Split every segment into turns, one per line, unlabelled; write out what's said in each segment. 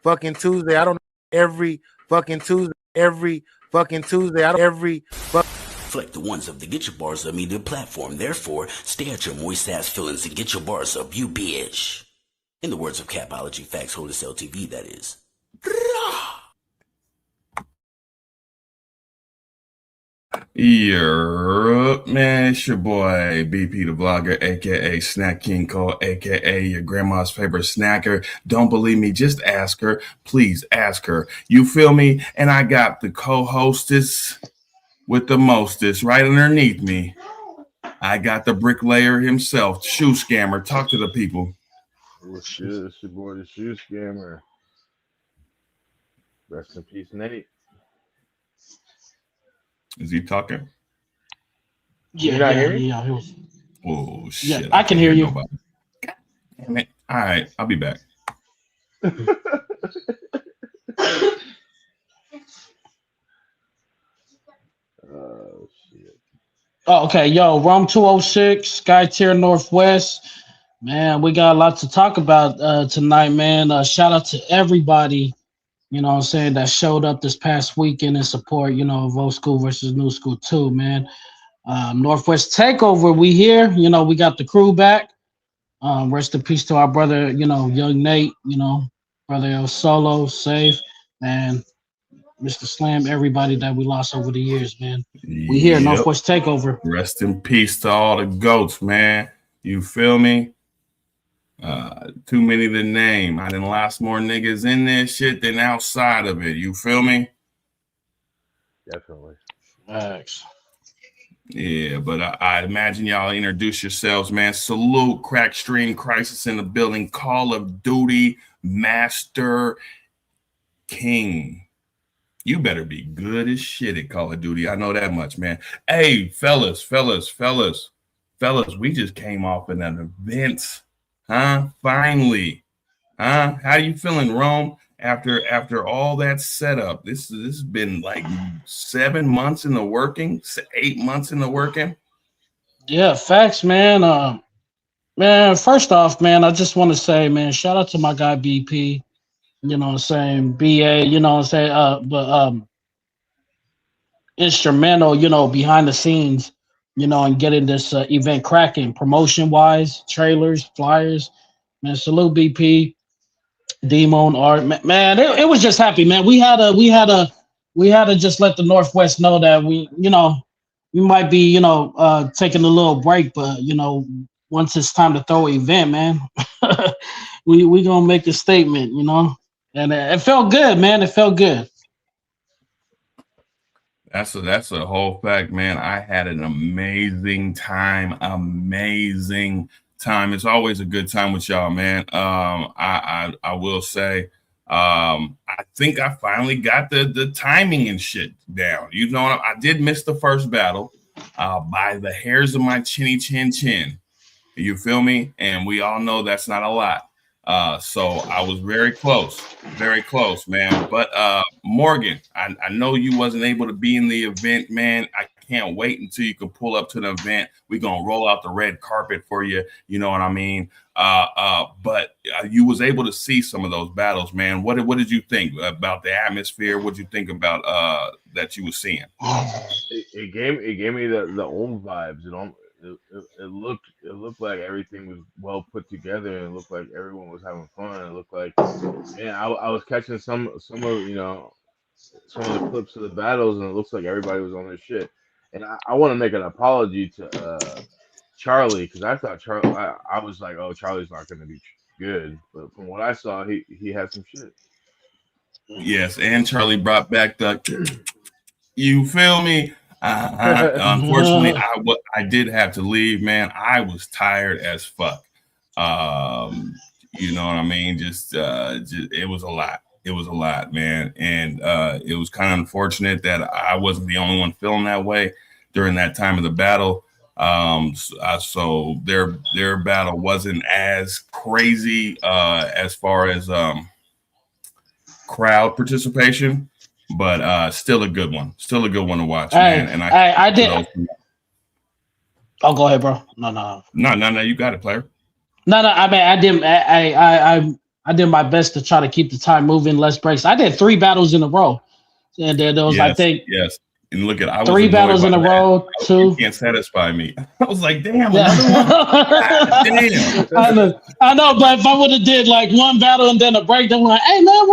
fucking Tuesday. I don't every fucking Tuesday. Every fucking Tuesday. I don't every fuck.
Reflect the ones of the Get Your Bars Up Media platform. Therefore, stay at your moist ass feelings and get your bars up, you bitch. In the words of Capology Facts Holders LTV, that is.
Man, it's your boy BP the Vlogger, aka Snack King Cole, aka your grandma's favorite snacker. Don't believe me? Just ask her. Please ask her. You feel me? And I got the co-hostess with the mostest right underneath me. I got the bricklayer himself, shoe scammer. Talk to the people.
What's your boy, the shoe scammer. Rest in peace, Nate.
Is he talking?
Yeah.
Oh shit!
Yeah, I can hear you.
God damn it! All right, I'll be back.
Oh shit!
Oh, okay, yo, Rome 206, Sky Tier Northwest. Man, we got a lot to talk about tonight, man. Shout out to everybody, you know what I'm saying, that showed up this past weekend in support, you know, of old school versus new school too, man. Northwest TakeOver, we here. You know, we got the crew back. Rest in peace to our brother, you know, young Nate, you know, brother El Solo, safe, and Mr. Slam, everybody that we lost over the years, man. We here, Northwest TakeOver.
Rest in peace to all the goats, man. You feel me? Too many to name. I done lost more niggas in this shit than outside of it. You feel me?
Definitely.
Thanks.
Yeah, but I imagine y'all introduce yourselves, man. Salute, Crack Stream, Crisis in the Building, Call of Duty, Master King. You better be good as shit at Call of Duty. I know that much, man. Hey, fellas, we just came off an event, huh? Finally, huh? How you feeling, Rome? After all that setup, this has been like 7 months in the working, 8 months in the working.
Yeah, facts, man. Man, first off, man, I just want to say, man, shout out to my guy BP. You know what I'm saying? BA, you know what I'm saying? But instrumental, you know, behind the scenes, you know, and getting this event cracking, promotion wise, trailers, flyers. Man, salute BP. Demon Art, man, it was just happy, man. We had to just let the Northwest know that we might be, you know, taking a little break, but you know, once it's time to throw an event, man, we gonna make a statement, you know, and it felt good, man. It felt good.
That's a whole fact, man. I had an amazing time. It's always a good time with y'all, man. I will say, I think I finally got the timing and shit down. You know, I did miss the first battle by the hairs of my chinny chin. You feel me? And we all know that's not a lot. So I was very close, man. But Morgan, I know you wasn't able to be in the event, man. I can't wait until you can pull up to the event. We're gonna roll out the red carpet for you. You know what I mean? But you was able to see some of those battles, man. What did you think about the atmosphere? What did you think about that you were seeing?
It gave me the old vibes. You know, it looked like everything was well put together, and it looked like everyone was having fun. It looked like, man, I was catching some of some of the clips of the battles, and it looks like everybody was on their shit. And I want to make an apology to Charlie, because I thought I was like, oh, Charlie's not going to be good, but from what I saw, he had some shit.
Yes, and Charlie brought back the. You feel me? Unfortunately, I did have to leave, man. I was tired as fuck. You know what I mean? Just it was a lot. It was a lot, man. And it was kind of unfortunate that I wasn't the only one feeling that way during that time of the battle. So their battle wasn't as crazy as far as crowd participation, but still a good one. Still a good one to watch, man. And I did.
Oh, go ahead, bro. No.
You got it, player.
No. I mean, I didn't. I did my best to try to keep the time moving, less breaks. I did 3 battles in a row, and then there was I think
And look at I was
3
annoyed
battles
by
in a
that.
row.
You
2.
can't satisfy me. I was like, damn, another one. God damn.
I know, but if I would have did like 1 battle and then a break, then we're like, hey man,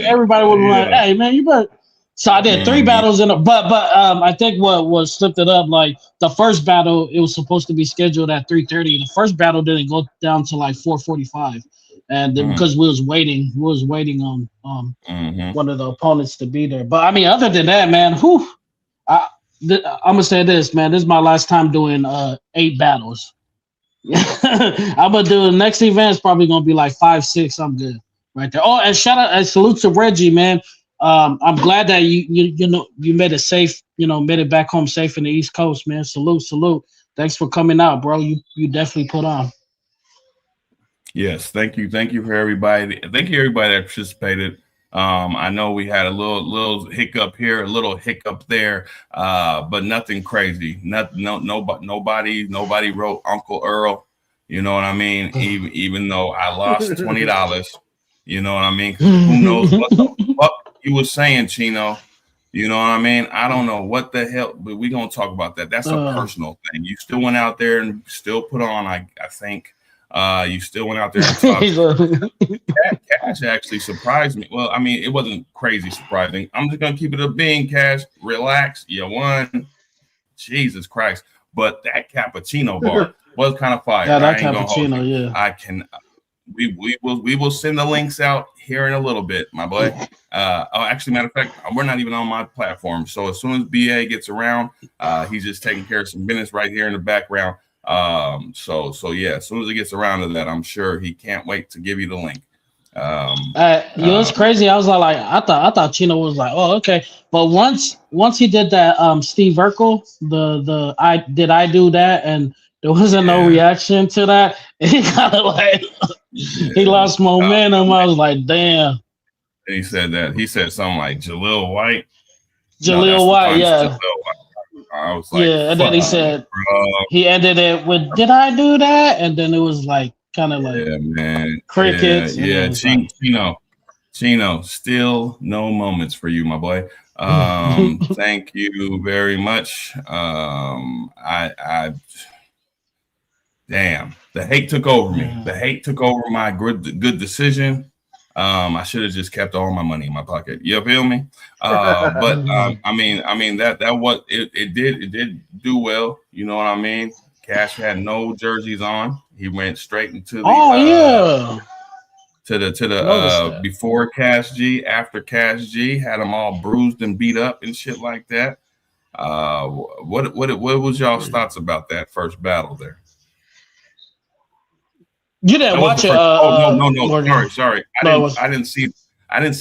everybody would be like, hey man, you better. So I did 3 battles in a, but I think what slipped it up, like the first battle, it was supposed to be scheduled at 3:30. The first battle didn't go down to like 4:45, and because we was waiting on one of the opponents to be there. But I mean, other than that, man, I'm gonna say this, man. This is my last time doing 8 battles. I'm gonna do the next event is probably gonna be like 5, 6. I'm good right there. Oh, and shout out and salute to Reggie, man. I'm glad that you made it safe, made it back home safe in the East Coast, man. Salute. Thanks for coming out, bro. You definitely put on.
Yes, thank you for everybody. Thank you everybody that participated. I know we had a little hiccup here, a little hiccup there, but nothing crazy. Nobody wrote Uncle Earl. You know what I mean? Even though I lost $20, you know what I mean? Who knows what the fuck you was saying, Chino? You know what I mean? I don't know what the hell, but we gonna talk about that. That's a personal thing. You still went out there and still put on. I think. You still went out there and talked. Cash actually surprised me. Well, I mean, it wasn't crazy surprising. I'm just gonna keep it a bean, Cash. Relax. You won. Jesus Christ. But that cappuccino bar was kind of fire.
Yeah, that cappuccino, yeah.
I can we will send the links out here in a little bit, my boy. Actually, matter of fact, we're not even on my platform. So as soon as BA gets around, he's just taking care of some business right here in the background. So yeah, as soon as he gets around to that, I'm sure he can't wait to give you the link.
It's crazy. I was like, I thought Chino was like, oh, okay. But once he did that, Steve Urkel, I do that, and there wasn't no reaction to that. He kind of like he lost momentum. I was like, damn.
And he said that. He said something like Jaleel White.
White, yeah.
I was like,
yeah, and then he said he ended it with, "Did I do that?" And then it was like kind of like crickets.
Yeah. Chino, still no moments for you, my boy. Thank you very much. Damn, the hate took over me. The hate took over my good decision. I should have just kept all my money in my pocket. You feel me? But I mean that what it did do well. You know what I mean? Cash had no jerseys on. He went straight into the to the before Cash G, after Cash G, had them all bruised and beat up and shit like that. What was y'all's thoughts about that first battle there?
You didn't watch it?
No. Sorry. I didn't see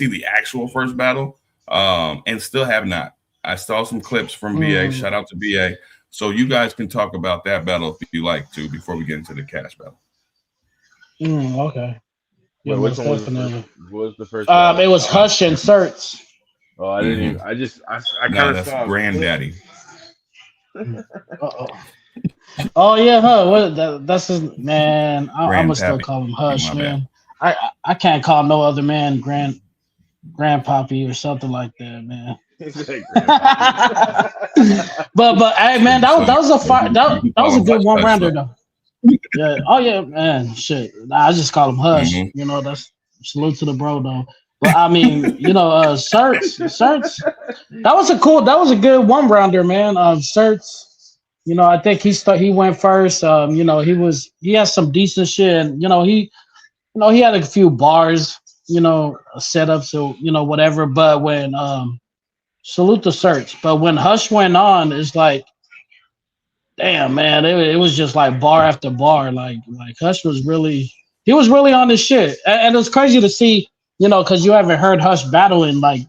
the actual first battle, and still have not. I saw some clips from BA. Shout out to BA. So you guys can talk about that battle if you like to before we get into the Cash battle.
Okay.
Wait, which one was the first?
It was Hush and Certs.
Oh, I didn't even. I kind of saw
Granddaddy.
Oh yeah, huh? That's his man. I'm gonna still call him Hush, man. I can't call no other man grandpappy or something like that, man. but hey, man, that was a good one rounder though. Yeah. Oh yeah, man. Shit. I just call him Hush. You know, that's salute to the bro though. But I mean, Certs. That was a good one rounder, man. Certs. I think he went first. He has some decent shit. And, he had a few bars, set up. So, whatever. But when, salute the Search. But when Hush went on, it's like, damn, man, it was just like bar after bar. Like Hush was really on this shit. And it was crazy to see, because you haven't heard Hush battle in like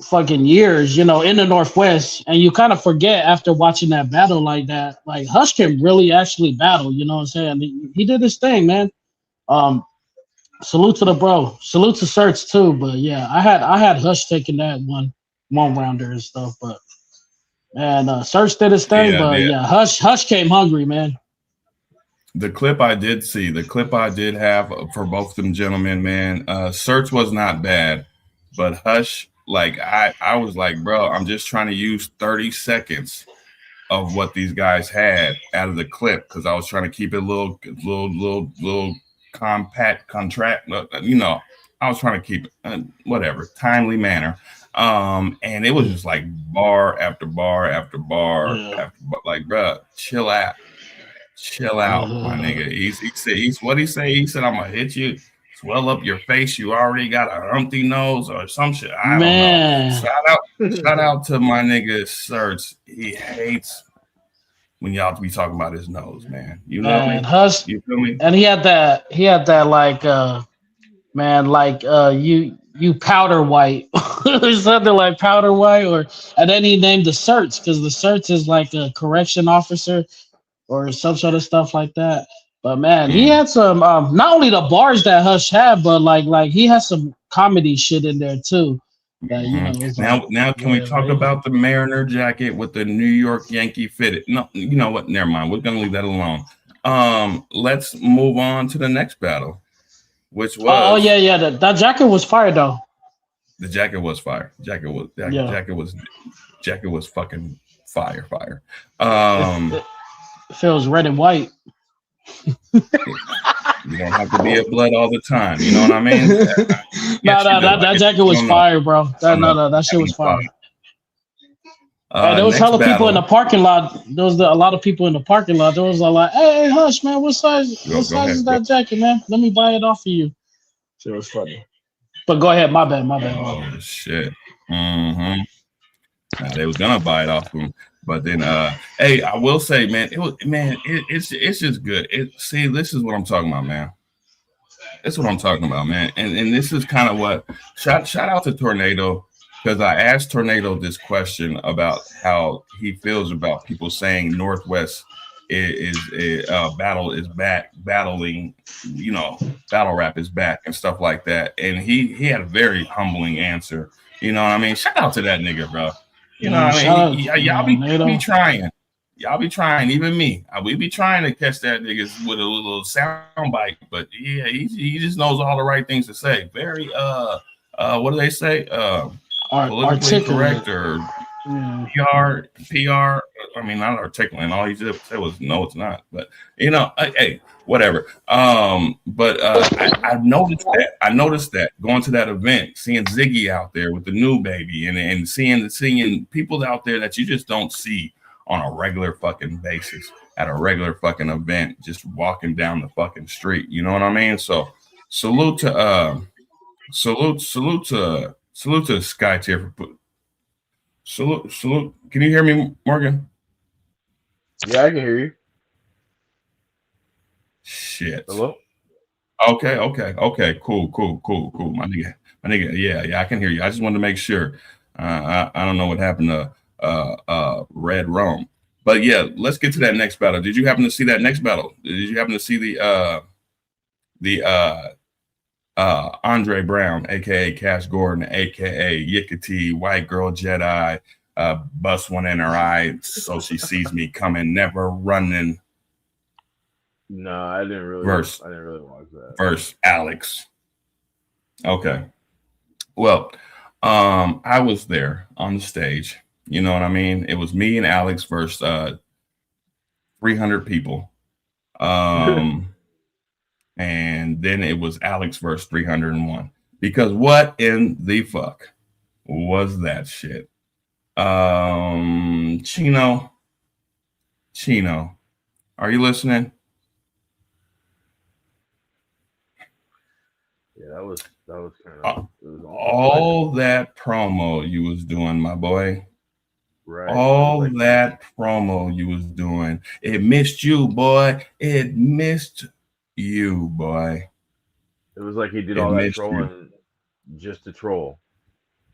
fucking years, in the Northwest, and you kind of forget after watching that battle like that, like Hush can really actually battle, you know what I'm saying? He did his thing, man. Salute to the bro. Salute to Certs too, but yeah, I had Hush taking that one rounder and stuff, but Certs did his thing, Hush came hungry, man.
The clip I did see, the clip I did have for both them gentlemen, man. Search was not bad, but Hush, like I was like, bro, I'm just trying to use 30 seconds of what these guys had out of the clip because I was trying to keep it a little compact, contract. You know, I was trying to keep it whatever timely manner. And it was just like bar after bar after bar after bar. Like, bro, chill out. Chill out, my nigga. He said, what he say? He said, I'm gonna hit you, swell up your face. You already got a humpty nose or some shit. I don't know. Shout out to my nigga Search. He hates when y'all be talking about his nose, man. You know me?
Hush,
you feel me?
And he had that like man, like you powder white or something like powder white, and then he named the Search because the Search is like a correction officer or some sort of stuff like that. But man, he had some not only the bars that Hush had, but like he has some comedy shit in there too. That you know was
now can we talk about the Mariner jacket with the New York Yankee fitted? No, you know what? Never mind. We're gonna leave that alone. Let's move on to the next battle, which was
yeah. That jacket was fire though.
The jacket was fire. Jacket was fucking fire.
It feels red and white.
You don't have to be a blood all the time. You know what I mean?
That jacket was fire, bro. That shit was fire. There was hella people in the parking lot. There was a lot of people in the parking lot. There was a lot. Hey, Hush, man, what size is that jacket, man? Let me buy it off of you. It was funny. But go ahead, my bad.
Oh shit. Now, they was gonna buy it off him, but then hey, I will say, man, it's just good. See, this is what I'm talking about, man. That's what I'm talking about, man. And this is kind of what shout out to Tornado, because I asked Tornado this question about how he feels about people saying NorthWest battling, you know, battle rap is back and stuff like that. And he had a very humbling answer. You know what I mean? Shout out to that nigga, bro. You know what I mean? Y'all be trying. Y'all be trying, even me. We be trying to catch that niggas with a little sound bite, but yeah, he just knows all the right things to say. Very what do they say? Politically correct or PR. I mean, not articulate. All he just said was no, it's not. But you know, hey, whatever. But I noticed that going to that event, seeing Ziggy out there with the new baby, and seeing people out there that you just don't see on a regular fucking basis at a regular fucking event, just walking down the fucking street. You know what I mean? So salute to Sky Tier for salute. Can you hear me, Morgan?
Yeah, I can hear you.
Shit.
Hello?
Okay. Cool. My nigga. Yeah, I can hear you. I just wanted to make sure. I don't know what happened to Red Rome. But yeah, let's get to that next battle. Did you happen to see that next battle? Did you happen to see the Andre Brown, aka Cash Gordon, aka Yikati, White Girl Jedi, bust one in her eye so she sees me coming, never running?
No, I didn't really watch that.
Verse Alex. Okay. Well, I was there on the stage. You know what I mean? It was me and Alex versus 300 people. And then it was Alex versus 301. Because what in the fuck was that shit? Chino, are you listening?
Yeah, that was kind of
all that promo you was doing, my boy.
Right.
All that promo you was doing. It missed you, boy. It missed you, boy.
It was like he did all that trolling just to troll.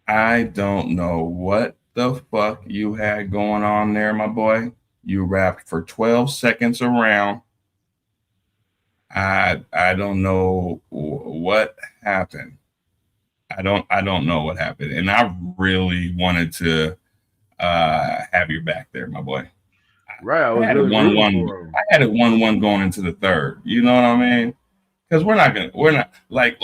I don't know what the fuck you had going on there, my boy. You rapped for 12 seconds around. I don't know what happened. I don't know what happened. And I really wanted to have your back there, my boy.
Right, I was
had it
really rooting
1-1.
for him.
I had it 1-1 going into the third. You know what I mean? Because we're not like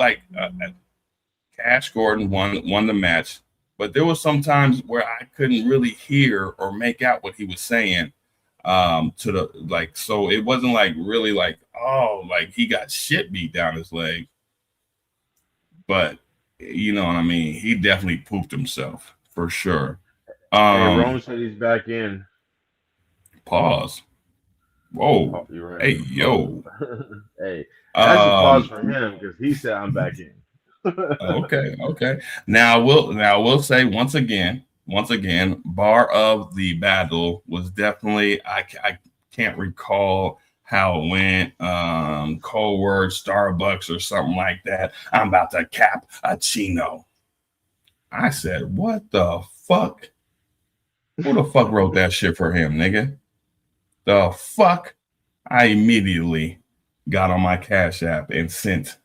Cash Gordon won the match, but there was some times where I couldn't really hear or make out what he was saying. To the like, so it wasn't like really like, oh, like he got shit beat down his leg, but you know what I mean. He definitely pooped himself for sure.
Hey, Rome said he's back in.
Pause. Whoa.
You're right.
Hey, yo.
Hey, that's a pause for him because he said I'm back in.
Okay. Now we'll say once again, bar of the battle was definitely I can't recall how it went. Cold word Starbucks or something like that. I'm about to cap a chino. I said, what the fuck? Who the fuck wrote that shit for him, nigga? The fuck? I immediately got on my Cash App and sent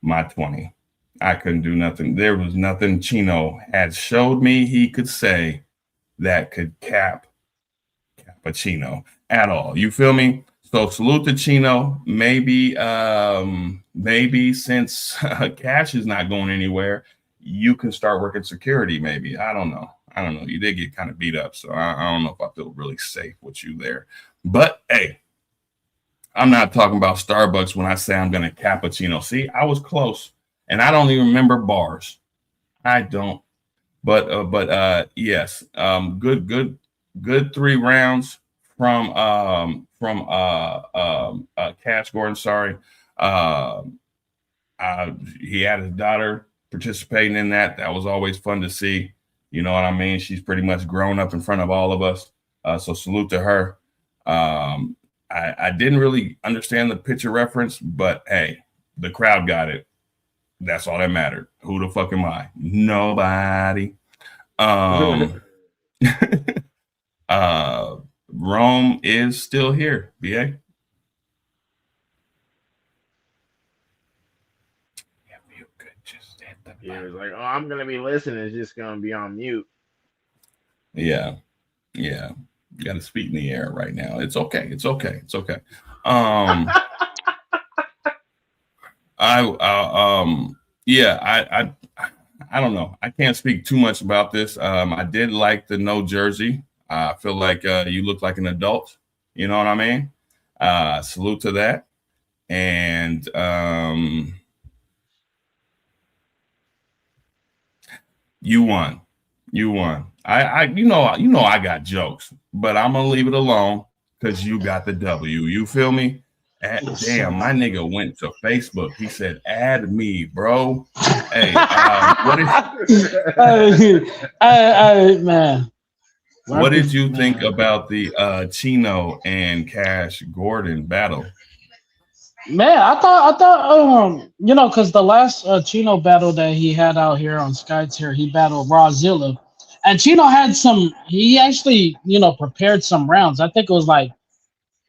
my 20. I couldn't do nothing. There was nothing Chino had showed me he could say that could cap Cappuccino at all. You feel me? So salute to Chino. Maybe since Cash is not going anywhere, you can start working security. Maybe. I don't know. You did get kind of beat up, so I don't know if I feel really safe with you there. But hey, I'm not talking about Starbucks when I say I'm going to cappuccino. See, I was close, and I don't even remember bars. I don't. But yes, good 3 rounds from Cash Gordon. Sorry, he had his daughter participating in that. That was always fun to see. You know what I mean? She's pretty much grown up in front of all of us. So salute to her. I didn't really understand the picture reference, but hey, the crowd got it. That's all that mattered. Who the fuck am I? Nobody. Rome is still here, BA.
Yeah, it was like, oh, I'm gonna be listening. It's just gonna be on mute.
Yeah. You got to speak in the air right now. It's okay. I don't know. I can't speak too much about this. I did like the no jersey. I feel like you look like an adult. You know what I mean? Salute to that. And you won. I I got jokes, but I'm gonna leave it alone because you got the W. You feel me? Damn, my nigga went to Facebook. He said, "Add me, bro." Hey,
man.
What did you think about the Chino and Cash Gordon battle?
Man, I thought because the last Chino battle that he had out here on SkyTier, he battled Rawzilla, and Chino had he actually prepared some rounds. I think it was like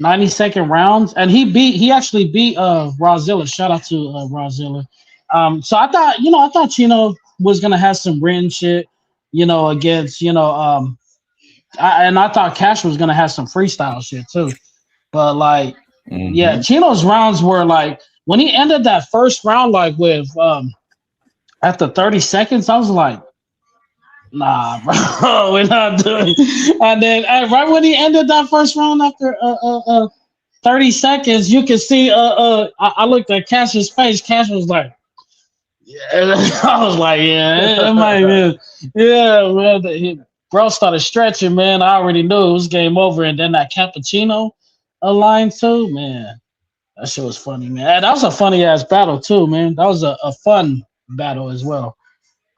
90-second rounds, and he actually beat Rawzilla. Shout out to Rawzilla. So I thought Chino was gonna have some written shit, against I thought Cash was gonna have some freestyle shit too, but like. Mm-hmm. Yeah, Chino's rounds were like when he ended that first round, like with after 30 seconds, I was like, nah, bro, we're not doing. And then right when he ended that first round after 30 seconds, you can see I looked at Cash's face. Cash was like, yeah, I was like, yeah, it might be, yeah, man. Bro started stretching, man. I already knew it was game over, and then that cappuccino. A line too, man. That shit was funny, man. That was a funny ass battle too, man. That was a fun battle as well.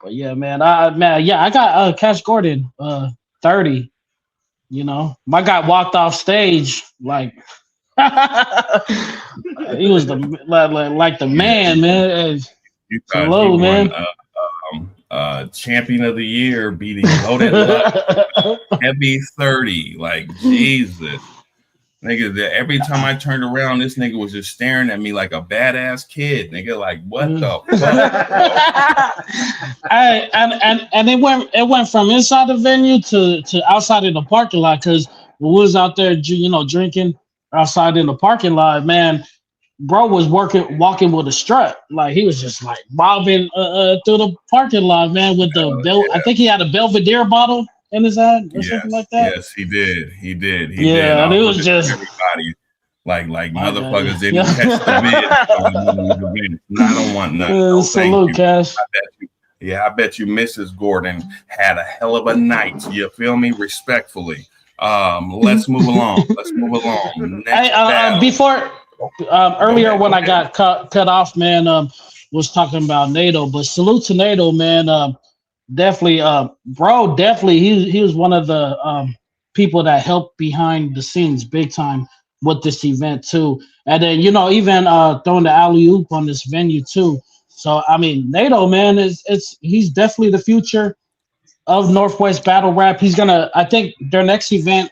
But yeah, man, I got Cash Gordon 30. My guy walked off stage like he was the man, man.
You thought man. Champion of the year, beating Loaded Luck, heavy 30, like Jesus. Nigga, every time I turned around, this nigga was just staring at me like a badass kid. Nigga, like what the fuck?
And it went from inside the venue to outside of the parking lot because when we was out there, drinking outside in the parking lot, man, bro was walking with a strut. Like he was just like bobbing through the parking lot, man, with the belt.
Yeah.
I think he had a Belvedere bottle in his hand or something like that.
Yes, he did. He did.
Yeah, and
I
it
was
was just
everybody. Like
my God.
motherfuckers didn't catch the vid. I don't want nothing. No,
salute,
thank you.
Cash.
I bet you Mrs. Gordon had a hell of a night. You feel me? Respectfully. Let's move along. Next
Before earlier when I got cut off, man, was talking about NATO, but salute to NATO, man. Definitely, bro. Definitely, he was one of the people that helped behind the scenes big time with this event too. And then even throwing the alley oop on this venue too. So I mean, NATO, man, he's definitely the future of Northwest battle rap. I think their next event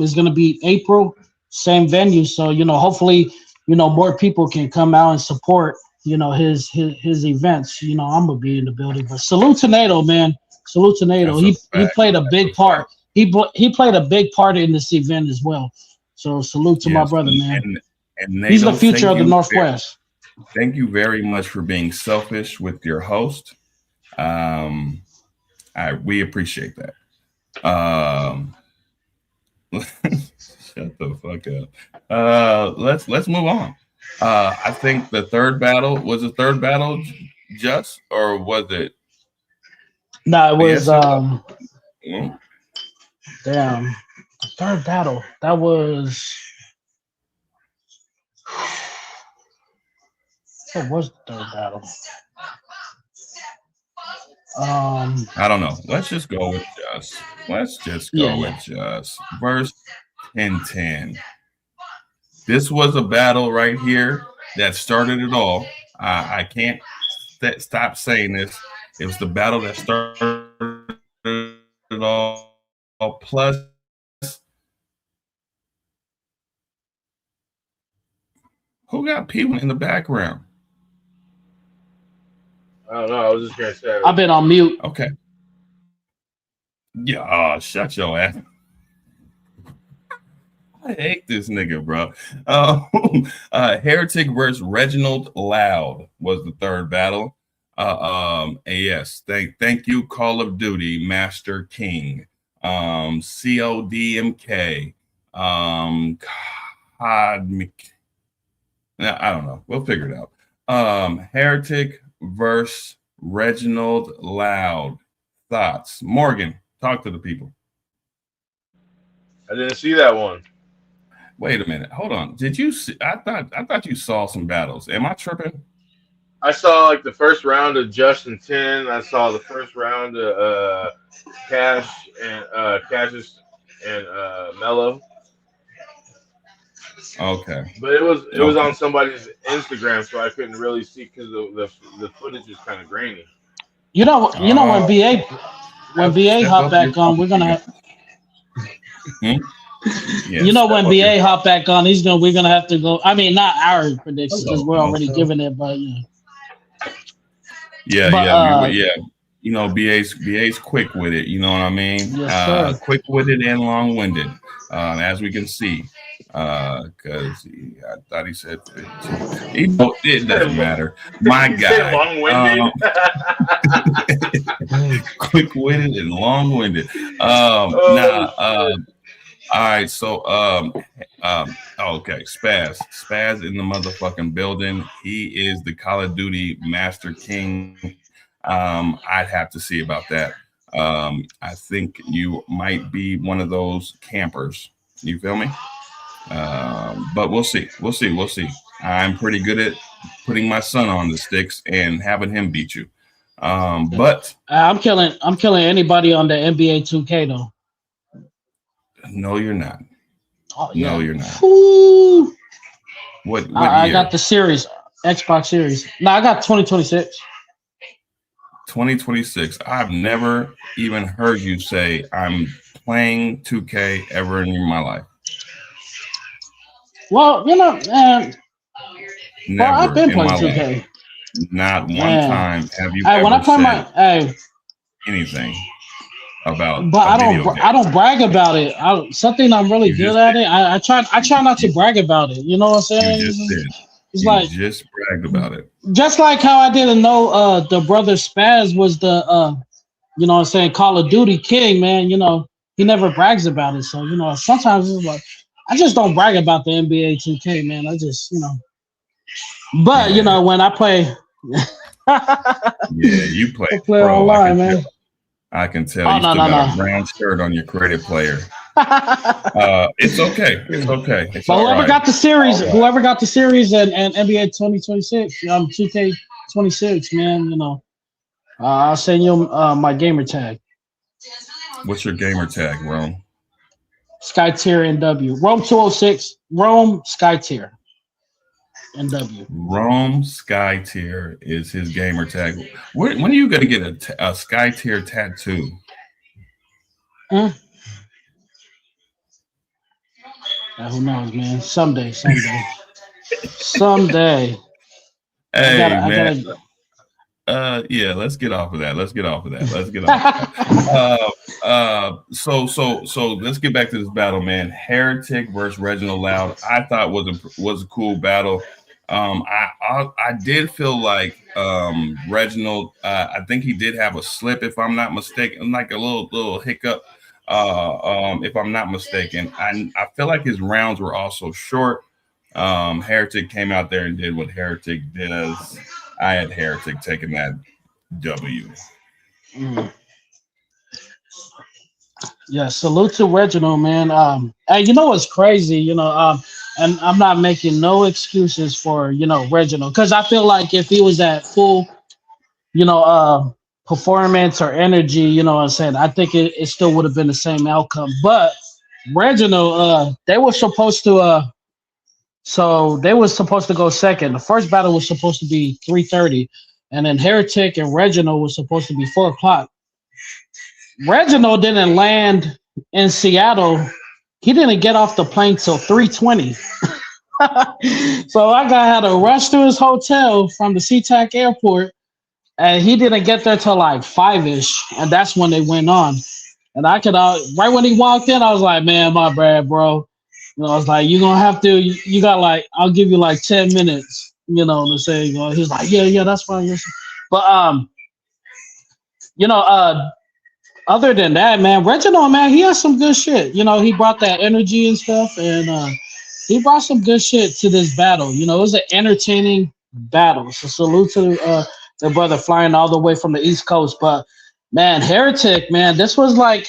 is gonna be April, same venue. So hopefully more people can come out and support his events. I'm gonna be in the building. But salute to NATO, man. Salute to NATO. He played a big part. He played a big part in this event as well. So salute to my brother, man.
And NATO,
he's the future of the Northwest.
Thank you very much for being selfish with your host. We appreciate that. Shut the fuck up. Let's move on. I think the third battle was just, or was it?
No, it was
Yes,
damn, third battle. That was what was the third battle?
I don't know. Let's just go with just. Let's just go with just. Verse 10-10. This was a battle right here that started it all. I can't stop saying this. It was the battle that started it all. Plus, who got people in the background?
I don't know. I was just gonna say.
I've been on mute.
Okay. Yeah. Shut your ass. I hate this nigga, bro. Heretic versus Reginald Loud was the third battle. Yes, thank you, Call of Duty, Master King, CODMK, Codmic. I don't know. We'll figure it out. Heretic versus Reginald Loud. Thoughts, Morgan? Talk to the people.
I didn't see that one.
Wait a minute. Hold on. Did you see? I thought you saw some battles. Am I tripping?
I saw like the first round of Justin 10. I saw the first round of Cassius and Mello.
Okay.
But it was on somebody's Instagram, so I couldn't really see because the footage is kind of grainy.
When BA hop back on, we're gonna have.
Yes,
when BA hop back on, we're gonna have to go. I mean, not our predictions because we're already giving it, but
yeah. BA's quick with it. You know what I mean?
Yes,
quick with it and long winded, as we can see. Because I thought he said it doesn't matter. My guy,
long-winded.
quick-witted and long-winded. All right, so okay, Spaz in the motherfucking building. He is the Call of Duty Master King. I'd have to see about that. I think you might be one of those campers. You feel me? But we'll see. I'm pretty good at putting my son on the sticks and having him beat you. But
I'm killing anybody on the NBA 2K though.
No, you're not.
Oh, yeah.
No, you're not.
Ooh.
What
I got the series, Xbox Series. No, I got 2026.
2026. I've never even heard you say I'm playing 2K ever in my life.
Well,
never
I've been playing 2K.
Life. Not one time have you
when I play
said
anything.
about
But
a video game.
I don't brag about it. Something I'm really good at it. I try not to brag about it. You know what I'm
You
saying?
just did.
It's
You
like
just bragged about it.
just like how I didn't know the brother Spaz was the you know what I'm saying, Call of Duty king, man. You know, he never brags about it. So, you know, sometimes it's like I just don't brag about the NBA 2K, man. I just, you know. But, you know, when I play
you play
I play
pro.
online, man.
I can tell
Oh,
you
no,
still
no,
got a
no.
brown shirt on your credit player. It's okay. It's okay. It's
but
all
whoever
right.
got the series,
Right.
whoever got the series and NBA 2026, 2K26, man, you know, I'll send you my gamer tag.
What's your gamer tag, Rome?
SkyTier NW. Rome 206. Rome SkyTier NW.
Rome Sky Tier is his gamer tag. When are you going to get a Sky Tier tattoo?
Yeah, who knows, man? Someday. Someday.
Hey,
I
man.
gotta.
Yeah, let's get off of that. So let's get back to this battle, man. Heretic versus Reginald Loud. I thought was a cool battle. I did feel like Reginald. I think he did have a slip, if I'm not mistaken, like a little hiccup. If I'm not mistaken, I feel like his rounds were also short. Heretic came out there and did what Heretic does. I had Heretic taking that W.
Yeah, salute to Reginald, man. And you know what's crazy, you know, and I'm not making no excuses for, you know, Reginald, because I feel like if he was at full, you know, performance or energy, you know what I'm saying, I think it still would have been the same outcome. But Reginald, they were supposed to go second. The first battle was supposed to be 3:30, and then Heretic and Reginald was supposed to be 4 o'clock. Reginald didn't land in Seattle. He didn't get off the plane till 3:20. So I had to rush to his hotel from the SeaTac airport, and he didn't get there till like 5-ish, and that's when they went on. And I could right when he walked in, I was like, man, my bad, bro. You know, I was like, you're gonna have to, you got like, I'll give you like 10 minutes, you know, to say, you know, he's like, yeah, that's fine. But you know, other than that, man, Reginald, man, he has some good shit. You know, he brought that energy and stuff, and he brought some good shit to this battle. You know, it was an entertaining battle. So salute to the brother flying all the way from the East Coast. But man, Heretic, man, this was like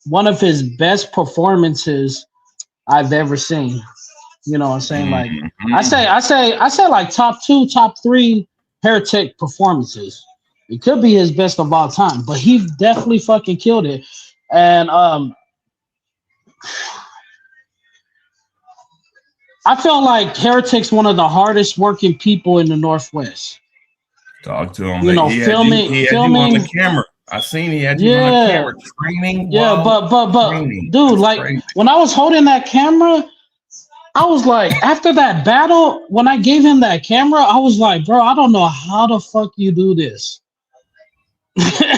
one of his best performances I've ever seen. You know what I'm saying? Like I say like top 2, top 3 Heretic performances. It could be his best of all time, but he definitely fucking killed it. And I felt like Heretic's one of the hardest working people in the Northwest.
Talk to him.
You know,
he
filming
had you on the camera. I seen he had you on the camera training.
Yeah, but
training.
Dude,
That's
like
crazy.
when I was holding that camera, I was like, after that battle, when I gave him that camera, I was like, bro, I don't know how the fuck you do this.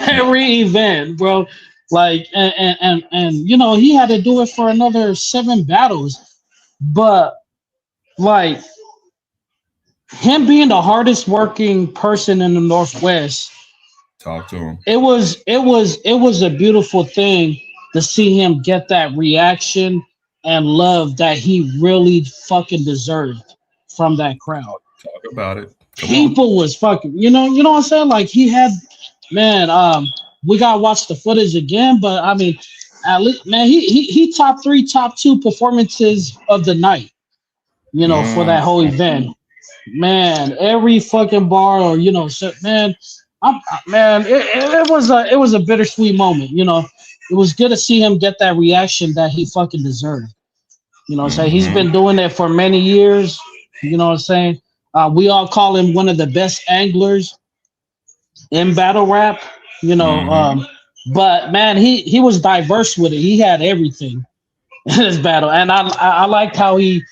Every event, bro. Like, and you know, he had to do it for another 7 battles. But like him being the hardest working person in the Northwest,
talk to him.
It was a beautiful thing to see him get that reaction and love that he really fucking deserved from that crowd.
Talk about it.
People was fucking, you know what I'm saying? Like he had, man, we gotta watch the footage again, but I mean, at least, man, he top 3, top 2 performances of the night, you know, for that whole event. Man, every fucking bar, or you know, man, it was a bittersweet moment. You know, it was good to see him get that reaction that he fucking deserved. You know what I'm saying? He's been doing it for many years. You know what I'm saying? We all call him one of the best anglers in battle rap. You know, but man, he was diverse with it. He had everything in his battle, and I liked how he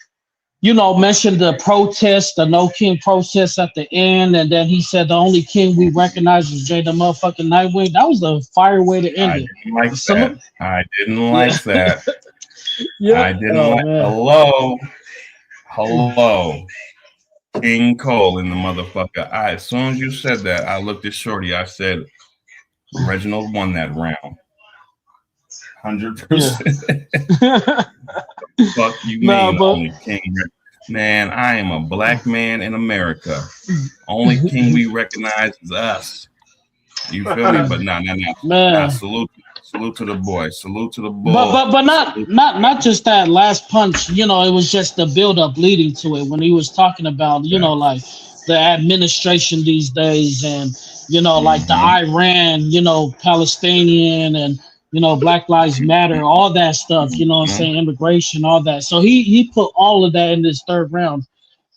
mentioned the protest, the No King protest at the end, and then he said the only king we recognize is Jay the motherfucking Nightwing. That was a fire way to end
I
it.
didn't like
Salute.
that. I didn't
Yeah.
like that.
Yeah.
I didn't
Oh
like.
man.
Hello, King Cole in the motherfucker. As soon as you said that, I looked at Shorty. I said, Reginald won that round. 100%. Fuck you
Nah,
mean
but
only king? Man, I am a black man in America. Only king we recognize is us. You feel me? But nah.
man.
Salute to the boy. Salute to the bull.
But not just that last punch. It was just the build up leading to it when he was talking about like the administration these days and like the Iran, Palestinian and Black Lives Matter, all that stuff. What I'm saying, immigration, all that. So he put all of that in this third round.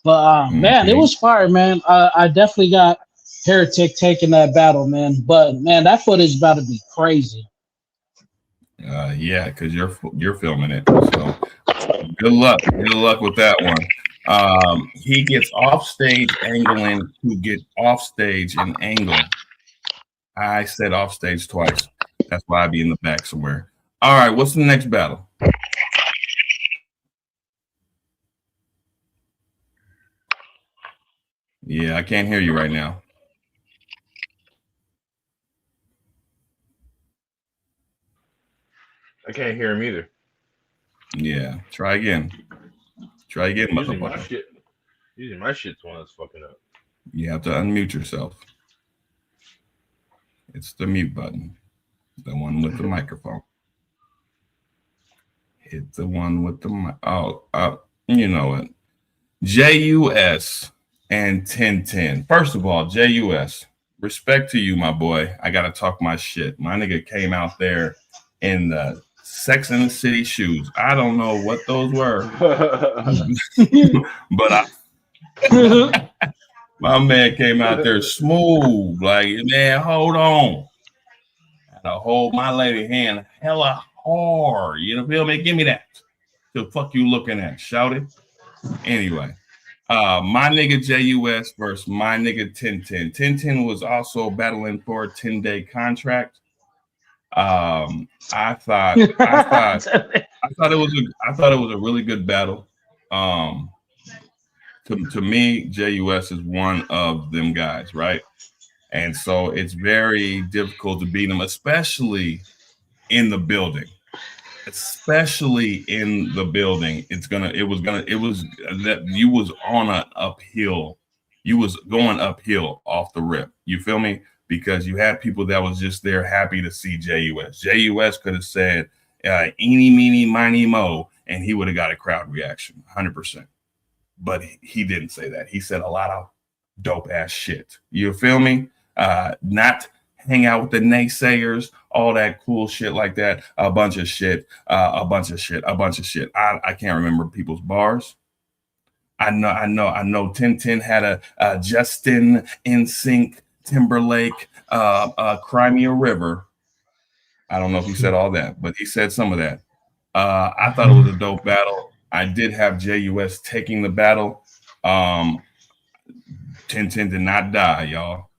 But man, it was fire, man. I definitely got Heretic taking that battle, man. But man, that footage is about to be crazy.
Yeah, because you're filming it. So good luck with that one. He gets off stage angling to get off stage and angle. I said off stage twice. That's why I'd be in the back somewhere. All right, what's the next battle? Yeah, I can't hear you right now.
I can't hear him either.
Yeah, try again.
Using my
motherfucker.
shit. Using my shit's one that's fucking up.
You have to unmute yourself. It's the mute button. The one with the microphone. Hit the one with the mic. You know what? JUS and 1010. First of all, JUS, respect to you, my boy. I gotta talk my shit. My nigga came out there in the Sex and the City shoes. I don't know what those were, but my man came out there smooth. Like, man, hold on. And I hold my lady hand hella hard. You know, feel me? Give me that. The fuck you looking at? Shout it. Anyway, my nigga JUS versus my nigga 1010. 1010 was also battling for a 10-day contract. I thought it was a really good battle. To me, JUS is one of them guys, right? And so it's very difficult to beat him, especially in the building. You was on an uphill. You was going uphill off the rip. You feel me? Because you had people that was just there happy to see JUS. JUS could have said, eeny, meeny, miny, mo, and he would have got a crowd reaction, 100%. But he didn't say that. He said a lot of dope ass shit. You feel me? Not hang out with the naysayers, all that cool shit like that. A bunch of shit. I can't remember people's bars. I know 1010 had a Justin NSYNC Timberlake Crimea River. I don't know if he said all that, but he said some of that. I thought it was a dope battle. I did have JUS taking the battle. 1010 did not die, y'all.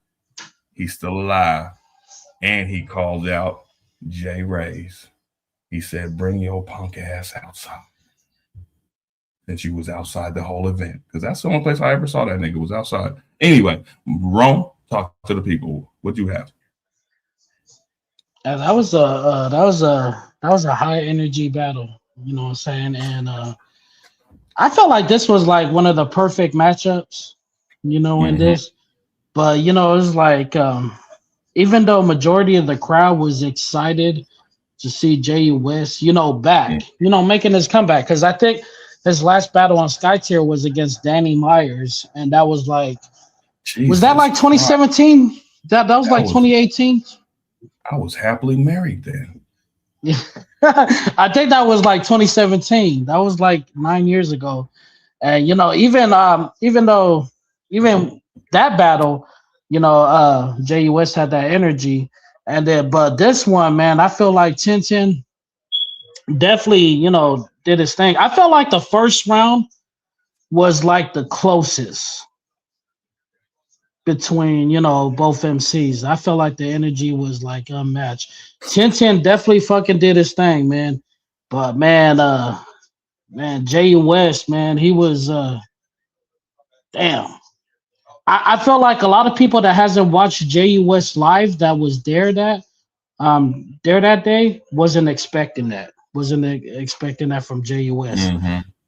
He's still alive. And he called out Jay Rays. He said, bring your punk ass outside. Since you was outside the whole event. Because that's the only place I ever saw that nigga was outside. Anyway, Rome, talk to the people. What do you have?
Yeah, that was a high energy battle. You know what I'm saying? And I felt like this was like one of the perfect matchups, in this. But it was like even though majority of the crowd was excited to see JUS, back, making his comeback. Because I think his last battle on Sky Tier was against Danny Myers, and that was like, was that like 2017? That was like 2018.
I was happily married then.
Yeah, I think that was like 2017. That was like 9 years ago, and even though that battle, JUS had that energy, and then but this one, man, I feel like 1010 definitely did his thing. I felt like the first round, was like the closest between, you know, both MCs. I felt like the energy was like unmatched. 1010 definitely fucking did his thing, man. But man, Jay West, man, he was damn. I felt like a lot of people that hasn't watched Jay West live that was there that day wasn't expecting that. Wasn't expecting that from Jay West.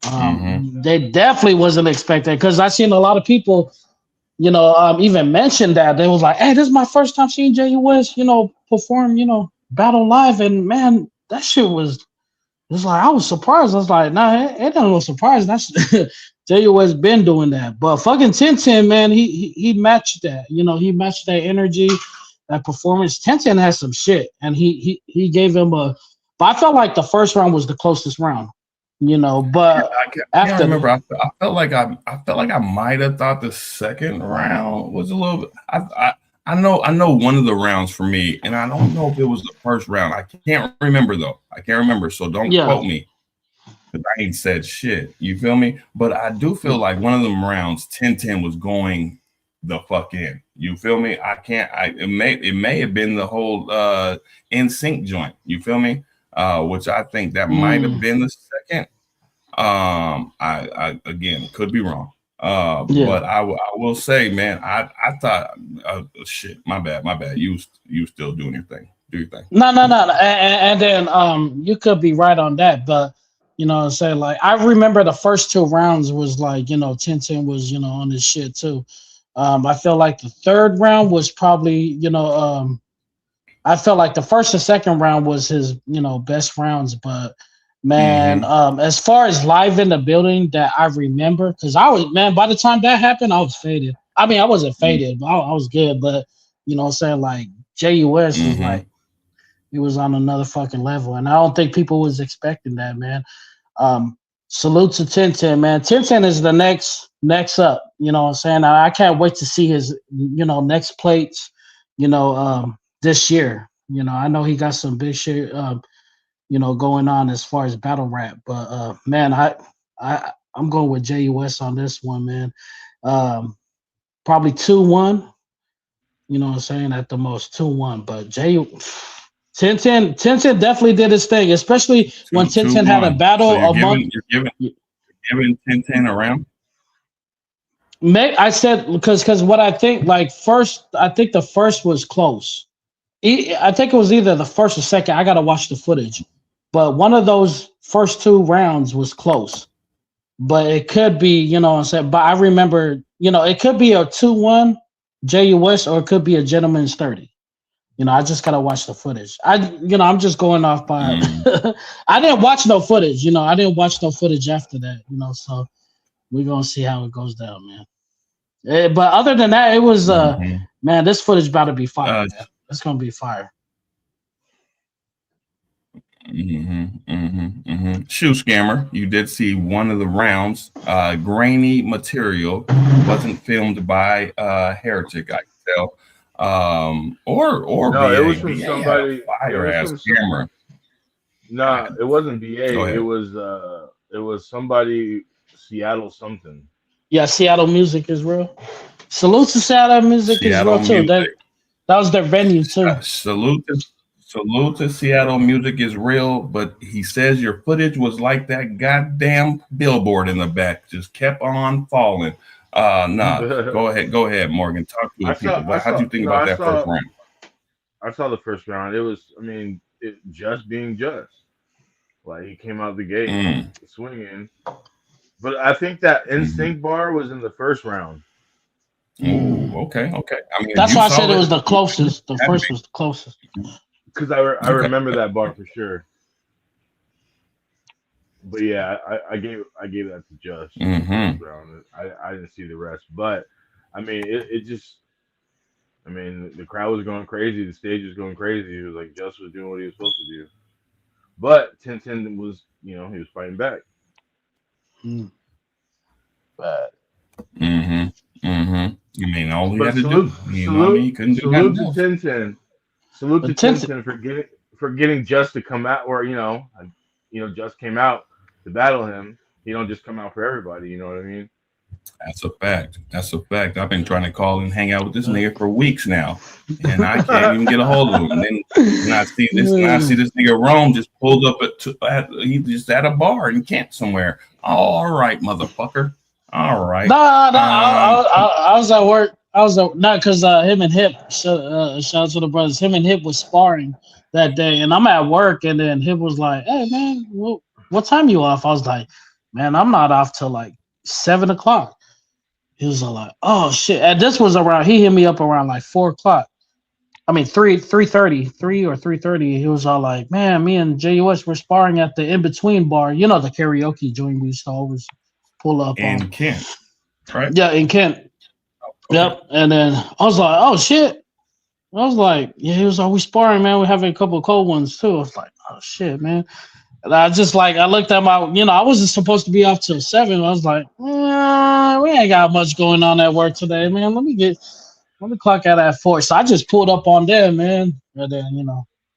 They definitely wasn't expecting because I seen a lot of people, you know, even mentioned that they was like, "Hey, this is my first time seeing Jay West, you know, perform, you know, battle live," and man, that shit was. It's like I was surprised. I was like, "Nah, it ain't no surprise." That's Jay West been doing that, but fucking 1010, man, he matched that. You know, he matched that energy, that performance. 1010 has some shit, and he gave him a. But I felt like the first round was the closest round. You know, but
I remember. I felt like I might have thought the second round was a little bit. I know one of the rounds for me, and I don't know if it was the first round. I can't remember though. I can't remember, so don't quote me because I ain't said shit. You feel me? But I do feel like one of them rounds, 1010 was going the fuck in. You feel me? It may have been the whole NSYNC joint. You feel me? Which I think that might have been the second. I again could be wrong. But I will say, man, I thought shit, my bad. You still doing your thing. Do your thing.
No. And then you could be right on that, but you know what I'm saying? Like I remember the first two rounds was like, you know, 1010 was, you know, on this shit too. I feel like the third round was probably, you know, I felt like the first and second round was his, you know, best rounds, but man, as far as live in the building that I remember, because I was, man, by the time that happened, I was faded. I mean, I wasn't faded, but I was good. But you know what I'm saying? Like Jay West was like, he was on another fucking level. And I don't think people was expecting that, man. Salute to 1010, man. 1010 is the next up. You know what I'm saying? I can't wait to see his, you know, next plates, you know, this year. You know, I know he got some big shit you know, going on as far as battle rap. But man, I'm going with Jay West on this one, man. Probably 2-1. You know what I'm saying? At the most 2-1. But 1010 definitely did his thing, especially when 1010 had a battle
so you're giving 1010 around.
I said because what I think, like first, I think the first was close. I think it was either the first or second. I gotta watch the footage, but one of those first two rounds was close. But it could be, you know what I'm saying. But I remember, you know, it could be a 2-1 JUS or it could be a gentleman's 30. You know, I just gotta watch the footage. I'm just going off by. I didn't watch no footage. You know, I didn't watch no footage after that. You know, so we're gonna see how it goes down, man. But other than that, it was man, this footage about to be fire. Man. It's gonna be fire.
Shoe scammer. You did see one of the rounds. Grainy material wasn't filmed by Heretic. I can tell. Or
no,
BA.
it was from
BA
somebody.
Fire ass camera.
No, it wasn't BA. It was somebody Seattle something.
Yeah, Seattle Music is real. Salute to Seattle Music is real too. That was their venue too.
Salute to Seattle Music is real, but he says your footage was like that goddamn billboard in the back, just kept on falling. Go ahead, Morgan. Talk to the people. How'd you think about that first round?
I saw the first round. It was, I mean, just being just. Like he came out the gate swinging. But I think that NSYNC bar was in the first round.
Ooh, okay. I mean,
that's why I said it was the closest. The first was the closest.
Because I remember that bar for sure. But yeah, I gave that to Just round. I didn't see the rest, but I mean, it just. I mean, the crowd was going crazy. The stage was going crazy. It was like Just was doing what he was supposed to do. But 1010 was, he was fighting back.
But.
You mean all he had to do? He couldn't do
salute to 1010. Salute to 1010 for getting Just to come out, or Just came out to battle him. He don't just come out for everybody. You know what I mean?
That's a fact. That's a fact. I've been trying to call and hang out with this nigga for weeks now, and I can't even get a hold of him. And then I see this nigga Rome just pulled up he just at a bar in Kent somewhere. All right, motherfucker. All right.
No, I was at work. Not because him and Hip. Shout out to the brothers. Him and Hip was sparring that day, and I'm at work, and then Hip was like, "Hey man, what time you off?" I was like, "Man, I'm not off till like 7 o'clock." He was all like, "Oh shit!" And this was around. He hit me up around like 4 o'clock. I mean 3:30, 3:30. He was all like, "Man, me and JUS were sparring at the in between bar. You know the karaoke joint we used to always pull up
in
on."
Kent, right?
Yeah, in Kent.
Okay.
Yep. And then I was like, "Oh shit!" I was like, "Yeah." He was like, "We sparring, man. We're having a couple of cold ones too." I was like, "Oh shit, man." And I just like I looked at my, I wasn't supposed to be off till 7. I was like, we ain't got much going on at work today, man. Let me clock out at 4. So I just pulled up on them, man. And then,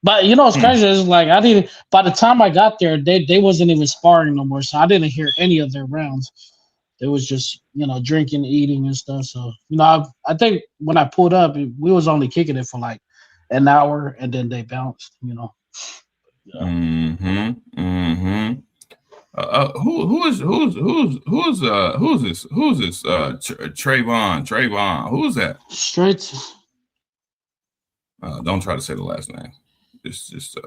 but it's crazy. It's like I didn't. By the time I got there, they wasn't even sparring no more. So I didn't hear any of their rounds. It was just drinking, eating, and stuff. So I think when I pulled up, we was only kicking it for like an hour, and then they bounced. Yeah.
Who's this? Trayvon. Who's that?
Straight.
Don't try to say the last name. Just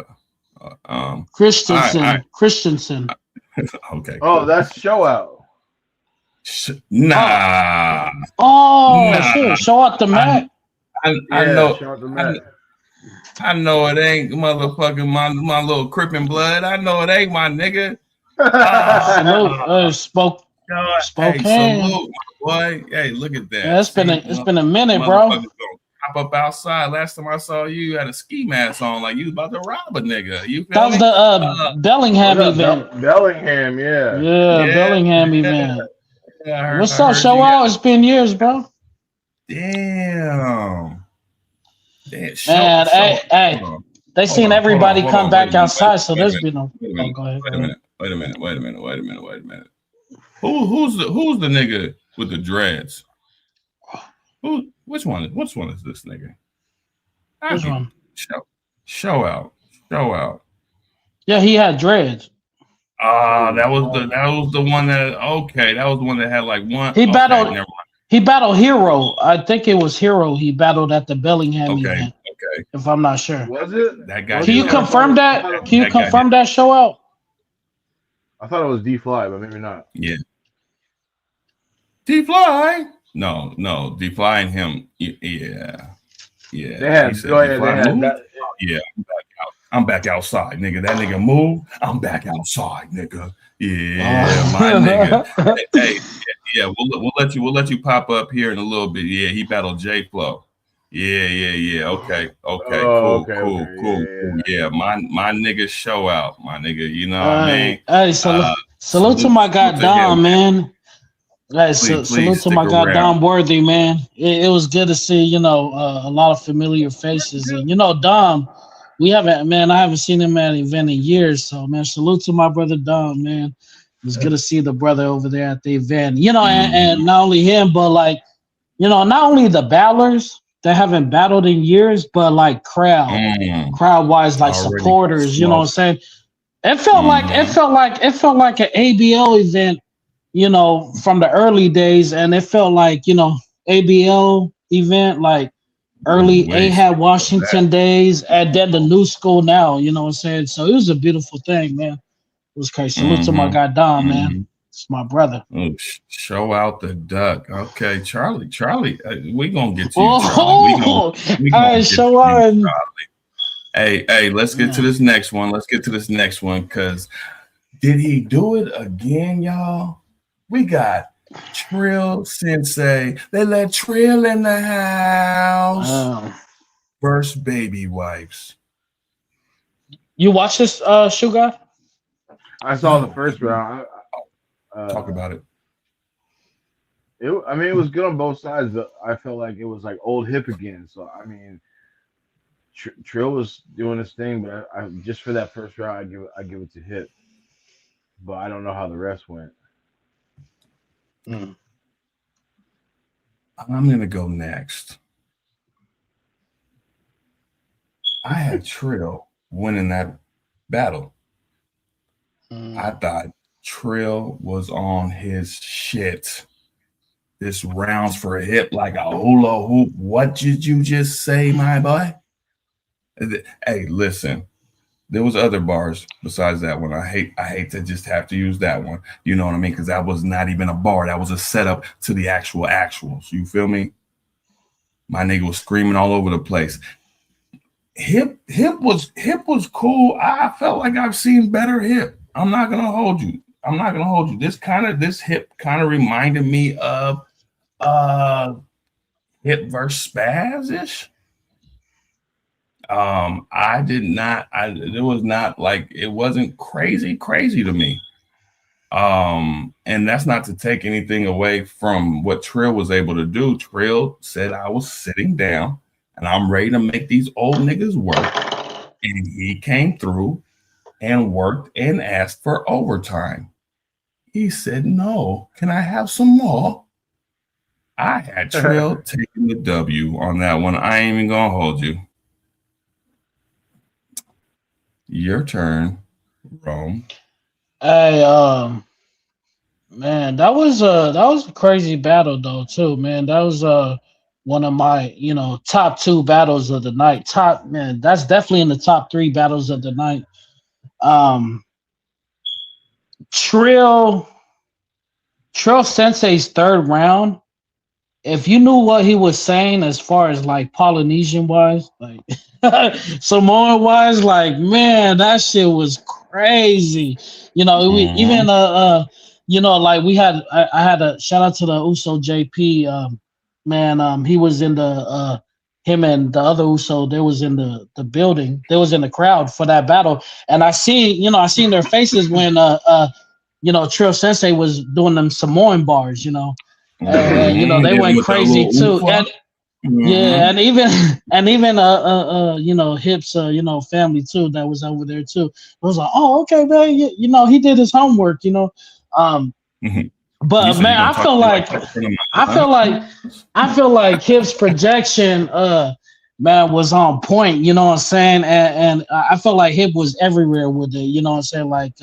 Christensen.
Okay.
Oh,
cool.
that's Show Out.
Nah.
Shit. Show out the Mac.
I know.
Show Out the Mac.
I know it ain't motherfucking my little Crippin' blood. I know it ain't my nigga.
Spokane.
Hey, salute, my boy. Hey, look at that.
Yeah, it's been a minute, bro.
Pop up outside. Last time I saw you had a ski mask on, like you was about to rob a nigga. You feel
that was the Bellingham event.
Bellingham, yeah.
Bellingham event. What's up, Show Out? It's been years, bro.
Damn.
Man, hey, they seen everybody come back outside, so there's been no. Go ahead.
Wait a minute. Who's the nigga with the dreads? Which one is this nigga?
Which one?
Show out.
Yeah, he had dreads.
That was the one that had like one.
He battled Hero. I think it was Hero he battled at the Bellingham event.
Okay.
If I'm not sure.
Was it?
That guy.
Can you confirm that? Can you confirm that, Show Out?
I thought it was D-Fly, but maybe not.
Yeah. D-Fly? No. D-Fly and him. Yeah.
They had that.
Yeah, I'm back outside, nigga. That nigga move. I'm back outside, nigga. Yeah, my nigga. Hey, yeah. We'll let you pop up here in a little bit. Yeah, he battled J Flow. Yeah. Okay. Cool. Yeah, my nigga Show Out, my nigga. You know what I mean?
Hey, salute to my guy Dom, man. Hey, salute to my guy Dom Worthy, man. It was good to see, a lot of familiar faces, and Dom. I haven't seen him at an event in years. So, man, salute to my brother Dom, man. It was good to see the brother over there at the event. And not only him, but not only the battlers that haven't battled in years, but like crowd-wise, like supporters. You know what I'm saying? It felt like an ABL event, from the early days, and it felt like ABL event like. Early Ahab Washington days, and then the new school now, you know what I'm saying? So it was a beautiful thing, man. It was crazy. Salute to my guy Don, man. It's my brother.
Oh, Show Out the duck. Okay, Charlie, we gonna get you. Charlie. We gonna
Show Out.
Hey, let's get to this next one. Because did he do it again, y'all? We got Trill Sensei. They let Trill in the house. Versus Baby Wipes.
You watch this, Shoe Guy?
I saw the first round.
Talk about it.
It was good on both sides, but I felt like it was like old hip again. So Trill was doing his thing, but I just for that first round, I give it to Hip. But I don't know how the rest went.
I'm gonna go next. I had Trill winning that battle. I thought Trill was on his shit. This rounds for a hip like a hula hoop. What did you just say, my boy? Hey, listen. There was other bars besides that one. I hate to just have to use that one. You know what I mean? Because that was not even a bar. That was a setup to the actuals. You feel me? My nigga was screaming all over the place. Hip was cool. I felt like I've seen better Hip. I'm not gonna hold you. This Hip kind of reminded me of Hip versus Spaz-ish. It was not like, it wasn't crazy to me. And that's not to take anything away from what Trill was able to do. Trill said, I was sitting down and I'm ready to make these old niggas work. And he came through and worked and asked for overtime. He said, no, can I have some more? I had Trill taking the W on that one. I ain't even gonna hold you. Your turn, Rome.
Hey, man, that was a crazy battle though too, man. That was one of my, top 2 battles of the night. That's definitely in the top 3 battles of the night. Trill Sensei's third round, if you knew what he was saying as far as like Polynesian wise, like Samoan wise, like, man, that shit was crazy. Even like I had a shout out to the Uso JP, man. He was in the him and the other Uso, they was in the building, they was in the crowd for that battle, and I seen their faces when Trill Sensei was doing them Samoan bars, and they went crazy too. And yeah, and even Hip's family too that was over there too. I was like, oh, okay, man, he did his homework, But man, I feel like Hip's projection man was on point, you know what I'm saying? And I felt like Hip was everywhere with it, you know what I'm saying? Like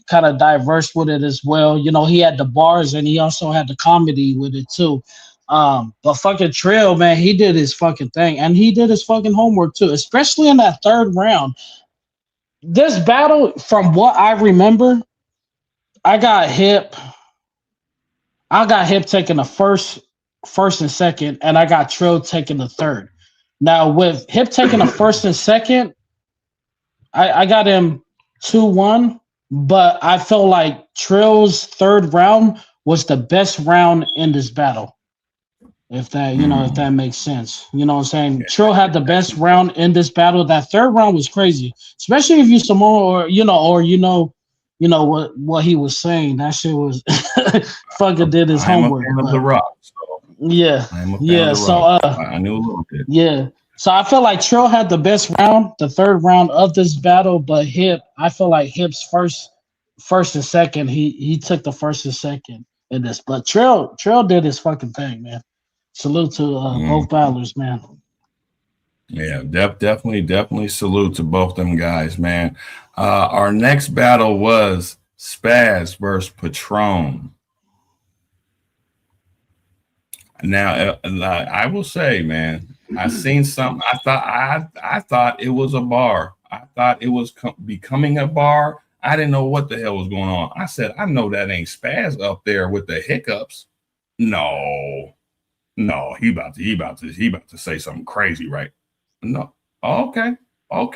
kind of diverse with it as well. He had the bars and he also had the comedy with it too. But fucking Trill, man, he did his fucking thing and he did his fucking homework too, especially in that third round. This battle, from what I remember, I got Hip taking the first and second, and I got Trill taking the third. Now with Hip taking the first and second, I got him 2-1. But I felt like Trill's third round was the best round in this battle. If that, if that makes sense. You know what I'm saying? Trill had the best round in this battle. That third round was crazy. Especially if you Samoa what he was saying. That shit was fucking did his homework.
I'm a fan of The Rock. So
yeah.
I'm a fan of The Rock. I knew a little bit.
Yeah. So I feel like Trill had the best round, the third round of this battle, but I feel like Hip's first and second, he took the first and second in this. But Trill did his fucking thing, man. Salute to both battlers, man.
Yeah, definitely salute to both them guys, man. Our next battle was Spaz versus Patron. Now, I will say, man, I seen something. I thought it was a bar. I thought it was becoming a bar. I didn't know what the hell was going on. I said, I know that ain't Spaz up there with the hiccups. No, he about to say something crazy, right? No. Okay. Well,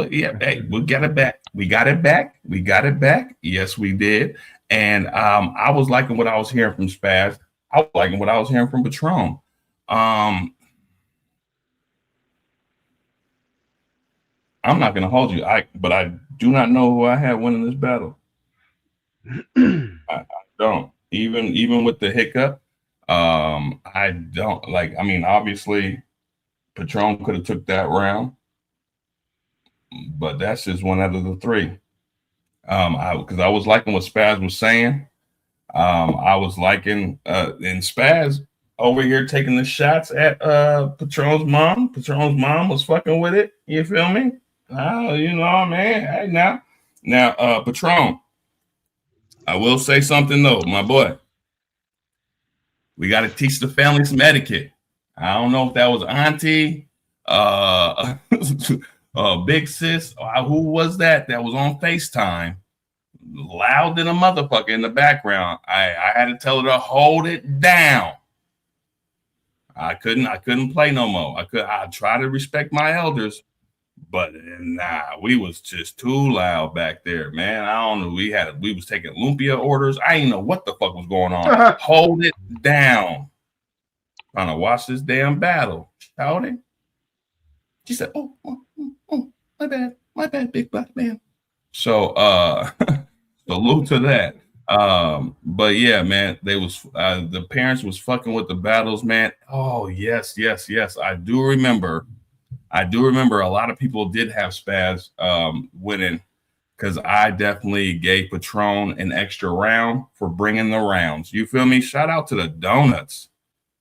yeah. Hey, we got it back. We got it back. Yes, we did. And I was liking what I was hearing from Spaz. I was liking what I was hearing from Patron. I'm not gonna hold you. But I do not know who I had winning this battle. I don't. Even with the hiccup, I don't like. I mean, obviously, Patron could have took that round, but that's just one out of the three. Because I was liking what Spaz was saying. I was liking and Spaz over here taking the shots at Patron's mom. Patron's mom was fucking with it. You feel me? Oh, you know what I mean? Hey, now, Patron, I will say something though, my boy. We got to teach the family some etiquette. I don't know if that was Auntie, Big Sis, who was that was on FaceTime, loud than a motherfucker in the background. I had to tell her to hold it down. I couldn't play no more. I try to respect my elders, but nah, we was just too loud back there, man. I don't know. We was taking lumpia orders. I didn't know what the fuck was going on. Hold it down. Trying to watch this damn battle. Shouting. She said, oh, my bad, big black man. So salute to that. But yeah, man, they was the parents was fucking with the battles, man. Oh, yes. I do remember a lot of people did have Spaz winning because I definitely gave Patron an extra round for bringing the rounds. You feel me? Shout out to the donuts.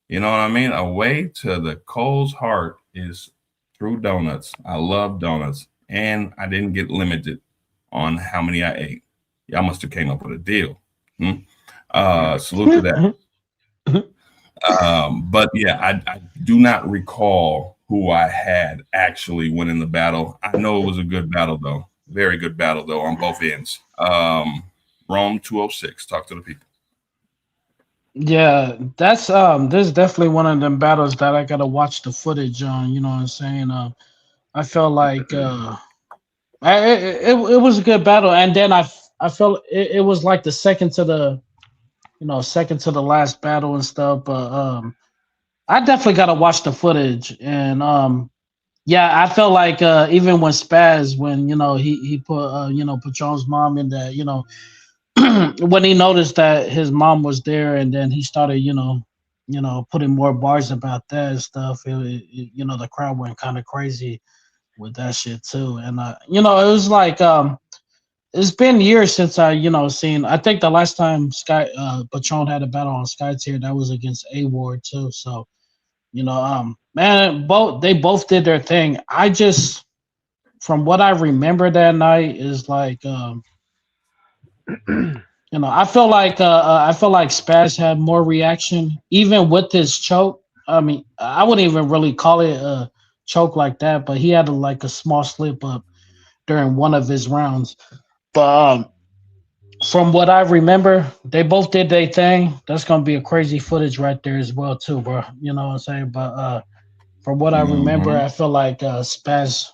You know what I mean? A way to the Cole's heart is through donuts. I love donuts, and I didn't get limited on how many I ate. Y'all must have came up with a deal. Salute to that. But yeah, I do not recall who I had actually winning the battle. I know it was a good battle though. Very good battle though on both ends. Rome 206. Talk to the people.
Yeah, that's this is definitely one of them battles that I gotta watch the footage on. You know what I'm saying? I felt like it was a good battle, and then I felt it was like the second to the last battle and stuff. But I definitely gotta watch the footage, and yeah, I felt like even when Spaz, when he put Patron's mom in that, when he noticed that his mom was there, and then he started putting more bars about that and stuff. The crowd went kind of crazy with that shit too, and it was like it's been years since I seen. I think the last time Patron had a battle on Sky Tier, that was against A Ward too. So man, they both did their thing. I just, from what I remember that night, is like I feel like Spaz had more reaction, even with his choke. I mean, I wouldn't even really call it a choke like that, but he had like a small slip up during one of his rounds. But from what I remember, they both did their thing. That's gonna be a crazy footage right there as well, too, bro. You know what I'm saying? But from what I remember, I feel like Spaz,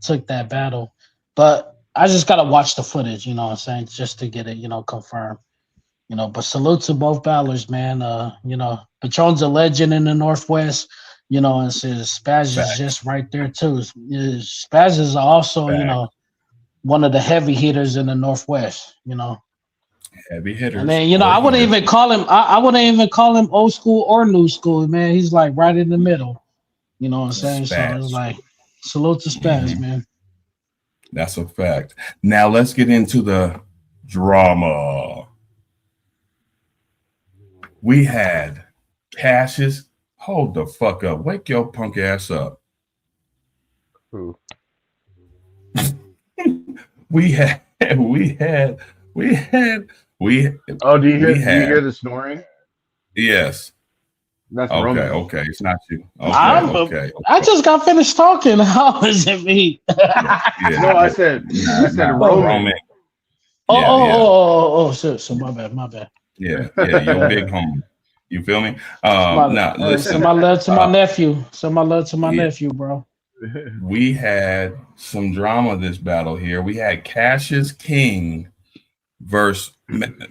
took that battle. But I just gotta watch the footage, you know what I'm saying, just to get it, confirmed. But salute to both battlers, man. Patron's a legend in the Northwest, and says Spaz is just right there too. Spaz is also, one of the heavy hitters in the Northwest.
Heavy hitters.
And then, I wouldn't even call him. I wouldn't even call him old school or new school, man. He's like right in the middle. You know what I'm saying?
Spaz.
So it's like salute to Spaz, man.
That's a fact. Now let's get into the drama. We had Cassius. Hold the fuck up. Wake your punk ass up.
Who?
we had. Oh,
do you hear the snoring?
Yes.
That's
okay.
Roman.
Okay, it's not you. Okay.
I just got finished talking. How is it me?
Yeah.
No, I said Roman.
Oh, so my bad.
Yeah, you're big homie. You feel me? Now listen.
Some my love to my nephew. Some my love to my nephew, bro.
We had some drama this battle here. We had Cassius King versus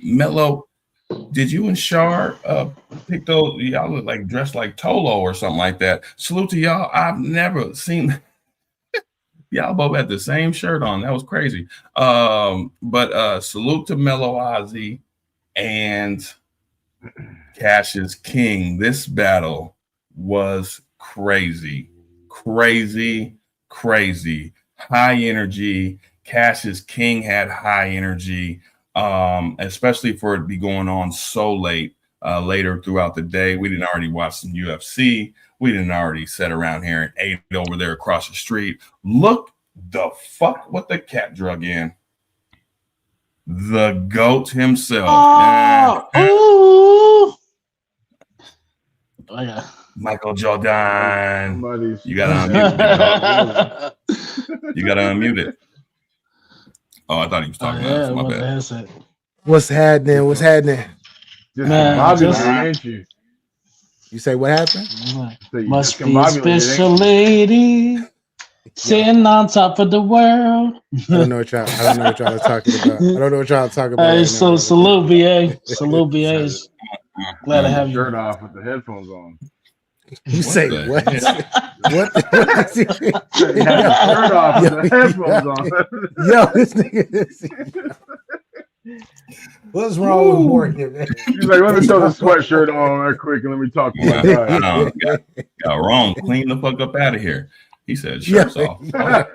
Mello. Did you and Shar pick those? Y'all look like dressed like Tolo or something like that. Salute to y'all. I've never seen y'all both had the same shirt on. That was crazy. But salute to Mello Ozzy and Cassius King. This battle was crazy. High energy. Cassius King had high energy. especially for it to be going on so late, later throughout the day. We didn't already watch some UFC. We didn't already sit around here and ate over there across the street. Look the fuck what the cat drug in. The GOAT himself.
Ooh. Oh, yeah.
Michael Jordan.
Somebody's
You gotta unmute it. You gotta unmute it. Oh, I thought he was talking to us. My bad.
What's happening? What's happening?
Just
Man,
combobulated, ain't you?
You say what happened?
So you
Must
just
be a
combobulated,
special
ain't you?
lady sitting on top of the world.
I don't know what y'all are talking about. I don't know what y'all are talking about.
Hey,
Right
so
now.
salute, BA. Salute, BA. Glad to have you.
Shirt off with the headphones on.
You say
the
what? What?
He had his shirt off with the headphones on.
Yo, this nigga. What's wrong with Morgan, man?
He's like, let me throw the sweatshirt on right quick and let me talk to my guy.
Got wrong. Clean the fuck up out of here. He said shirts off.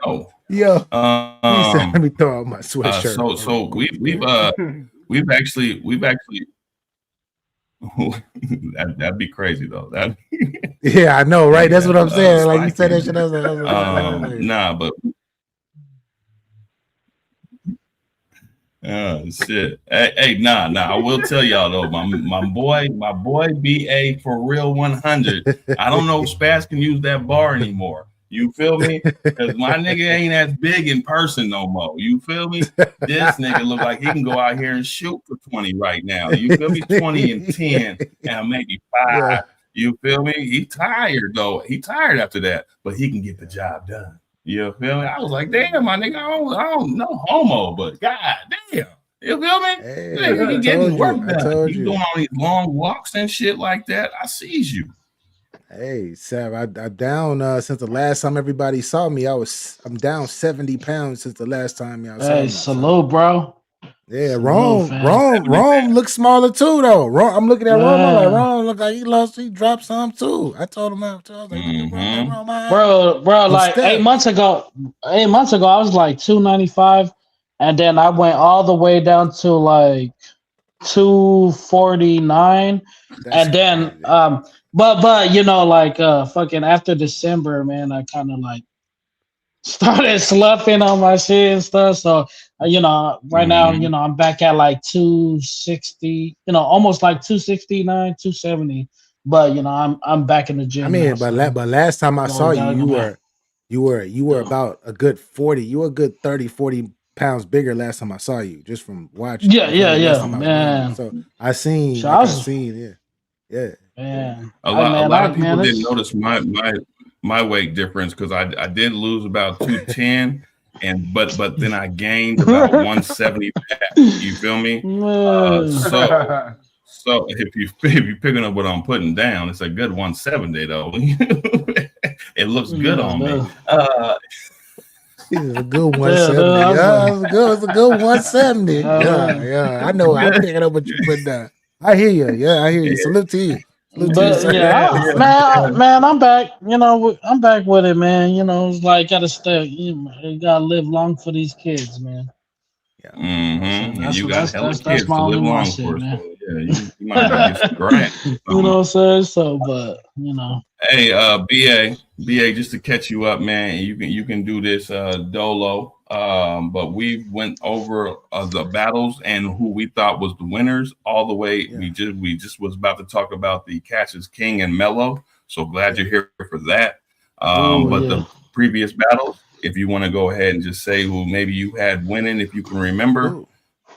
Oh.
Yo. He said, let me throw out my sweatshirt.
So we've actually that'd be crazy though. That
yeah, I know, right? That's what I'm saying. Like you said that shit. I was like,
nah, but shit. Hey, nah. I will tell y'all though, my boy BA for real 100. I don't know if Spaz can use that bar anymore. You feel me? Because my nigga ain't as big in person no more. You feel me? This nigga look like he can go out here and shoot for 20 right now. You feel me? 20 and 10 and maybe 5. Yeah. You feel me? He tired though. He tired after that, but he can get the job done. You feel me? I was like, damn, my nigga, I don't know homo, but god damn. You feel me?
Hey,
he getting work done. You doing all these long walks and shit like that. I sees you.
Hey, Sav, I down since the last time everybody saw me. I'm down 70 pounds since the last time y'all saw me.
Hey, salute, bro.
Yeah, Rome looks smaller too, though. I'm looking at Rome. I'm like, Rome look like he dropped some too. I told him out. I was like,
bro, like 8 months ago, I was like 295, and then I went all the way down to like 249, and then crazy. But you know, like fucking after December, man, I kind of like started sloughing on my shit and stuff. So you know, right now, you know, I'm back at like 260, you know, almost like 269, 270. But you know, I'm back in the gym.
I mean, now, but last time I saw you were about a good 40. You were a good 30, 40 pounds bigger last time I saw you, just from watching.
Yeah, man.
So I seen, yeah.
Man.
A lot of people didn't notice my weight difference because I did lose about 210, but then I gained about 170 back. You feel me? So if you're picking up what I'm putting down, it's a good 170 though. It looks good on me.
It's a good 170. It's a good 170. Yeah. I know. I'm picking up what you put down. I hear you. Yeah, I hear you. Salute to you.
Man, I'm back. You know, I'm back with it, man. You know, it's like gotta stay. You gotta live long for these kids, man.
Yeah. You got hella kids to live long for. So, yeah, you might get some grant.
You know what I'm saying? So, but you know.
Hey, BA, just to catch you up, man. You can do this dolo. But we went over the battles and who we thought was the winners all the way. Yeah. We just was about to talk about the Catches King and Mello. So glad you're here for that. The previous battles, if you want to go ahead and just say who maybe you had winning, if you can remember.
Ooh.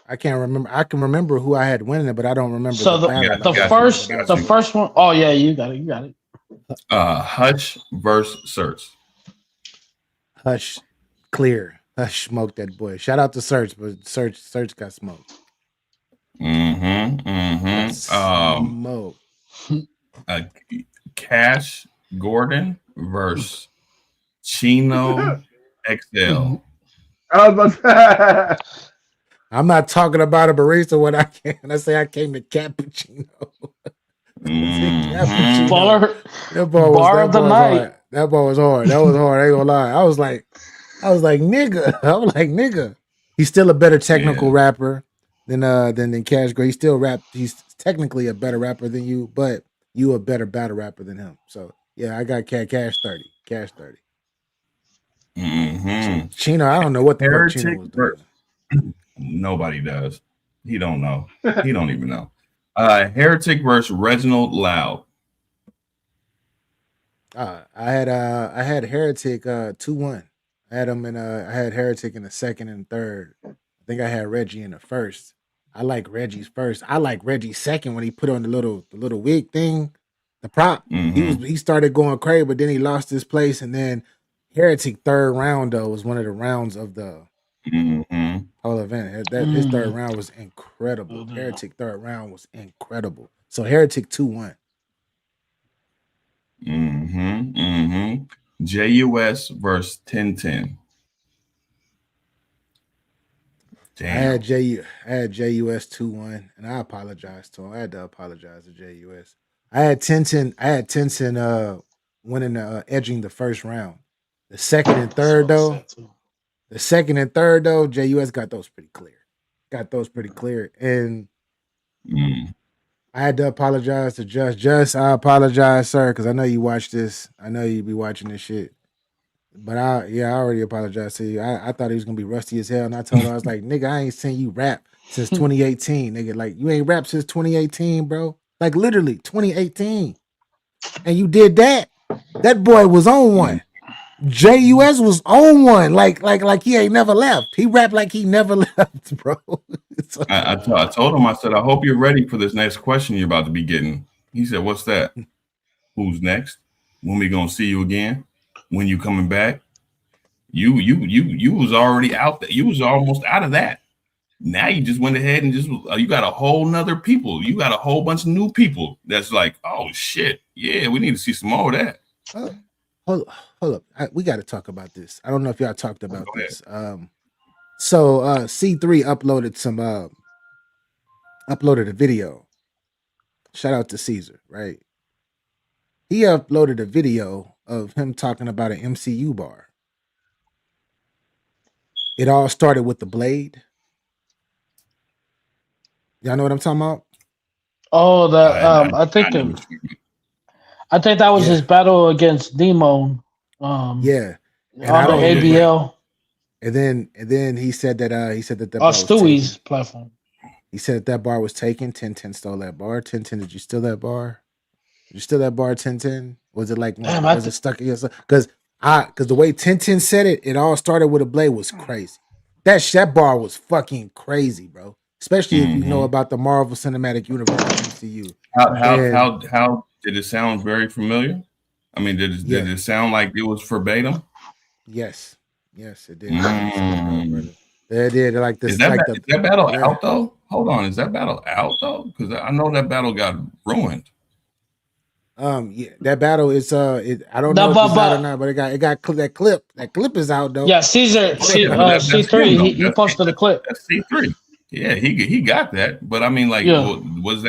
I can't remember. I can remember who I had winning, but I don't remember.
So the first one. Oh yeah, you got it.
Hush versus Search.
Hush, clear. Hush smoked that boy. Shout out to Search, but Search got smoked.
Smoke. Cash Gordon versus Chino XL.
I'm not talking about a barista when I say I came to cappuccino.
Bar of the night.
Hard. That bar was hard. That was hard. I ain't gonna lie. I was like, nigga. He's still a better technical rapper. than Cash Gray. He still rap. He's technically a better rapper than you, but you a better battle rapper than him. So yeah, I got Cash 30. Cash 30.
Mm-hmm.
Chino, I don't know what the fuck Chino
Heretic
was doing.
Nobody does. He don't know. He don't even know. Heretic versus Reginald Loud.
I had Heretic 2-1. I had Heretic in the second and third. I think I had Reggie in the first. I like Reggie's first. I like Reggie's second when he put on the little wig thing, the prop. He started going crazy, but then he lost his place, and then Heretic third round though was one of the rounds of the whole event. His third round was incredible. Heretic third round was incredible. So Heretic 2-1.
JUS versus 1010. Damn.
I had JUS 2-1, and I apologize to him. I had to apologize to JUS. I had 1010 winning edging the first round. The second and third though, JUS got those pretty clear. And I had to apologize to Just. I apologize, sir, because I know you watch this. I know you be watching this shit. But I already apologized to you. I thought he was gonna be rusty as hell, and I told him I was like, nigga, I ain't seen you rap since 2018, nigga. Like you ain't rap since 2018, bro. Like literally 2018, and you did that. That boy was on one. JUS was on one. Like he ain't never left. He rapped like he never left, bro.
I told him. I said, I hope you're ready for this next question you're about to be getting. He said, what's that? Who's next? When we gonna see you again? When you coming back? You was already out there. You was almost out of that. Now you just went ahead and just you got a whole nother people. You got a whole bunch of new people that's like, oh shit, yeah, we need to see some more of that.
Hold up, we got to talk about this. I don't know if y'all talked about this. So C3 uploaded a video. Shout out to Caesar, right? He uploaded a video of him talking about an MCU bar. It all started with the blade. Y'all know what I'm talking about?
Oh, I think that was his battle against Demo.
Yeah, and
on the ABL.
And then he said that the
Stewie's platform.
He said that bar was taken. 1010 stole that bar. 1010, did you steal that bar? Did you steal that bar? 1010? Was it like was it stuck in yourself? Because the way 1010 said it, it all started with a blade was crazy. That bar was fucking crazy, bro. Especially if you know about the Marvel Cinematic Universe, MCU.
How did it sound? Very familiar. I mean, did it sound like it was verbatim?
Yes, it did. It did. Like this.
Is that battle out though? Hold on, is that battle out though? Because I know that battle got ruined.
Yeah, that battle is I don't know if it's out or not, but it got that clip. That clip is out though.
Yeah, Caesar C3. He posted a clip.
That's C3. Yeah, he got that. But I mean, like, was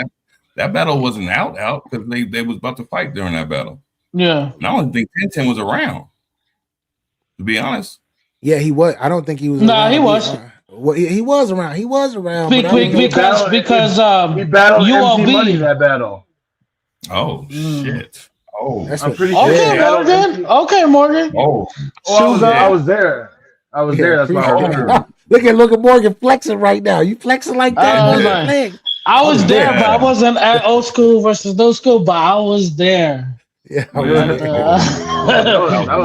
that battle wasn't out because they was about to fight during that battle.
Yeah,
and I don't think 1010 was around. To be honest.
Yeah, he was. I don't think he was.
Nah, he was.
He was around. He was around.
Because
he battled
UOB
MC Money in that battle.
Oh shit! Oh,
I'm pretty sure.
Okay, Morgan.
Oh,
I was there. That's why I remember.
Look at Morgan flexing right now. You flexing like that?
I was there, but I wasn't at old school versus new school. But I was there.
Yeah.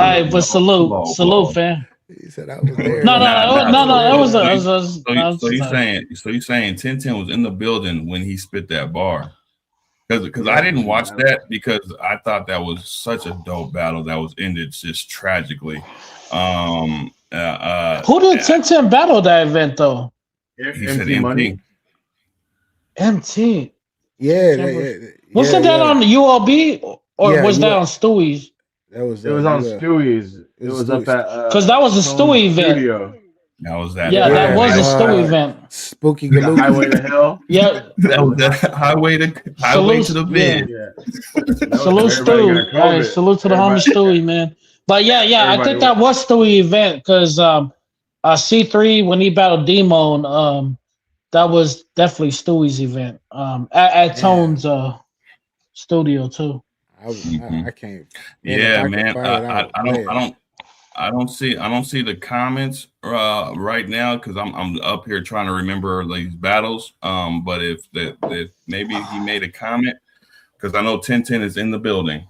Hey, but salute, fam.
He said I was there.
No. That was.
So you saying 1010 was in the building when he spit that bar? Because I didn't watch that because I thought that was such a dope battle that was ended just tragically. Who
did 1010 battle that event though?
He said MT.
MT.
Yeah.
Wasn't that on the ULB or was that on Stewie's?
It was
on Stewie's. It was up at
because that was a Stewie event.
Studio.
That was that.
Yeah, that was a Stewie event.
Spooky Galooky.
Highway to Hell.
Yeah,
that was that highway to the vid.
Yeah. Salute Stewie. Hey, salute to the homie Stewie, man. But yeah, I think that was Stewie event because C3 when he battled Demo, that was definitely Stewie's event. At Tone's studio too.
I can't. Man, if
Yeah,
I could
man.
find it, I would play it.
I don't see the comments right now because I'm up here trying to remember these battles. But if maybe he made a comment because I know 1010 is in the building.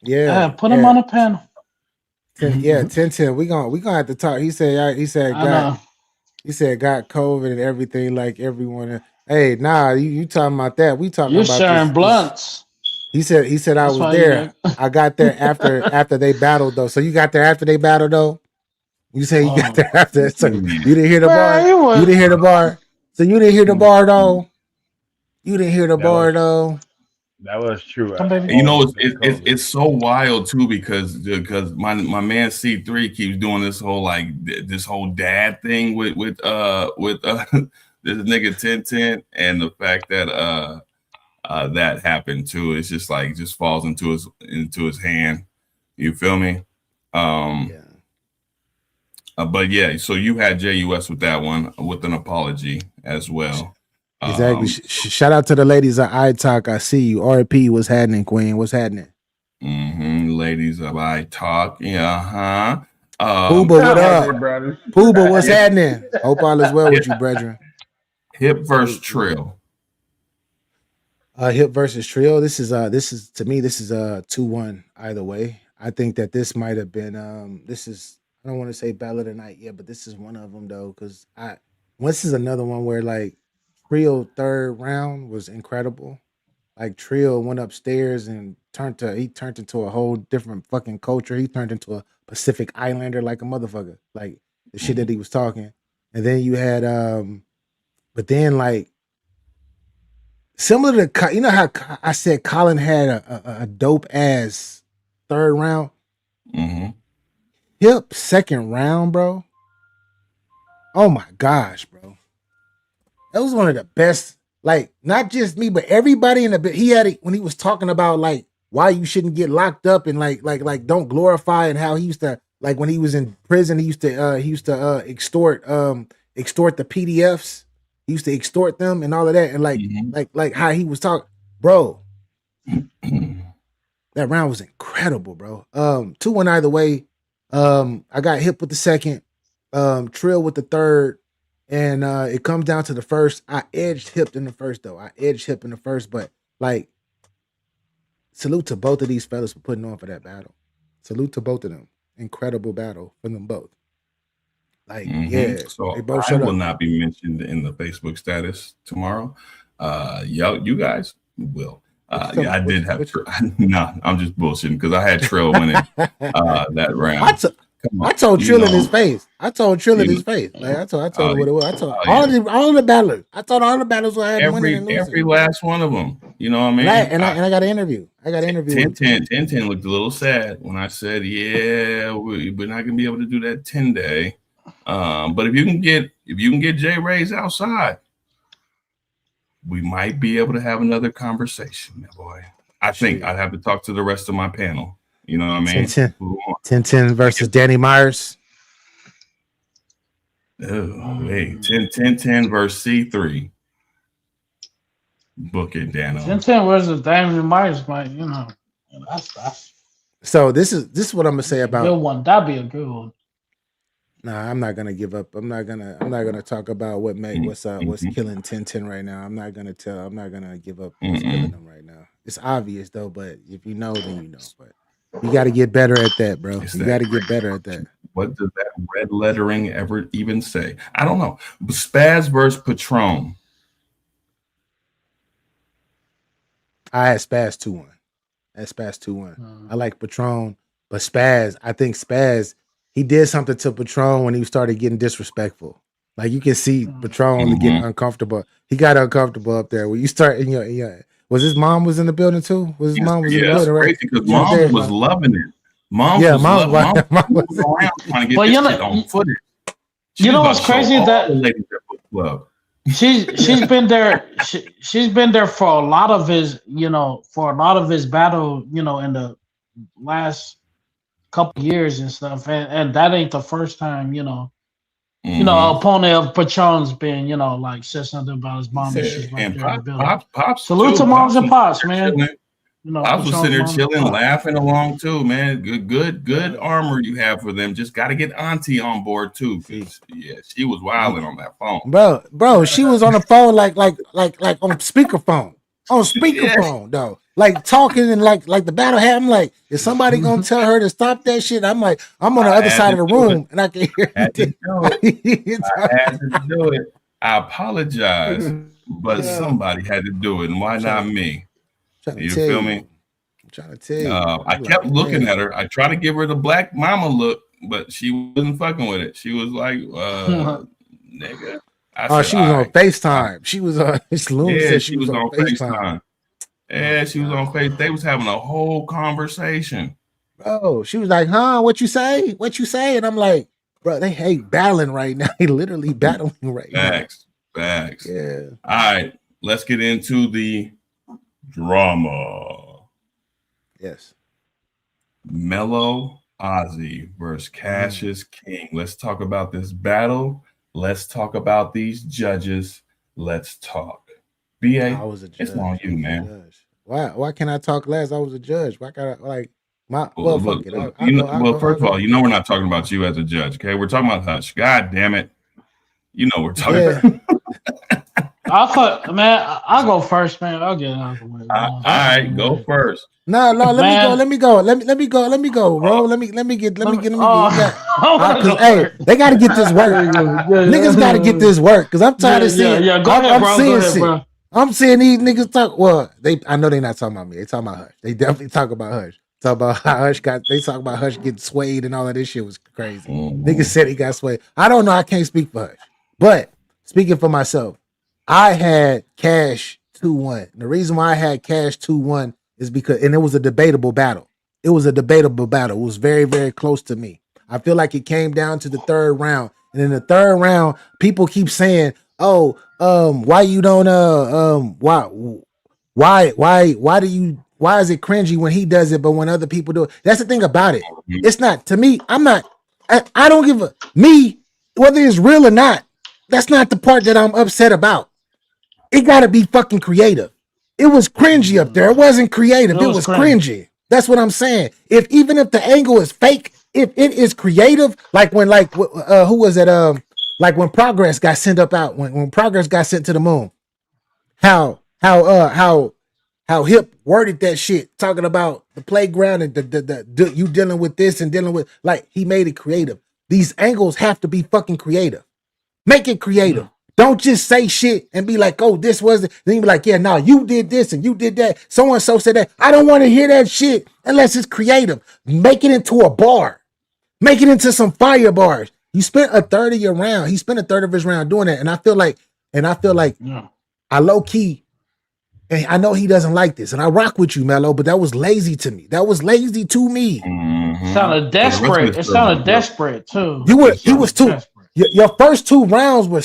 Yeah,
put him on a panel.
1010. We gonna have to talk. He said got COVID and everything like everyone. Hey, nah, you talking about that? We talking
You're
about
sharing
this.
blunts.
He said I was there. I got there after they battled though. So you got there after they battled though. You say you got there after. So you didn't hear the bar. You didn't hear the bar. So you didn't hear the bar though. You didn't hear the bar though.
That was true.
You know, it's so wild too because my man C3 keeps doing this whole this whole dad thing with this nigga 1010 and the fact that that happened too. It's just just falls into his hand. You feel me? But yeah, so you had JUS with that one with an apology as well.
Exactly. Shout out to the ladies at iTalk. I see you. RP, what's happening, Queen? What's happening?
Ladies of iTalk. Yeah,
Pooba, what up? Pooba, what's happening? Hope all is well with you, brethren.
Hip versus Trill.
Hip versus Trill. This is to me, this is 2-1 either way. I think that this might have been I don't want to say battle of the night yet, but this is one of them though, because this is another one where Trill third round was incredible. Like Trill went upstairs and turned into a whole different fucking culture. He turned into a Pacific Islander like a motherfucker. Like the shit that he was talking. And then you had but then similar to, you know how I said Colin had a dope ass third round? Hip second round, bro. Oh my gosh, bro. That was one of the best, not just me, but everybody in the bit. He had it when he was talking about why you shouldn't get locked up and don't glorify, and how he used to when he was in prison, he used to extort the PDFs. He used to extort them and all of that, and how he was talking, bro. That round was incredible, bro. 2-1 either way. I got Hip with the second, Trill with the third. And it comes down to the first. I edged Hip in the first, though. But salute to both of these fellas for putting on for that battle. Salute to both of them. Incredible battle for them both. Yeah.
So
they both
I will not be mentioned in the Facebook status tomorrow. You guys will. I did have. No, I'm just bullshitting because I had Trill winning that round.
I told Trill in his face. I told Trill in his face. I told him what it was. I told all the battlers. I told all the battlers I had winning and losing.
Every last one of them. You know what I mean?
I got an interview.
1010 looked a little sad when I said, "Yeah, we're not gonna be able to do that 10-day." But if you can get J Rays outside, we might be able to have another conversation, my boy. I think I'd have to talk to the rest of my panel. You know what I mean?
1010 versus Danny Myers.
Oh, hey, 1010 versus C3. Book it, Dano.
1010 versus Danny Myers, man. You know, that's
so this is what I'm gonna say about
good one. That'd be a good one.
Nah, I'm not gonna give up. I'm not gonna talk about what's killing 1010 right now. I'm not gonna give up what's killing them right now. It's obvious though, but if you know, then you know. But you got to get better at that, bro. You got to get better at that.
What does that red lettering ever even say? I don't know. Spaz versus Patron.
I had Spaz 2-1. I like Patron, but Spaz, I think Spaz, he did something to Patron when he started getting disrespectful. Like you can see Patron getting uncomfortable. He got uncomfortable up there when you start. Was his mom was in the building too? Was his mom was in the building, right?
Crazy because mom was loving it. Mom was around trying to get this shit on footage.
You know what's crazy that she's been there. She's been there for a lot of his, battle, in the last couple years and stuff, and that ain't the first time, you know, opponent of Patron's being, you know, like said something about his mom and shit right
And
there in the building.
Pops
Salute
too.
to moms and
Pops
pops, man.
chilling.
You know,
Pops was sitting there
Patron's mom
chilling,
and pops.
laughing along too, man. Good armor you have for them. Just got to get Auntie on board too, because yeah, she was wilding on that phone,
bro. She was on the phone like on speakerphone, though, like talking and like the battle had. I'm like, is somebody gonna tell her to stop that shit? I'm like, I'm on the other side of the room and I can hear
I had to do it. I apologize, but somebody had to do it, and why not me? You feel me?
I'm trying to tell you.
I kept looking at her. I tried to give her the black mama look, but she wasn't fucking with it. She was like, nigga.
She was on FaceTime. She was on Loon said she was on FaceTime.
Yeah, she was on FaceTime. They was having a whole conversation.
Oh, she was like, huh? What you say? What you say? And I'm like, bro, they hate battling right now. They literally battling right now.
Facts.
Yeah.
All right, let's get into the drama.
Yes.
Mellow Ozzy versus Cassius King. Let's talk about this battle. Let's talk about these judges. Let's talk. BA,
I was a judge.
It's on you, man.
Why can't I talk last? I was a judge. Why can't I like my fuck it.
First of all, you know we're not talking about you as a judge, okay? We're talking about Hush. God damn it. You know we're talking about
I'll go first, man. I'll get it out of the way.
All right, go first.
No, let me go, bro. Let me get. Hey, they gotta get this work. Niggas gotta get this work because I'm tired of seeing.
Yeah, go ahead, bro. Go ahead, bro.
I'm seeing these niggas talk. Well, I know they're not talking about me. They talking about Hush. They definitely talk about Hush. Talk about how Hush they talk about Hush getting swayed and all of this shit was crazy. Niggas said he got swayed. I don't know. I can't speak for Hush, but speaking for myself, I had Cash 2-1. The reason why I had Cash 2-1 is because, and it was a debatable battle. It was very, very close to me. I feel like it came down to the third round. And in the third round, people keep saying, oh, why you don't, why is it cringy when he does it, but when other people do it? That's the thing about it. It's not, to me, I don't give me, whether it's real or not, that's not the part that I'm upset about. It gotta be fucking creative. It was cringy up there. It wasn't creative. It was cringy. That's what I'm saying. Even if the angle is fake, if it is creative, like when who was it? Like when Progress got sent up out, when Progress got sent to the moon. How Hip worded that shit, talking about the playground and the you dealing with this and dealing with, like, he made it creative. These angles have to be fucking creative. Make it creative. Don't just say shit and be like, oh, this wasn't. Then you be like, yeah, no, you did this and you did that. So and so said that. I don't want to hear that shit unless it's creative. Make it into a bar. Make it into some fire bars. You spent a third of your round. He spent a third of his round doing that. And I feel like I low key, and I know he doesn't like this. And I rock with you, Mello, but that was lazy to me. That was lazy to me.
Sounded desperate. It sounded desperate too.
He was too. Desperate. Your first two rounds were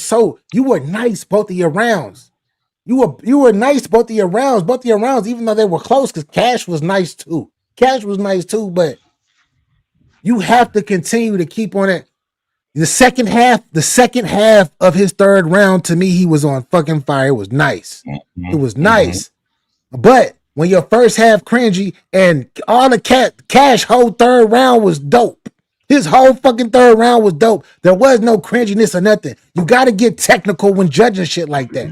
you were nice both of your rounds. You were nice both of your rounds. Both of your rounds, even though they were close, because Cash was nice too. But you have to continue to keep on it. The second half of his third round, to me, he was on fucking fire. It was nice. It was nice. But when your first half cringy and all the Cash whole third round was dope. His whole fucking third round was dope. There was no cringiness or nothing. You got to get technical when judging shit like that.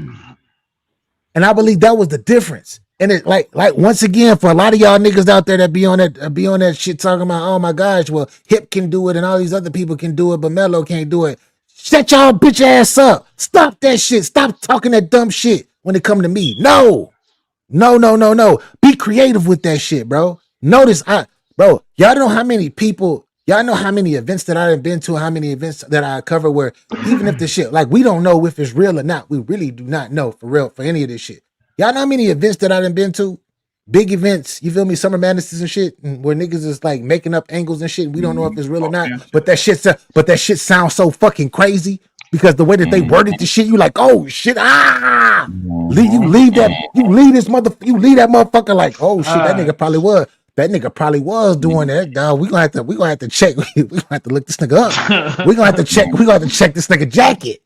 And I believe that was the difference. And it like once again, for a lot of y'all niggas out there that be on that shit talking about, oh my gosh, well, Hip can do it and all these other people can do it, but Mello can't do it. Shut y'all bitch ass up. Stop that shit. Stop talking that dumb shit when it come to me. No. Be creative with that shit, bro. Notice, y'all know how many people. Y'all know how many events that I've been to, how many events that I cover where even if the shit, like, we don't know if it's real or not. We really do not know for real for any of this shit. Y'all know how many events that I've been to? Big events, you feel me? Summer Madnesses and shit, and where niggas is like making up angles and shit. And we don't know if it's real or not. But that shit sounds so fucking crazy because the way that they worded the shit, you like, oh shit, You leave that motherfucker like, oh shit, that nigga probably was. that nigga probably was doing that, dog. We gonna have to check. We gonna have to look this nigga up. We gonna have to check. We gonna have to check this nigga jacket.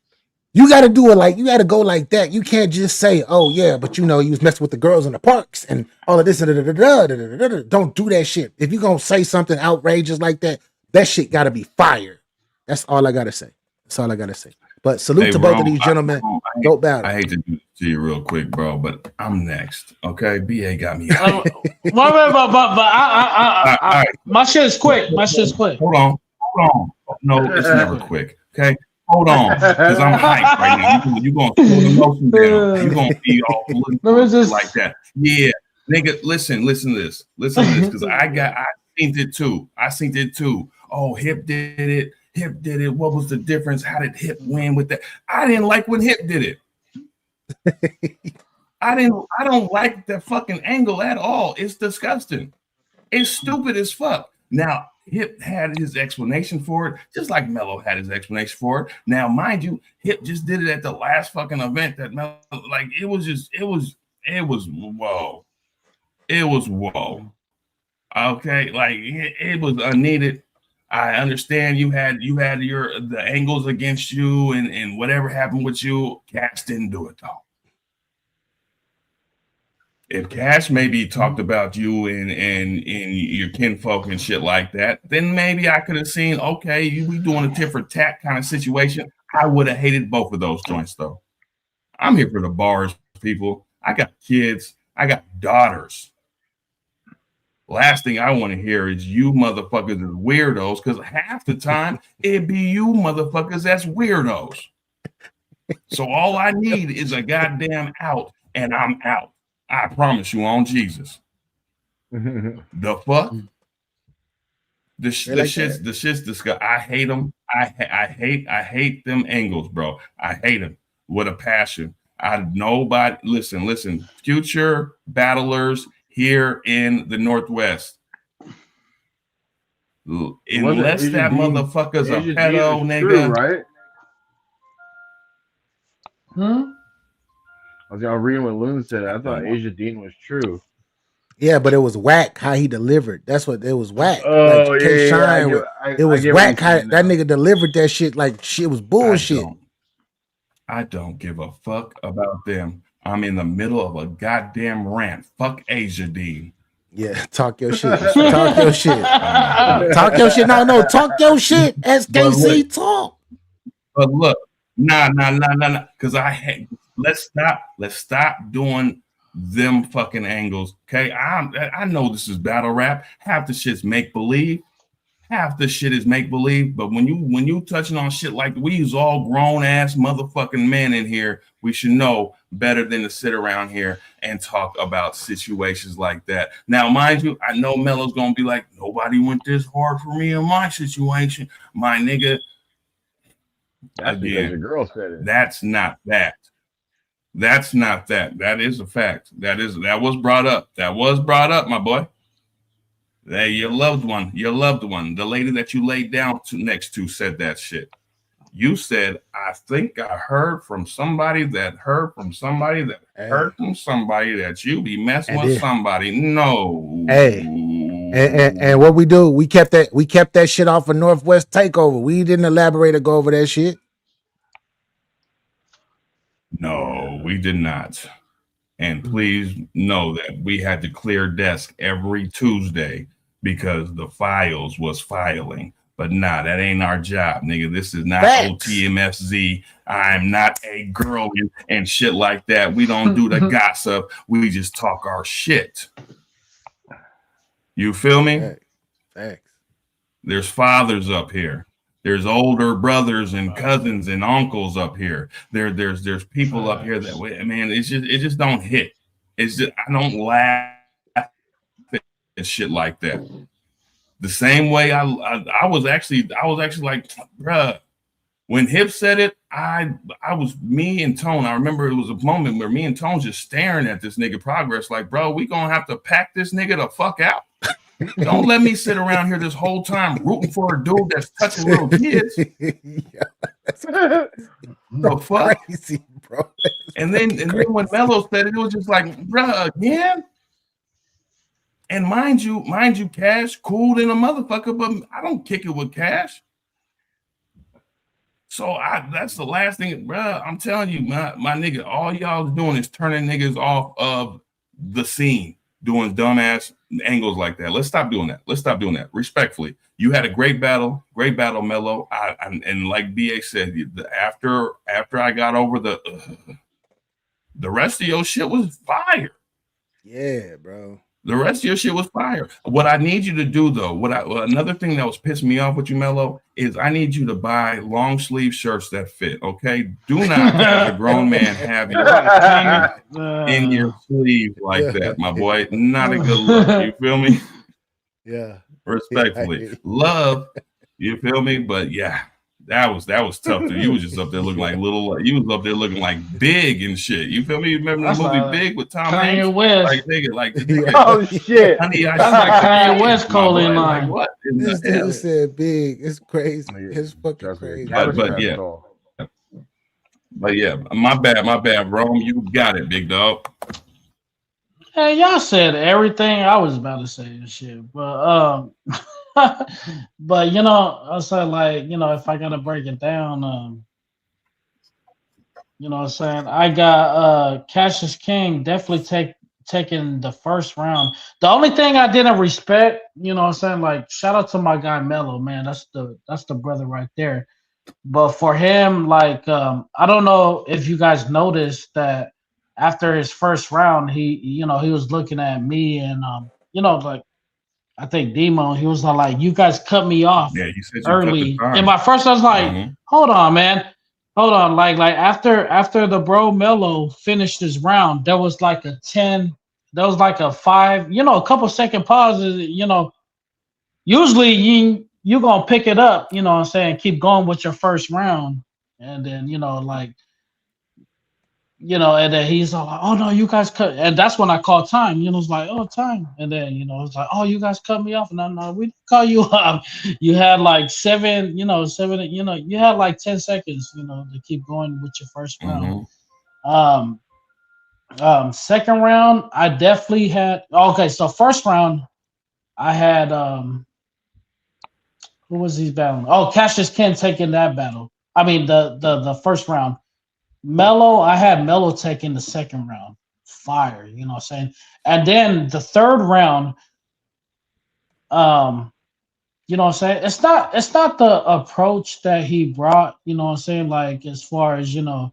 You got to do it like, you got to go like that. You can't just say, oh yeah, but you know, you was messing with the girls in the parks and all of this. Don't do that shit. If you gonna say something outrageous like that, that shit got to be fired. That's all I gotta say. That's all I gotta say. But salute to both of these gentlemen. Go battle.
I hate to do this to you real quick, bro, but I'm next. Okay, BA got me.
My shit's quick. My shit's quick.
Hold on. No, it's never quick. Okay. Hold on, because I'm hyped right now. You're going to slow the motion down. You're going to be all political like that. Yeah, nigga, listen to this. Because I seen it too. Oh, Hip did it. What was the difference? How did Hip win with that? I didn't like when Hip did it. I don't like that fucking angle at all. It's disgusting. It's stupid as fuck. Now, Hip had his explanation for it, just like Melo had his explanation for it. Now, mind you, Hip just did it at the last fucking event that Melo, like, it was whoa. It was whoa. Okay, like it was unneeded. I understand you had the angles against you and whatever happened with you. Cash didn't do it though. If Cash maybe talked about you and your kinfolk and shit like that, then maybe I could have seen, okay, we doing a tit for tat kind of situation. I would have hated both of those joints though. I'm here for the bars, people. I got kids. I got daughters. Last thing I want to hear is you motherfuckers is weirdos, because half the time it be you motherfuckers that's weirdos. So all I need is a goddamn out, and I'm out. I promise you on Jesus. The fuck? The shit's disgusting. I hate them. I hate them angles, bro. I hate them with a passion. Listen, future battlers here in the Northwest. Unless that motherfucker's a pedo, nigga.
Right? I was reading what Loon said. I thought Asia Dean was true.
Yeah, but it was whack how he delivered. That's what it was whack.
Oh,
like,
it
was whack how that nigga delivered that shit like shit was bullshit.
I don't give a fuck about them. I'm in the middle of a goddamn rant. Fuck Asia Dean.
Yeah, talk your shit. Talk your shit. Talk your shit. No, talk your shit. SKC talk.
But look, nah. Because I hate. Let's stop doing them fucking angles. Okay, I know this is battle rap. Half the shit's make believe. Half the shit is make believe. But when you touching on shit like we use all grown ass motherfucking men in here, we should know better than to sit around here and talk about situations like that. Now, mind you, I know Melo's gonna be like, nobody went this hard for me in my situation, my nigga.
That's because your girl said it.
That's not that. That's not that. That is a fact. That was brought up. That was brought up, my boy. Hey, your loved one, the lady that you laid down next to said that shit. You said, I think I heard from somebody that heard from somebody that heard from somebody that you be messing with somebody. No.
Hey. And what we do, we kept that shit off of NorthWest TakeOver. We didn't elaborate or go over that shit.
No, we did not. And please know that we had to clear desk every Tuesday because the files was filing. But nah, that ain't our job, nigga. This is not OTMFZ. I'm not a girl and shit like that. We don't do the gossip. We just talk our shit. You feel me?
Thanks.
There's fathers up here. There's older brothers and cousins and uncles up here. There's people up here that way. Man, it just don't hit. It's just I don't laugh at shit like that. The same way I was actually like, bruh, when Hip said it, I was me and Tone. I remember it was a moment where me and Tone just staring at this nigga Progress, like, bro, we gonna have to pack this nigga the fuck out. Don't let me sit around here this whole time rooting for a dude that's touching little kids. The fuck?
Crazy, bro.
And then when Melo said it, it was just like, bruh, again? And mind you, Cash cool than a motherfucker, but I don't kick it with Cash. So that's the last thing, bro. I'm telling you, my nigga, all y'all doing is turning niggas off of the scene, doing dumbass angles like that. Let's stop doing that. Respectfully, you had a great battle, Mello. And like BA said, after I got over the rest of your shit was fire.
Yeah, bro.
The rest of your shit was fire. What I need you to do, though, another thing that was pissing me off with you, Mello, is I need you to buy long sleeve shirts that fit. Okay, do not as a grown man have in your sleeve like that, my boy. Not a good look. You feel me?
Yeah.
Respectfully, love. You feel me? But yeah. That was tough. Dude. You was just up there looking like you was up there looking like Big and shit. You feel me? You remember the movie Big with Tom Hanks?
West.
Oh shit!
Honey,
that's like Kanye West calling line.
Like, what?
This dude said Big. It's crazy. It's fucking crazy.
But yeah, my bad, Rome. You got it, big dog.
Hey, y'all said everything I was about to say and shit, but but I said like if I gotta break it down, what I'm saying, I got Cassius King definitely taking the first round. The only thing I didn't respect, what I'm saying, like shout out to my guy Mello, man, that's the brother right there. But for him, like I don't know if you guys noticed that after his first round, he was looking at me and like I think Demo, he was like, you guys cut me off early. And my first, I was like, hold on, man. Hold on. Like after the bro Mello finished his round, there was like a 10, there was like a 5, a couple second pauses, usually you gonna pick it up, what I'm saying, keep going with your first round. And then, and then he's all like, oh no, you guys cut, and that's when I called time. It's like, oh, time, and then it's like, oh, you guys cut me off, and no, we didn't call you up. You had like seven, you had like 10 seconds, to keep going with your first round. Second round, I definitely had. Okay, so first round, I had who was he battling? Oh, Cassius Ken taking that battle. I mean the first round. Mello, I had Mello taking the second round. Fire, you know what I'm saying? And then the third round, you know what I'm saying? It's not the approach that he brought, you know what I'm saying? Like as far as, the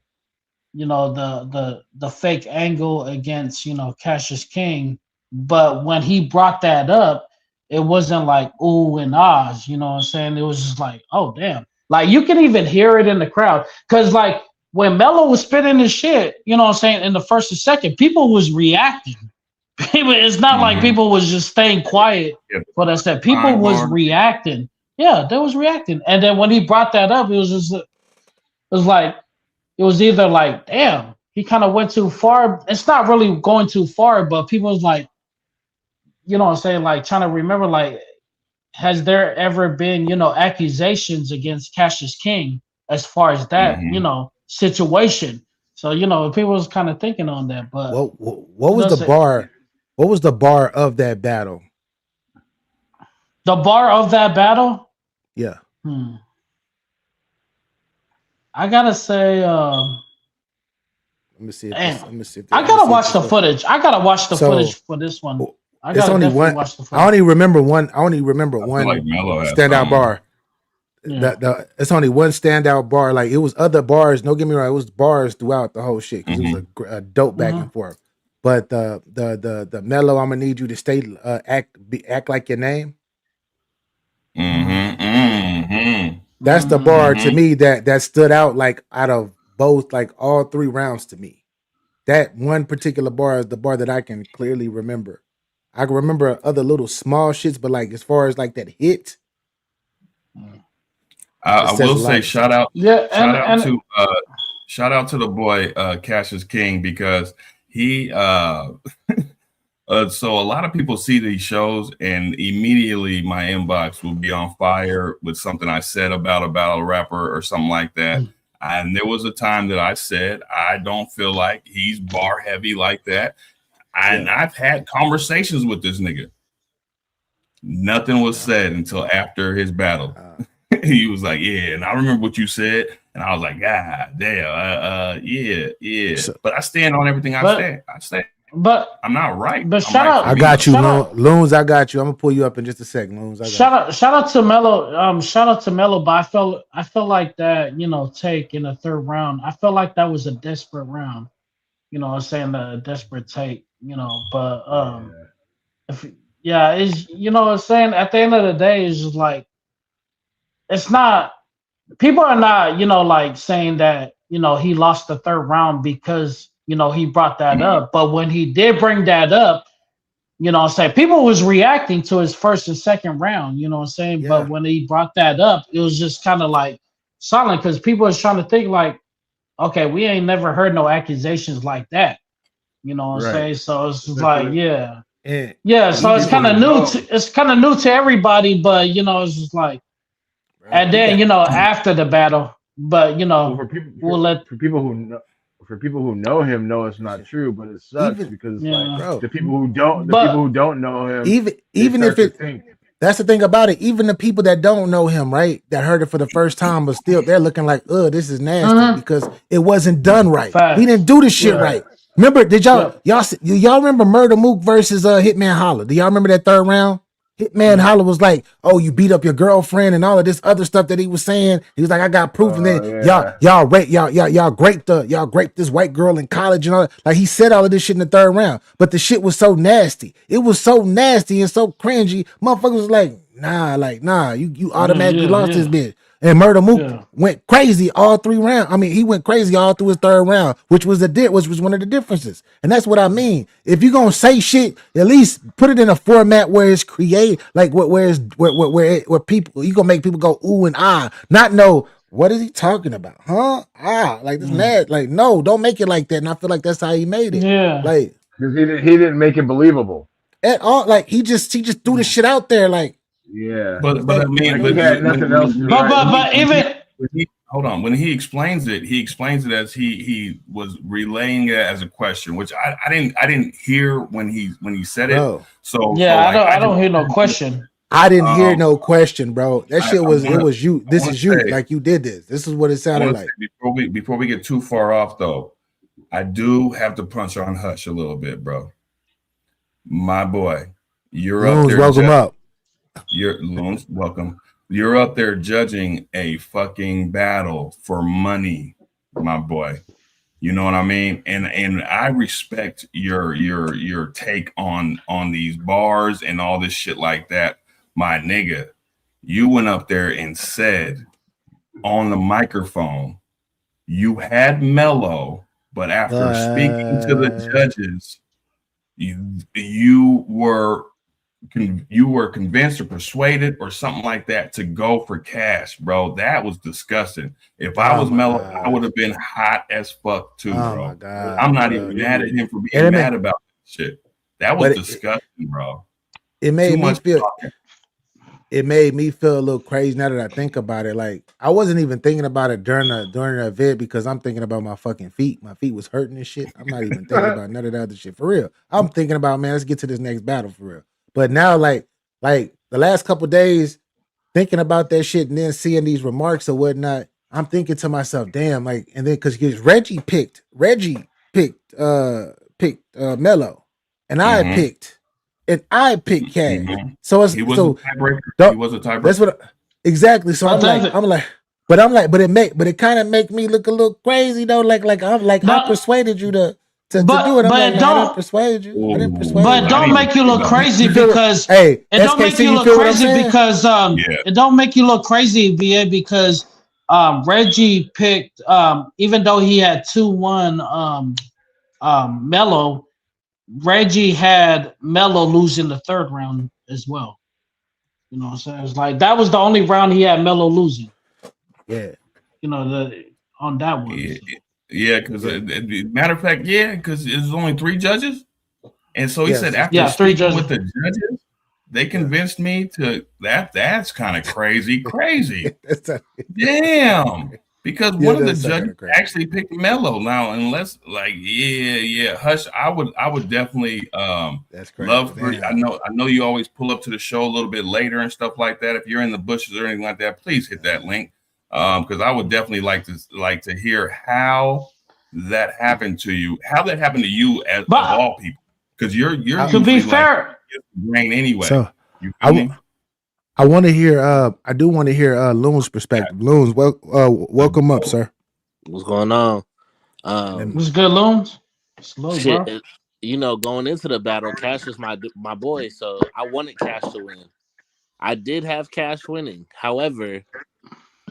fake angle against, Cassius King. But when he brought that up, it wasn't like ooh and ahs, you know what I'm saying? It was just like, oh damn. Like you can even hear it in the crowd. Cause like when Mello was spitting his shit, you know what I'm saying, in the first and second, people was reacting. It's not like people was just staying quiet for that set. People was reacting. Yeah, they was reacting. And then when he brought that up, it was either like, damn, he kind of went too far. It's not really going too far, but people was like, you know what I'm saying, like trying to remember, like, has there ever been, accusations against Cassius King as far as that, situation? So, people was kind of thinking on that. But
what was the bar? What was the bar of that battle?
The bar of that battle?
Yeah.
I gotta say,
let me see.
I gotta watch the footage. I gotta watch the footage for this one.
It's only one. I only remember one
like
standout bar. Yeah. It's only one standout bar. Like it was other bars. Don't get me wrong. It was bars throughout the whole shit because it was a dope back and forth. But the Mello, I'm gonna need you to stay act like your name. That's the bar to me that stood out, like out of both, like all three rounds to me. That one particular bar is the bar that I can clearly remember. I can remember other little small shits, but like as far as like that hit,
I will say shout out to the boy Cassius King, because he so a lot of people see these shows and immediately my inbox will be on fire with something I said about a battle rapper or something like that. And there was a time that I said I don't feel like he's bar heavy like that. And I've had conversations with this nigga. Nothing was said until after his battle. He was like, "Yeah," and I remember what you said, and I was like, "God damn, yeah."
So,
but I stand on everything I stand.
But
I'm not right.
But
I'm
shout
right
out,
I got you,
shout out,
Loons. I got you. I'm gonna pull you up in just a sec, Loons. I got
shout out to Melo. Shout out to Melo. But I felt like that. Take in the third round. I felt like that was a desperate round. I'm saying a desperate take. But if it's I'm saying at the end of the day, it's just like it's not. People are not like saying that he lost the third round because he brought that up. But when he did bring that up. I'm saying people was reacting to his first and second round, I'm saying?
Yeah.
But when he brought that up, it was just kind of like silent because people was trying to think like, okay, we ain't never heard no accusations like that. You know what I'm saying? So it's just like, yeah. Yeah, so it's kind of new it's kind of new to everybody, but it's just like and then, after the battle, but
for people who know him know it's not true, but it sucks because like the people who don't know him,
even if that's the thing about it. Even the people that don't know him, right, that heard it for the first time, but still they're looking like, this is nasty because it wasn't done right. He didn't do this shit right. Remember, did y'all remember Murder Mook versus Hitman Holla? Do y'all remember that third round? Hitman Holla was like, "Oh, you beat up your girlfriend," and all of this other stuff that he was saying. He was like, "I got proof." And then y'all raped this white girl in college and all that. Like he said all of this shit in the third round, but the shit was so nasty. It was so nasty and so cringy. Motherfuckers was like, nah, you automatically lost this bitch. And Murder Mook went crazy all 3 rounds. I mean, he went crazy all through his third round, which was one of the differences. And that's what I mean. If you're gonna say shit, at least put it in a format where it's creative, like where people you gonna make people go ooh and ah, not know what is he talking about, huh? Like this mad. Like no, don't make it like that. And I feel like that's how he made it.
Yeah,
like
because he didn't make it believable
at all. Like he just threw the shit out there. Like
but I mean,
he had nothing else.
But even.
When he explains it as he was relaying it as a question, which I didn't hear when he said it. So
I don't hear no question.
I didn't hear no question, bro. That shit was it was you. This is you. Like you did this. This is what it sounded like.
Before we get too far off, though, I do have to punch on Hush a little bit, bro. My boy, you're
Loons,
up there.
Welcome up.
Loons, welcome. You're up there judging a fucking battle for money, my boy. You know what I mean? And I respect your take on these bars and all this shit like that. My nigga, you went up there and said on the microphone, you had Mello, but after speaking to the judges, you were convinced or persuaded or something like that to go for Cash, bro. That was disgusting. If I was Mello, I would have been hot as fuck too, bro.
My God,
I'm not even mad at him for being mad about that shit. That was disgusting, bro.
It made me feel a little crazy now that I think about it. Like I wasn't even thinking about it during the event because I'm thinking about my fucking feet. My feet was hurting and shit. I'm not even thinking about none of that other shit for real. I'm thinking about, man, let's get to this next battle for real. But now, like the last couple of days, thinking about that shit and then seeing these remarks or whatnot, I'm thinking to myself, damn, like, and then because Reggie picked Mello, and I picked Cash. So it's
he was a tiebreaker. He was a tiebreaker.
That's what exactly. So I'm like, but it kind of make me look a little crazy though. Like I persuaded you to do it. I'm like, I didn't persuade you. I didn't persuade you.
But don't make you look crazy because it don't make you look crazy because it don't make you look crazy, BA, because Reggie picked even though he had 2-1 Mello, Reggie had Mello losing the third round as well. You know what I'm saying? It's like that was the only round he had Mello losing.
Yeah.
You know, on that one.
Yeah. Yeah, because matter of fact, because there's only 3 judges, and so he said after speaking with the judges, they convinced me to that. That's kind of crazy. Damn. Because one of the judges actually picked Mello now, unless like Hush. I would definitely
that's crazy.
love for I know you always pull up to the show a little bit later and stuff like that. If you're in the bushes or anything like that, please hit that link. Because I would definitely like to hear how that happened to you, as of all people. Because you're
to be fair,
brain anyway.
So I want to hear. I do want to hear Loon's perspective. Loon's, welcome up, sir.
What's going on?
What's good, Loons?
Shit, going into the battle, Cash is my boy, so I wanted Cash to win. I did have Cash winning. However,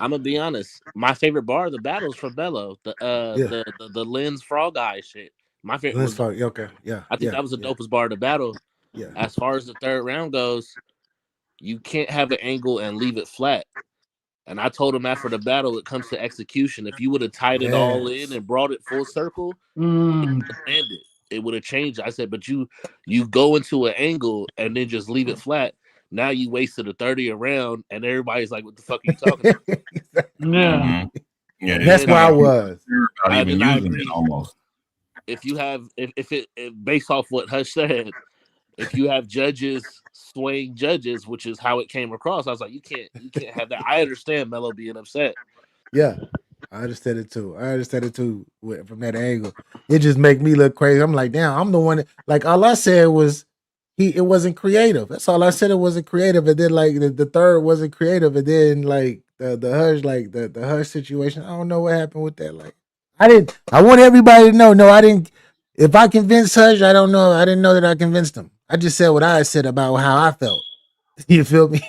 I'm gonna be honest. My favorite bar of the battle is from Bello. The Lens Frog Eye shit. My favorite.
Lens Frog. Okay, yeah.
I think that was the dopest bar of the battle.
Yeah.
As far as the third round goes, you can't have an angle and leave it flat. And I told him after the battle, it comes to execution. If you would have tied it all in and brought it full circle, it would have changed. I said, but you go into an angle and then just leave it flat. Now you wasted a 30 round, and everybody's like, "What the fuck are you talking
about?"
Yeah,
that's where I was.
Even using it almost.
If you have, if it based off what Hush said, if you have judges swaying judges, which is how it came across, I was like, you can't have that. I understand Mello being upset.
Yeah, I understand it too. From that angle. It just make me look crazy. I'm like, damn, I'm the one that, like, all I said was it wasn't creative. That's all I said. It wasn't creative. And then like the third wasn't creative. And then like the Hush, like the Hush situation. I don't know what happened with that. Like I want everybody to know. No, I didn't. If I convinced Hush, I don't know. I didn't know that I convinced him. I just said what I said about how I felt. You feel me?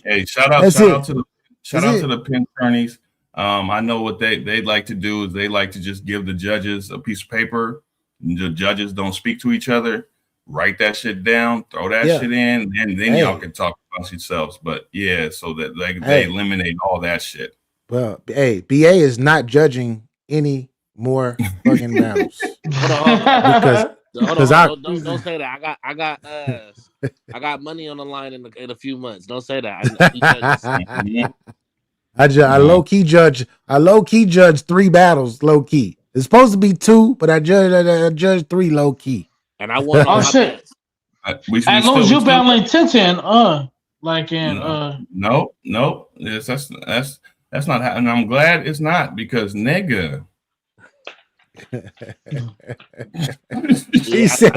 Hey, shout out to the pin attorneys. I know what they like to do is they like to just give the judges a piece of paper. The judges don't speak to each other. Write that shit down, throw that shit in, and then y'all can talk amongst yourselves. But yeah, so that they eliminate all that shit.
Well, hey, BA is not judging any more fucking battles.
Because don't say that. I got money on the line in a few months. Don't say that.
I low key judge 3 battles low key. It's supposed to be 2, but I judge 3 low key.
And I won.
Oh shit! As long as you battling 10-10, like in
Nope. Yes, that's not happening. I'm glad it's not because nigga.
He said,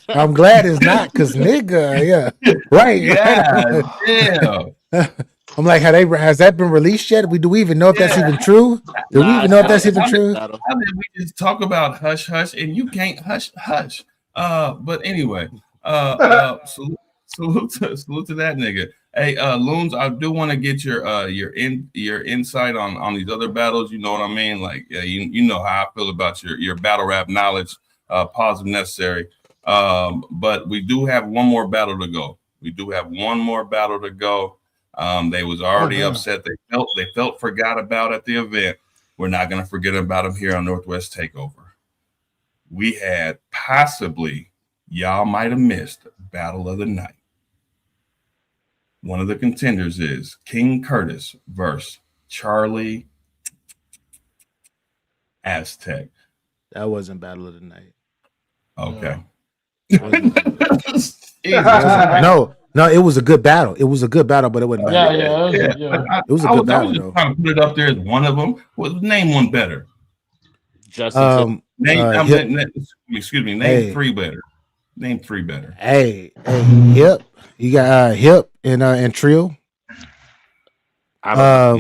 I'm glad it's not because nigga, yeah, right,
yeah.
I'm like, has that been released yet? Do we even know if that's even true? Do we even know if that's even true?
How did we just talk about hush and you can't hush? But anyway, salute to that nigga. Hey, Loons, I do want to get your insight on these other battles. You know what I mean? Like, you know how I feel about your battle rap knowledge. Positive necessary. But we do have one more battle to go. They was already upset. They felt forgot about at the event. We're not going to forget about them here on NorthWest TakeOver. We had possibly, y'all might have missed, battle of the night. One of the contenders is King Curtis versus Charlie Aztec.
That wasn't battle of the night.
Okay.
No, it was a good battle. It was a good battle, but it wasn't battle. Yeah. It was a good battle.
I was just trying to put it up there as one of them. Name one better.
Justin.
Name 3 better. Name 3 better.
Hey, Hip. You got Hip and Trill. I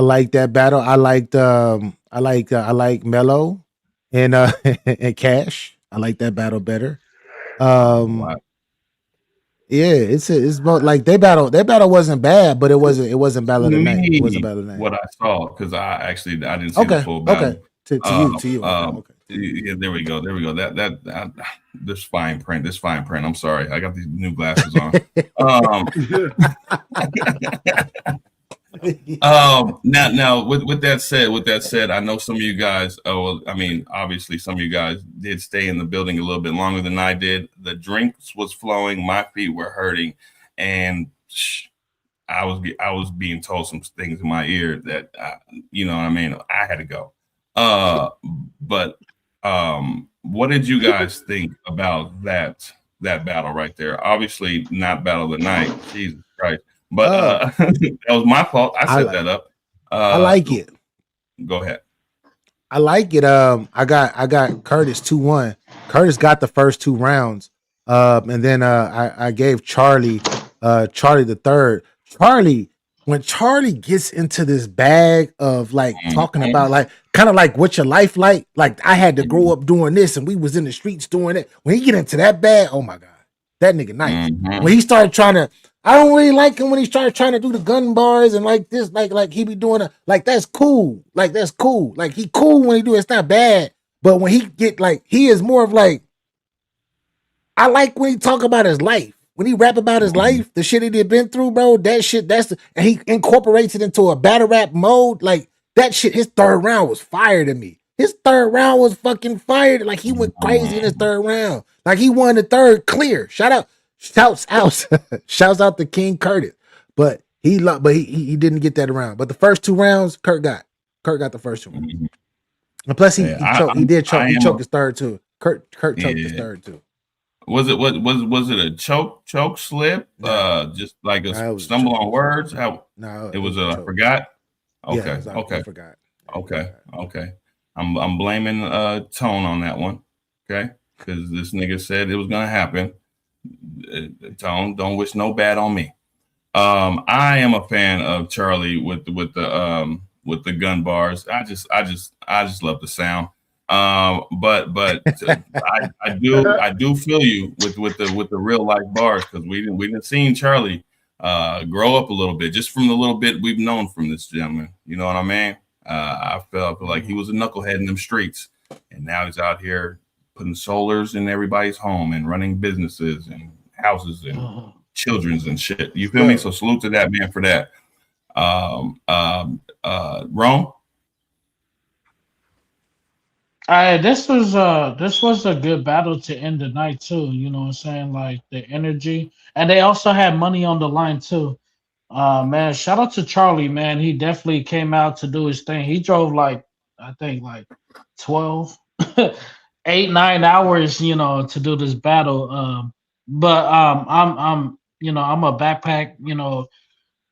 like that battle. I like Mello and Cash. I like that battle better. Yeah, it's both like their battle wasn't bad, but it wasn't battle of the night. It wasn't battle of the night.
What I saw, because I didn't see the full battle.
Okay. To you. Okay.
Yeah, there we go. That this fine print. I'm sorry, I got these new glasses on. Now with that said, I know some of you guys. Obviously, some of you guys did stay in the building a little bit longer than I did. The drinks was flowing, my feet were hurting, and I was being told some things in my ear that you know what I mean, I had to go. But what did you guys think about that battle right there? Obviously not battle of the night, Jesus Christ. But that was my fault. I set that up.
I like it.
Go ahead.
I like it. I got Curtis 2-1. Curtis got the first 2 rounds. And then I gave Charlie the third. When Charlie gets into this bag of like talking about like kind of like what's your life like I had to grow up doing this and we was in the streets doing it. When he get into that bag, oh my God, that nigga nice. When he started trying to, I don't really like him when he started trying to do the gun bars and like this, like he be doing a, like that's cool. Like that's cool. Like he cool when he do it, it's not bad. But when he get like, he is more of like, I like when he talk about his life. When he rap about his life, the shit he did been through, bro, that shit, and he incorporates it into a battle rap mode. Like that shit, his third round was fire to me. His third round was fucking fired. Like he went crazy in his third round. Like he won the third clear. Shouts out to King Curtis. But he didn't get that round. But the first 2 rounds, Kurt got the first 2 rounds. And plus he choked. He did choke. He choked his third too. Kurt choked his third too.
Was it a choke slip? Just like a stumble on words? How?
No,
it was a forgot. Okay,
yeah,
okay,
I forgot.
Okay. I'm blaming Tone on that one. Okay, because this nigga said it was gonna happen. Tone, don't wish no bad on me. I am a fan of Charlie with the gun bars. I just love the sound. But I do feel you with the real life bars, because we didn't seen Charlie grow up a little bit, just from the little bit we've known from this gentleman. You know what I mean? I felt like he was a knucklehead in them streets, and now he's out here putting solars in everybody's home and running businesses and houses and children's and shit. You feel me? So salute to that man for that. Rome.
This was a good battle to end the night too. You know what I'm saying? Like the energy, and they also had money on the line too. Man, shout out to Charlie, man. He definitely came out to do his thing. He drove like, I think like 12, 8-9 hours, you know, to do this battle. I'm I'm a backpack, you know,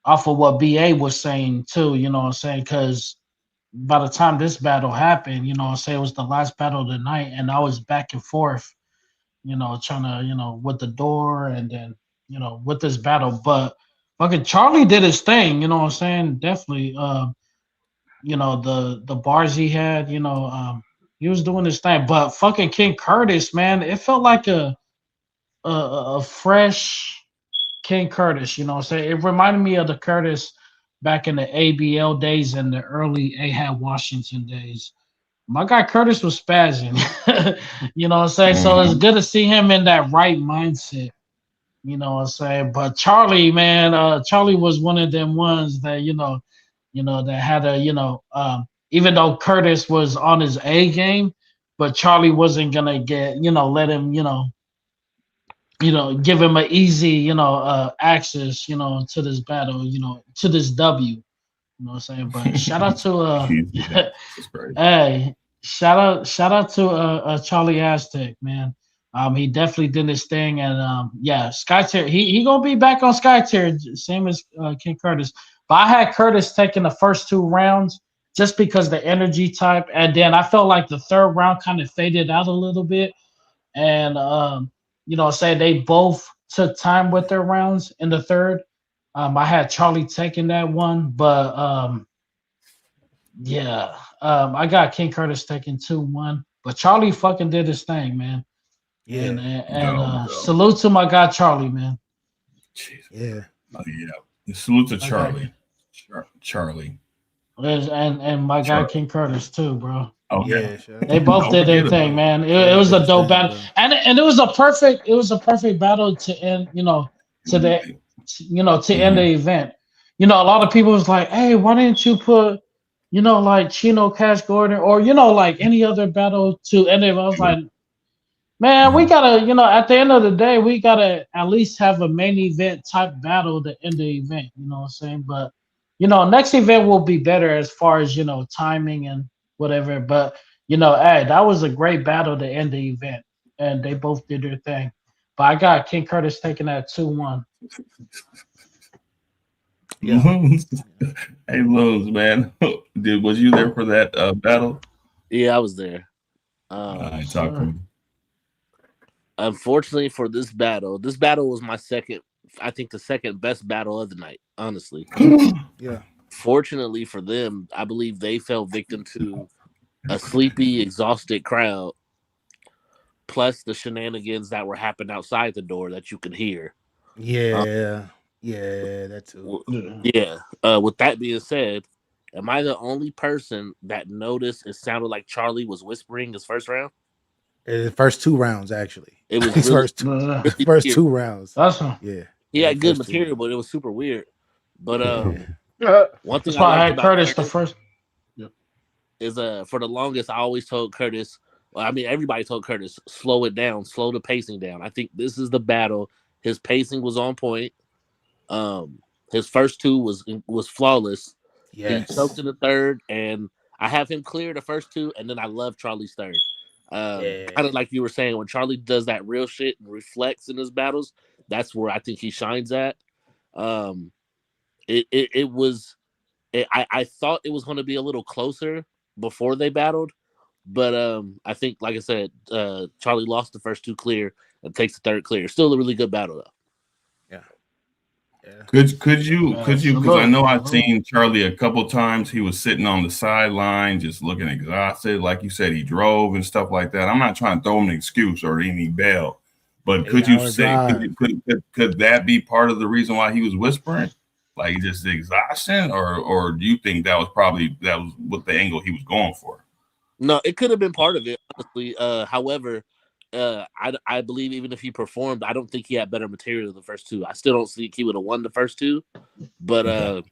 off of what BA was saying too. You know what I'm saying? Because by the time this battle happened, you know, say it was the last battle of the night, and I was back and forth, you know, trying to, you know, with the door and then, you know, with this battle. But fucking Charlie did his thing, you know what I'm saying? Definitely, you know, the bars he had, you know, he was doing his thing. But fucking King Curtis, man, it felt like a fresh King Curtis, you know what I'm saying? It reminded me of the Curtis back in the ABL days and the early Ahab Washington days. My guy Curtis was spazzing. You know what I'm saying? So it's good to see him in that right mindset. You know what I'm saying? But Charlie, man, Charlie was one of them ones that, that had a, even though Curtis was on his A game, but Charlie wasn't gonna get, let him, give him an easy, access, to this battle, to this W. You know what I'm saying? But shout out to hey, shout out to Charlie Aztec, man. He definitely did his thing, and yeah, Sky Tier, he gonna be back on Sky Tier, same as King Curtis. But I had Curtis taking the first 2 rounds just because the energy type, and then I felt like the third round kind of faded out a little bit, and say they both took time with their rounds in the third. I had Charlie taking that one, but yeah, I got King Curtis taking 2-1, but Charlie fucking did his thing, man. Yeah, and salute to my guy Charlie, man.
Jeez. Yeah, salute to Charlie, Charlie,
and my guy King Curtis too, bro.
Okay.
Yeah, they both did their thing, man. It was a dope battle, and it was a perfect battle to end, to the, to end the event. A lot of people was like, hey, why didn't you put, like Chino Cash Gordon or like any other battle to end it? I was like, Man, we gotta, at the end of the day, we gotta at least have a main event type battle to end the event. You know what I'm saying? But next event will be better as far as timing and whatever. But hey, that was a great battle to end the event, and they both did their thing. But I got King Curtis taking that 2-1.
Yeah.
Hey, Loons, man. Was you there for that battle?
Yeah, I was there.
Talk to me.
Unfortunately for this battle was my second, I think the second best battle of the night, honestly.
Yeah.
Fortunately for them, I believe they fell victim to a sleepy, exhausted crowd, plus the shenanigans that were happening outside the door that you could hear.
Yeah. That too.
Yeah. With that being said, am I the only person that noticed it sounded like Charlie was whispering his first round?
The first 2 rounds, actually.
It was
His
really,
first 2 rounds.
Awesome.
Yeah.
He had good material, but it was super weird. But one thing
that's why I had
about
Curtis the first.
Is for the longest I always told Curtis. Well, I mean, everybody told Curtis, slow it down, slow the pacing down. I think this is the battle. His pacing was on point. His first 2 was flawless.
Yes.
He choked in the third, and I have him clear the first 2, and then I love Charlie's third. Kind of like you were saying, when Charlie does that real shit and reflects in his battles, that's where I think he shines at. It was. I thought it was going to be a little closer before they battled, but I think, like I said, Charlie lost the first 2 clear and takes the third clear. Still a really good battle though.
Yeah.
Could you? Because I know I've seen Charlie a couple times. He was sitting on the sideline, just looking exhausted. Like you said, he drove and stuff like that. I'm not trying to throw him an excuse or any bail, but could you say could that be part of the reason why he was whispering? Like just the exhaustion, or do you think that was what the angle he was going for?
No, it could have been part of it, honestly. However, I believe even if he performed, I don't think he had better material than the first 2. I still don't think he would have won the first 2, but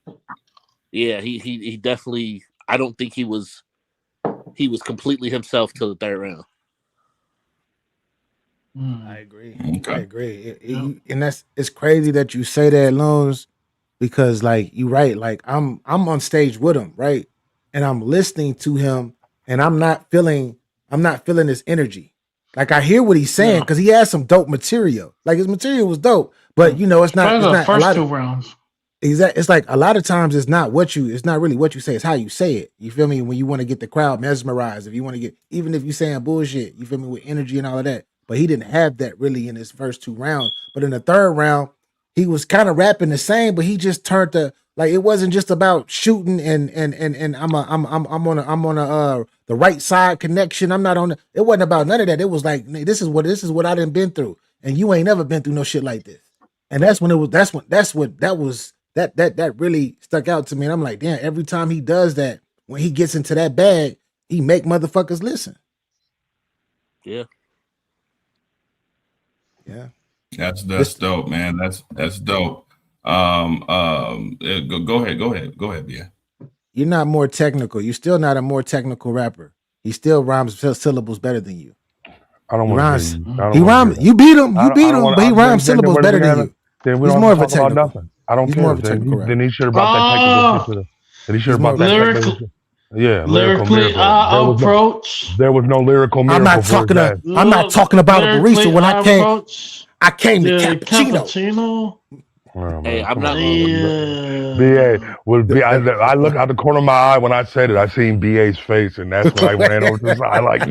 yeah, he definitely. I don't think he was completely himself till the third round.
I agree. Okay. I agree. And it's crazy that you say that, Loans. Because like you're right, like I'm on stage with him, right? And I'm listening to him and I'm not feeling his energy. Like I hear what he's saying because he has some dope material. Like his material was dope, but it's not
the first 2 rounds.
Exactly. It's like a lot of times it's not really what you say, it's how you say it. You feel me? When you want to get the crowd mesmerized, if you want to get, even if you're saying bullshit, you feel me, with energy and all of that. But he didn't have that really in his first 2 rounds. But in the third round, he was kind of rapping the same, but he just turned it wasn't just about shooting and I'm on the right side connection. I'm not on it wasn't about none of that. It was like, this is what I done been through, and you ain't never been through no shit like this. And that really stuck out to me. And I'm like, damn, every time he does that, when he gets into that bag, he make motherfuckers listen.
Yeah.
Yeah.
That's dope, man. That's dope. Go ahead, yeah.
You're not more technical. You're still not a more technical rapper. He still rhymes syllables better than you.
I don't want to.
He rhymes. You beat him. But he rhymes syllables better than you.
Then we
He's
don't
more of a
talk about
technical.
nothing. I don't
He's
care.
more of a technical rapper.
Then he should have brought that technical shit. Then he should have brought that technical shit. Yeah,
lyrically, approach.
There was no lyrical miracle.
I'm not talking about a barista when I came. I came to cappuccino.
Hey, I'm not.
BA was B. I looked out the corner of my eye when I said it. I seen BA's face, and that's when I ran over to the side, like,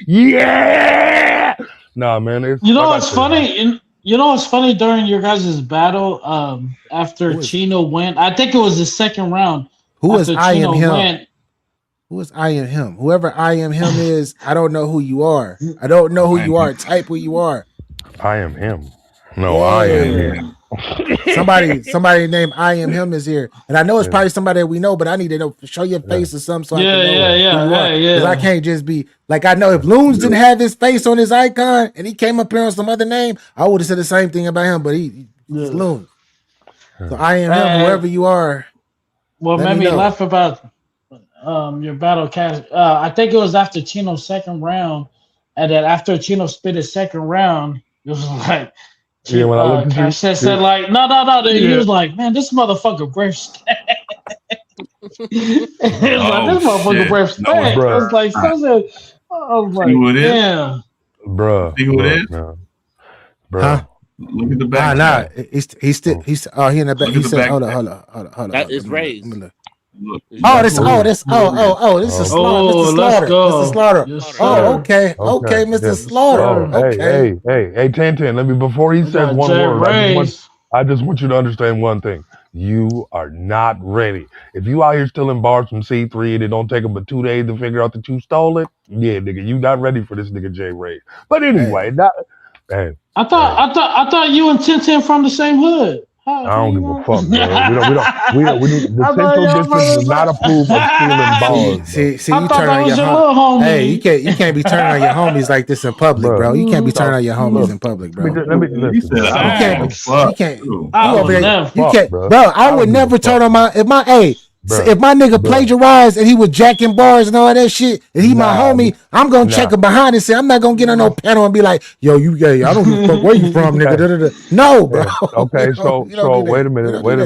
yeah. Nah, man. It's,
what's funny? What's funny during your guys' battle? After Chino went, I think it was the second round.
Who is I am him? Who is I am him? Whoever I am him is, I don't know who you are. I don't know who you are. Type who you are.
I am him. No, I am him.
Somebody named I am him is here, and I know it's probably somebody that we know, but I need to know, show your face or something so I can know who you are. Because I can't just be like, I know if Loons didn't have his face on his icon and he came up here on some other name, I would have said the same thing about him. But he's Loons. So I am him, whoever you are.
What made me laugh about your battle, Cash? I think it was after Chino's second round. And then after Chino spit his second round, it was like,
Yeah, when I looked at you,
Cashapp said like, no. He was like, man, this motherfucker breath. He was like, this motherfucker breath
No,
stank. I was like, damn.
Bruh,
see who it is?
man.
Huh?
Look at the back.
Nah. He's still he in the back. He said, hold on.
That is raised.
Look.
This is a slaughter. This is slaughter. Okay, Mr. Slaughter. Okay.
Hey, 1010. Let me before he says one word. I just want you to understand one thing. You are not ready. If you out here stealing bars from C3 and it don't take them but 2 days to figure out that you stole it, yeah, nigga, you not ready for this nigga J Ray. But anyway,
I thought you and 1010 from the same hood.
I don't give a fuck, bro. We the central district does not approve of stealing bars.
See, you turn on your homies. Hey, you can't be turning on your homies like this in public, bro. You can't be turning on your homies in public, bro. You can't, bro. I would never turn on if my nigga plagiarized and he was jacking bars and all that shit, and he my homie, I'm gonna check him behind and say I'm not gonna get on no panel and be like, yo, you gay? I don't give a fuck where you from, nigga. No, bro.
Okay, so wait a minute. Wait.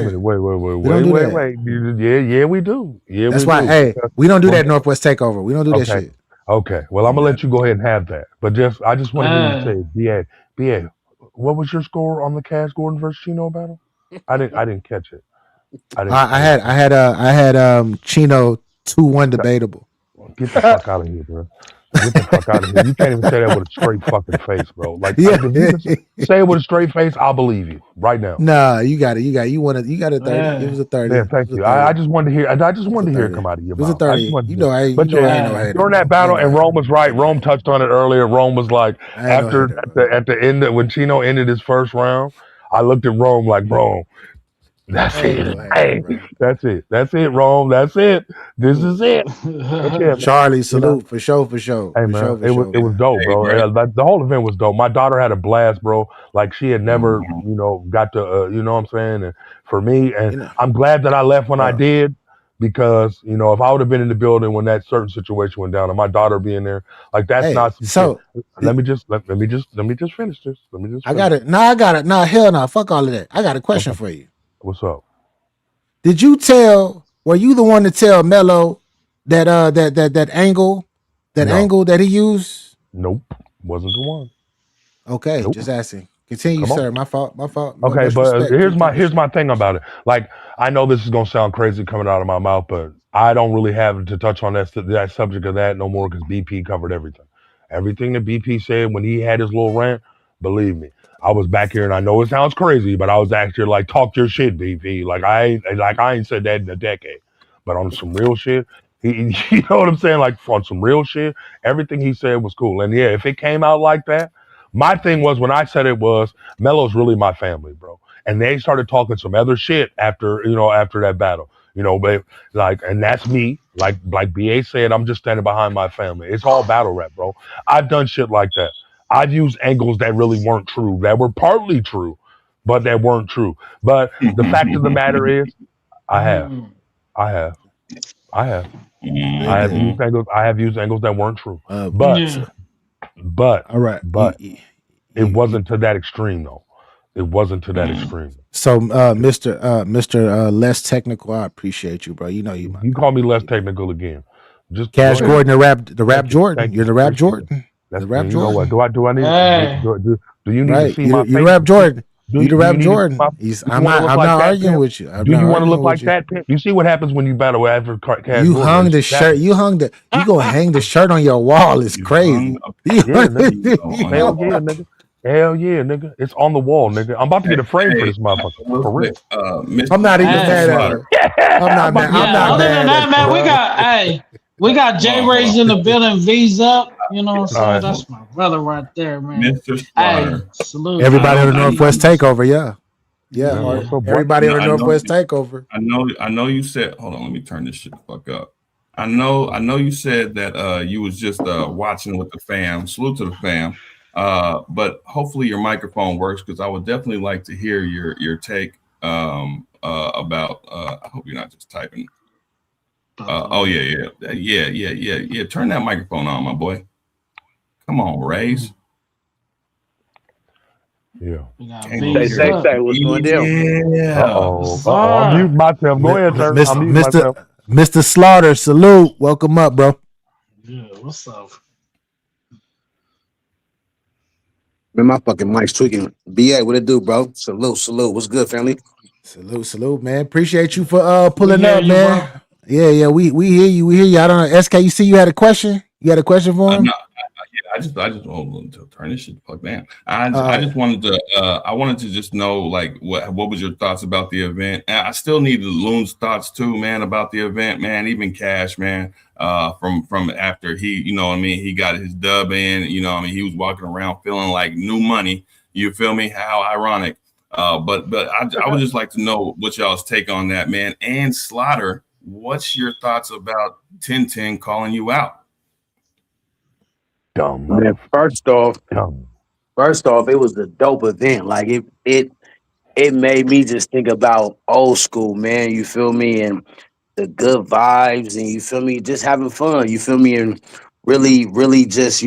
Yeah, we do. Yeah,
that's why. Hey, we don't do that Northwest takeover. We don't do that shit.
Okay, well, I'm gonna let you go ahead and have that, but I just want to hear you say, BA, what was your score on the Cash Gordon versus Chino battle? I didn't catch it.
I had Chino 2-1 debatable.
Get the fuck out of here, bro. Get the fuck out of here. You can't even say that with a straight fucking face, bro. Like, if you say it with a straight face, I'll believe you right now.
Nah, you got it. You got a 30. It was a 30.
Yeah, thank you. I just wanted to hear. I just wanted to hear it come out of your mouth.
It was a 30. I ain't no hater.
During that battle, and Rome was right. Rome touched on it earlier. Rome was like, at the end when Chino ended his first round, I looked at Rome like, bro. That's it. Hey, that's it, Rome. That's it. This is it.
Charlie, salute for sure.
Hey, man, it was dope, bro. The whole event was dope. My daughter had a blast, bro. Like she had never, got to, you know what I'm saying? And for me, and I'm glad that I left when I did, because if I would have been in the building when that certain situation went down, and my daughter being there, like that's not. So let me just finish this.
I got it. Nah, hell no. Fuck all of that. I got a question for you.
What's up?
Were you the one to tell Mello that angle that he used?
Nope. Wasn't the one.
Okay, just asking. Continue, sir. My fault.
Okay, but here's my thing about it. Like, I know this is gonna sound crazy coming out of my mouth, but I don't really have to touch on that subject of that no more, because BP covered everything. Everything that BP said when he had his little rant, believe me, I was back here, and I know it sounds crazy, but I was actually like, talk your shit, BP. Like I ain't said that in a decade. But on some real shit, you know what I'm saying? Like on some real shit, everything he said was cool. And yeah, if it came out like that, my thing was when I said it was, Melo's really my family, bro. And they started talking some other shit after that battle. But and that's me. Like BA said, I'm just standing behind my family. It's all battle rap, bro. I've done shit like that. I've used angles that really weren't true, that were partly true, but that weren't true. But the fact of the matter is, I have used angles that weren't true. But
all right.
But it wasn't to that extreme though. It wasn't to that extreme.
So, Mr. Less Technical, I appreciate you, bro. You
call me less technical again. Just
Cash Gordon, the rap Jordan. You're the rap Jordan.
That's the rap Jordan. Know what? Do I need? Do you need to see my face?
You rap Jordan. You the rap Jordan. I'm not arguing with you.
Do you want to look like that? You see what happens when you battle after Cash?
You hung the shirt. You gonna hang the shirt on your wall? It's crazy.
Hell yeah, nigga. It's on the wall, nigga. I'm about to get a frame for this motherfucker. For real.
I'm not even mad at her. I'm not mad.
Other than that, man, we got J Ray's in the building. V's up. You know what I'm saying? That's my brother right there, man.
Mr.
Hey, salute.
Everybody on the Northwest takeover, yeah. Everybody on the Northwest takeover.
I know you said, hold on, let me turn this shit the fuck up. I know you said that you was just watching with the fam. Salute to the fam. But hopefully your microphone works, because I would definitely like to hear your take about I hope you're not just typing. Yeah. Turn that microphone on, my boy. Come on, Rays.
Yeah.
Say, what's going down?
Yeah.
I'm muting myself. Go ahead, sir. I'm muting myself.
Mr. Slaughter, salute. Welcome up, bro.
Yeah, what's up?
Man, my fucking mic's tweaking. BA, what it do, bro? Salute. What's good, family?
Salute, man. Appreciate you for pulling up,
you,
man.
Bro.
Yeah, we hear you. I don't know. SK, you see you had a question? You had a question for him?
No, I just wanted to turn this shit the fuck down. I just wanted to just know, like, what was your thoughts about the event? And I still need Loon's thoughts too, man, about the event, man. Even Cash, man, from after he, you know what I mean, he got his dub in, you know what I mean, he was walking around feeling like new money. You feel me? How ironic. But I would just like to know what y'all's take on that, man. And Slaughter, what's your thoughts about 1010 calling you out?
Dumb.
Man, first off, it was a dope event. Like it made me just think about old school, man. You feel me? And the good vibes, and you feel me? Just having fun. You feel me? And really just,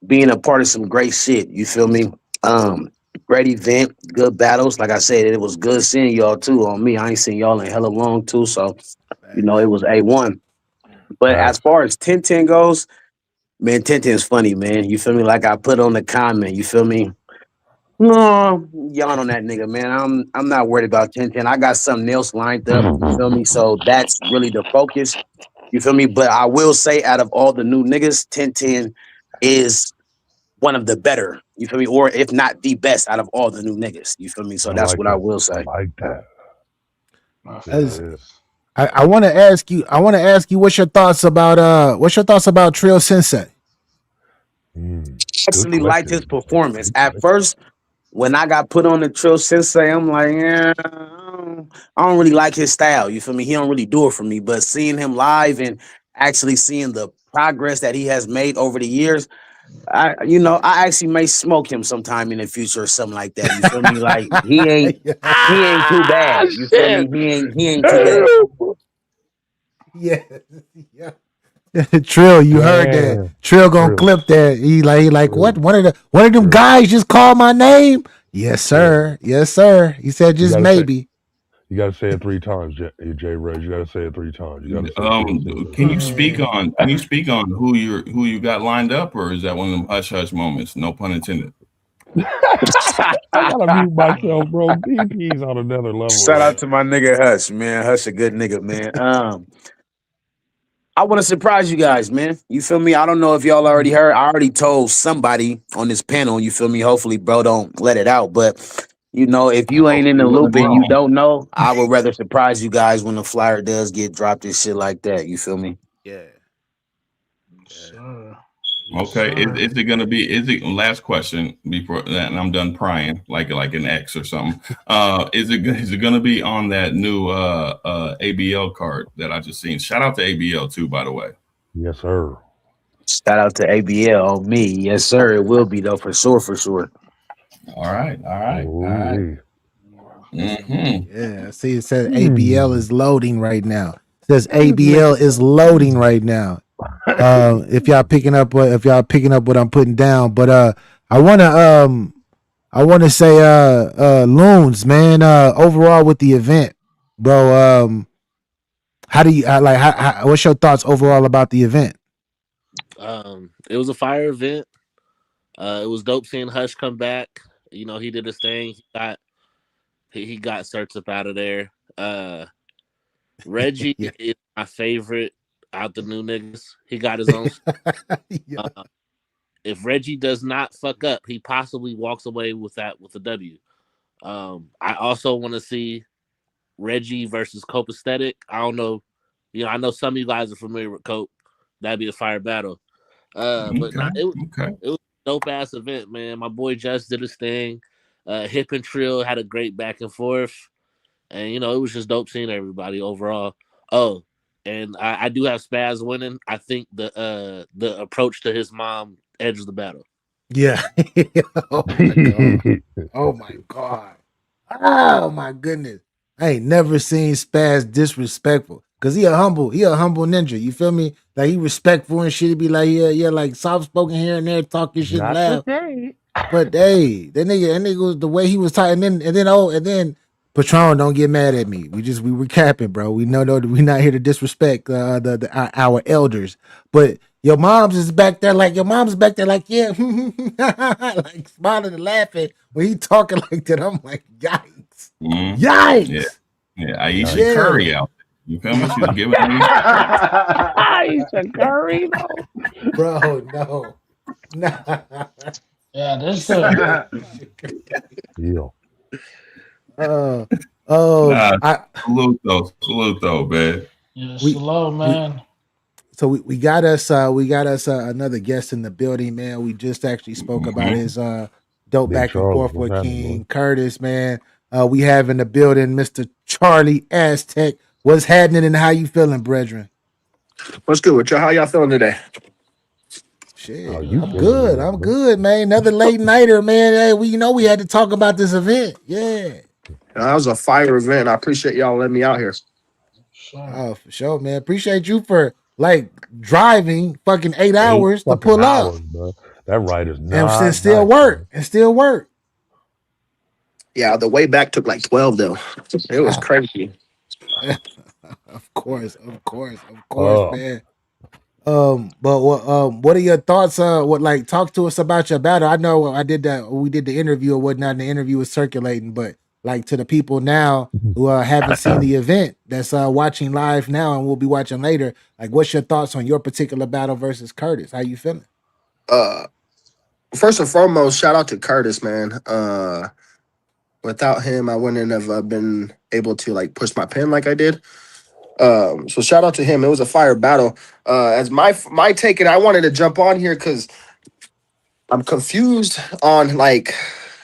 being a part of some great shit. You feel me? Great event, good battles. Like I said, it was good seeing y'all too on me. I ain't seen y'all in hella long too. So, it was A1. But as far as 1010 goes, man, 1010's funny, man. You feel me? Like I put on the comment, you feel me? No, yawn on that nigga, man. I'm not worried about 1010. I got something else lined up, you feel me? So that's really the focus. You feel me? But I will say, out of all the new niggas, 1010 is one of the better, you feel me? Or if not the best out of all the new niggas. You feel me? So that's what I will say.
I like that.
I want to ask you. What's your thoughts about Trill Sensei?
Actually liked his performance. At first, when I got put on the Trill Sensei, I'm like, yeah, I don't really like his style. You feel me? He don't really do it for me. But seeing him live and actually seeing the progress that he has made over the years, I actually may smoke him sometime in the future or something like that. You feel me? Like he ain't too bad. You feel me? He ain't too bad.
Yeah. Trill, you heard that? Trill gonna clip that. He like what? One of them guys just called my name. Yes, sir. He said just maybe.
You gotta say it 3 times, J. Reg. You gotta say it 3 times. You gotta say
Can you speak on who you got lined up, or is that one of them hush hush moments? No pun intended.
I gotta mute myself, bro. BP's on another level.
Shout out to my nigga Hush, man. Hush a good nigga, man. I want to surprise you guys, man. You feel me? I don't know if y'all already heard. I already told somebody on this panel, you feel me? Hopefully, bro, don't let it out. But, if you ain't in the loop and you don't know, I would rather surprise you guys when the flyer does get dropped and shit like that. You feel me?
Yeah.
Okay. Is it gonna be? Last question before that, and I'm done prying like an X or something. Is it gonna be on that new ABL card that I just seen? Shout out to ABL too, by the way.
Yes, sir.
Shout out to ABL on me. Yes, sir. It will be though, for sure.
All right. Mm-hmm.
Yeah. See, it says ABL is loading right now. It says ABL is loading right now. If y'all picking up what I'm putting down, but I wanna say Loons, man, overall with the event, bro. How do you what's your thoughts overall about the event?
It was a fire event. It was dope seeing Hush come back. He did his thing. He got Certs up out of there. Reggie is my favorite out the new niggas. He got his own. If Reggie does not fuck up, he possibly walks away with a W. I also want to see Reggie versus Cope Aesthetic. I don't know. I know some of you guys are familiar with Cope. That'd be a fire battle. But it was a dope ass event, man. My boy Just did his thing. Hip and Trill had a great back and forth. And it was just dope seeing everybody overall. Oh, and I do have Spaz winning. I think the approach to his mom edged the battle.
Yeah. Oh my god. Oh my goodness. I ain't never seen Spaz disrespectful. Cause he a humble ninja. You feel me? Like he respectful and shit. He be like, yeah, like soft spoken here and there, talking shit and
Not
laugh.
today.
But hey, that nigga was the way he was talking, and then Patron, don't get mad at me. We were capping, bro. We know we not here to disrespect our elders. But your mom's back there like yeah, like smiling and laughing when he talking like that. I'm like, yikes, yikes.
Yeah, Aisha Curry out there. You feel me? She was giving me
Aisha Curry,
bro. No, nah.
Yeah, this
yeah.
Salute though, man.
Yeah, slow, man.
So we got us another guest in the building, man. We just actually spoke about his dope
Big
back
Charles,
and forth
what's
with
happening,
King
boy?
Curtis, man. We have in the building Mr. Charlie Aztec. What's happening and how you feeling, brethren?
What's good with y'all? How y'all feeling today?
Shit,
Oh, you
I'm
feeling
good.
good,
I'm
bro.
good, man. Another late nighter, man. Hey, we had to talk about this event. Yeah.
That was a fire event. I appreciate y'all letting me out here.
Sure.
Oh, for sure, man. Appreciate you for like driving fucking 8
8
hours to
fucking
pull
hours,
up
bro. That ride is
and
not
still
nice,
work
bro.
Yeah, the way back took like 12 though. It was crazy.
Of course,
Oh,
man. But what are your thoughts? Talk to us about your battle. I know I did that. We did the interview or whatnot. And the interview was circulating, but like to the people now who haven't seen the event, that's watching live now and will be watching later. Like, what's your thoughts on your particular battle versus Curtis? How you feeling?
First and foremost, shout out to Curtis, man. Without him, I wouldn't have been able to like push my pen like I did. So shout out to him. It was a fire battle. As my take, and I wanted to jump on here because I'm confused on like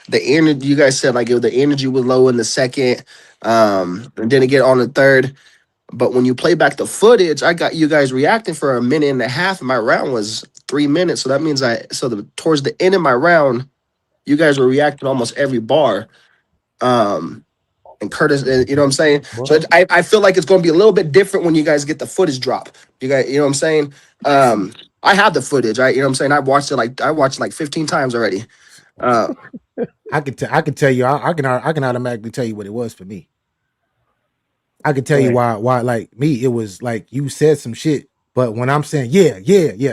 the energy. You guys said like the energy was low in the second, and didn't get on the third. But when you play back the footage, I got you guys reacting for a minute and a half. And my round was 3 minutes, so that means towards the end of my round, you guys were reacting almost every bar. And Curtis, you know what I'm saying? So I feel like it's going to be a little bit different when you guys get the footage drop. You guys, you know what I'm saying? I have the footage, right? You know what I'm saying? I watched it like 15 times already.
I can tell you. I can automatically tell you what it was for me. I can tell you why like me, it was like you said some shit, but when I'm saying yeah,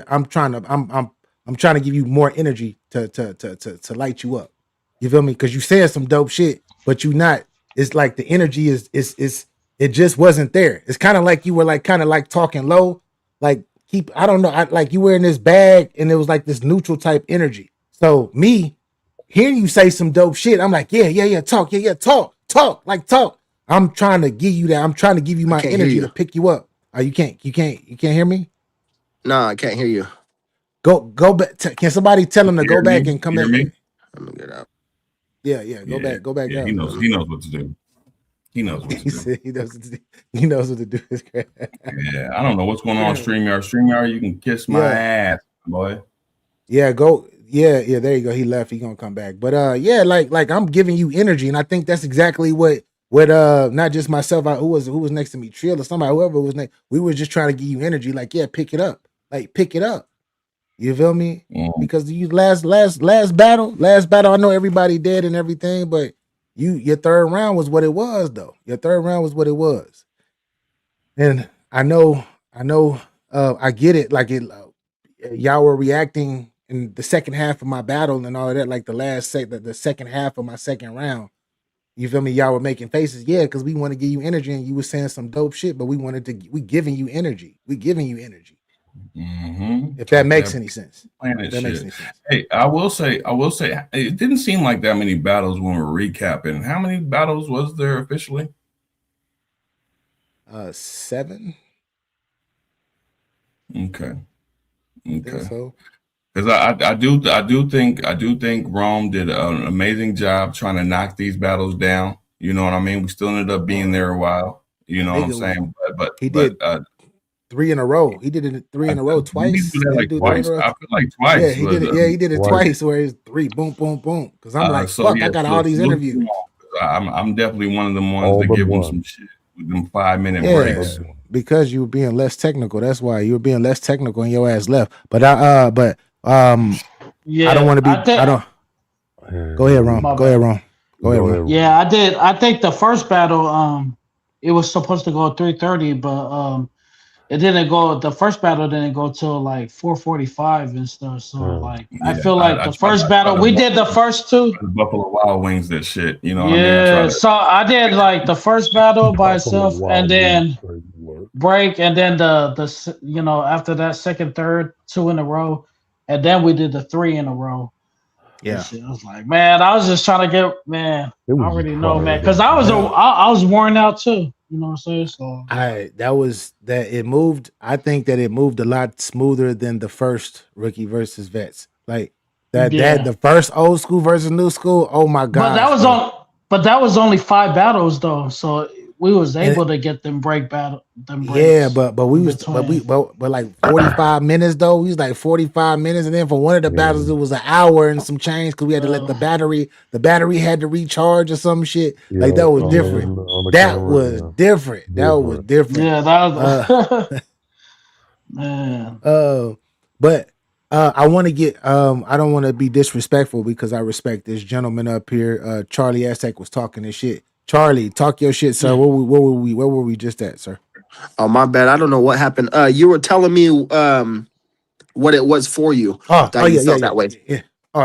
I'm trying to give you more energy to light you up. You feel me? Because you said some dope shit, but you not. It's like the energy is it just wasn't there. It's kind of like you were like kind of like talking low, like I don't know, like you were in this bag and it was like this neutral type energy. So me hearing you say some dope shit, I'm like talk, talk. I'm trying to give you that. I'm trying to give you my energy to pick you up. Oh, you can't hear me?
No, I can't hear you.
Go back. Can somebody tell him to go back and come back?
Let me get out.
Yeah. Go back.
Yeah,
out.
he knows what to do. He knows what to do.
He knows what to do.
Yeah, I don't know what's going on StreamYard. StreamYard, you can kiss my ass, boy.
Yeah, go. Yeah. There you go. He left. He gonna come back. But like I'm giving you energy, and I think that's exactly what not just myself. Who was next to me, Trill or somebody, whoever was next. We were just trying to give you energy. Like, yeah, pick it up. Like, pick it up. You feel me? Because you last battle. I know everybody dead and everything, but your third round was what it was, though. Your third round was what it was. And I know. I get it. Like y'all were reacting in the second half of my battle and all of that. Like the second half of my second round. You feel me? Y'all were making faces, yeah, because we want to give you energy, and you were saying some dope shit, but we giving you energy. We giving you energy. If that makes any sense.
Hey, I will say, it didn't seem like that many battles when we're recapping. How many battles was there officially?
7.
Okay.
So.
Because I do think Rome did an amazing job trying to knock these battles down. You know what I mean? We still ended up being there a while. You know what I'm saying? But
he did 3 in a row. He did it 3 in a row twice.
He did that like twice. I feel like twice.
Yeah, he did it. Yeah, he did it twice. Where it's 3, boom, boom, boom. Because I'm like, fuck, I got all these interviews.
I'm definitely one of them ones that give them some shit with them 5-minute breaks.
because you were being less technical. That's why you were being less technical and your ass left. But I don't want to be. I don't. Go ahead, Ron. Go ahead, Ron. Go ahead, Ron.
Yeah, I did. I think the first battle, it was supposed to go 3:30, but it didn't go. The first battle didn't go till like 4:45 and stuff. So like, I feel like the first battle we did the first two.
The Buffalo Wild Wings, that shit. You know what
Yeah,
I mean?
so I did like the first battle by itself, and then break, and then the you know, after that second, third, 2 in a row, and then we did the 3 in a row.
Yeah,
I was like, man, I was just trying to get, man. I already know, man, because I was worn out too. You know what I'm saying? So
it moved. I think that it moved a lot smoother than the first rookie versus vets. Like that the first old school versus new school. Oh my god!
But that was only 5 battles though, so we was able to get them breaks.
Yeah, but like 45 minutes though. We was like 45 minutes, and then for one of the battles it was an hour and some change because we had to let the battery had to recharge or some shit. Like that was different. That was different. That was different.
Yeah, that was
man. But I want to get I don't want to be disrespectful because I respect this gentleman up here. Charlie Aztec was talking this shit. Charlie, talk your shit, sir. Where were we just at, sir?
Oh, my bad. I don't know what happened. You were telling me what it was for you. You felt that way.
Yeah.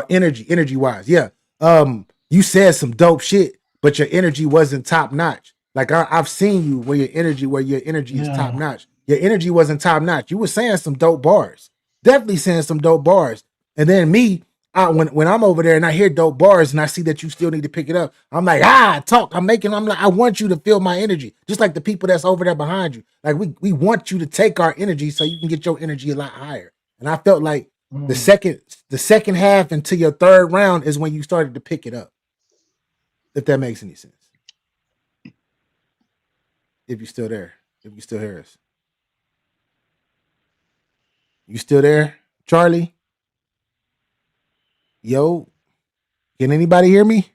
Energy wise. Yeah. You said some dope shit, but your energy wasn't top notch. Like I've seen you where your energy is top notch. Your energy wasn't top notch. You were saying some dope bars. Definitely saying some dope bars. And then me, when I'm over there and I hear dope bars and I see that you still need to pick it up, I'm like, talk. I'm like, I want you to feel my energy. Just like the people that's over there behind you. Like we want you to take our energy so you can get your energy a lot higher. And I felt like the second half into your third round is when you started to pick it up. If that makes any sense. If you're still there. If you still hear us. You still there, Charlie? Yo, can anybody hear me?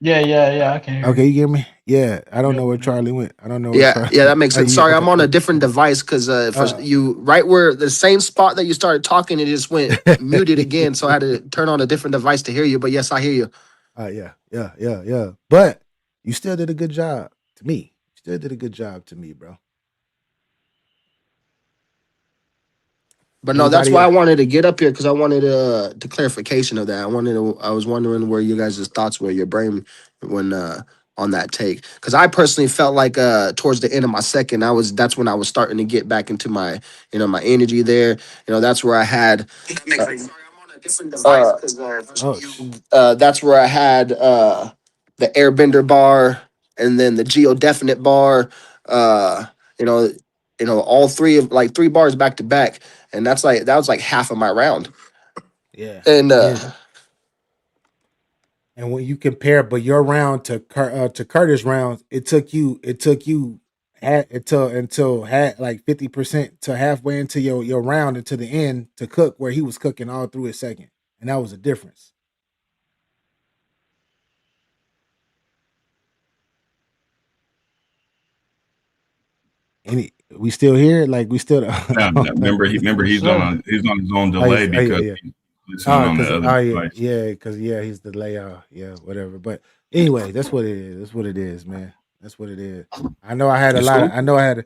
Yeah, I can hear
you hear me? Yeah, I don't know where Charlie went. I don't know where Charlie
Yeah, that makes sense. Sorry, I'm on a different device because you right where the same spot that you started talking, it just went muted again. So I had to turn on a different device to hear you. But yes, I hear you.
Yeah. But you still did a good job to me. You still did a good job to me, bro.
But no, that's why I wanted to get up here because I wanted the clarification of that. I was wondering where you guys' thoughts were, your brain when on that take. Because I personally felt like towards the end of my second, that's when I was starting to get back into my my energy there. That's where I had. That's where I had the Airbender bar and then the Geodefinite bar. All three of like 3 bars back to back. And that was like half of my round.
Yeah.
And
and when you compare, but your round to Curtis' rounds, it took you until like 50% to halfway into your round and to the end to cook where he was cooking all through his second, and that was a difference. We still here? Like we still?
Remember he's on his own delay because he's on the other device.
Because he's the layout. Yeah, whatever. But anyway, that's what it is. That's what it is, man. That's what it is. I know I had a lot. I know I had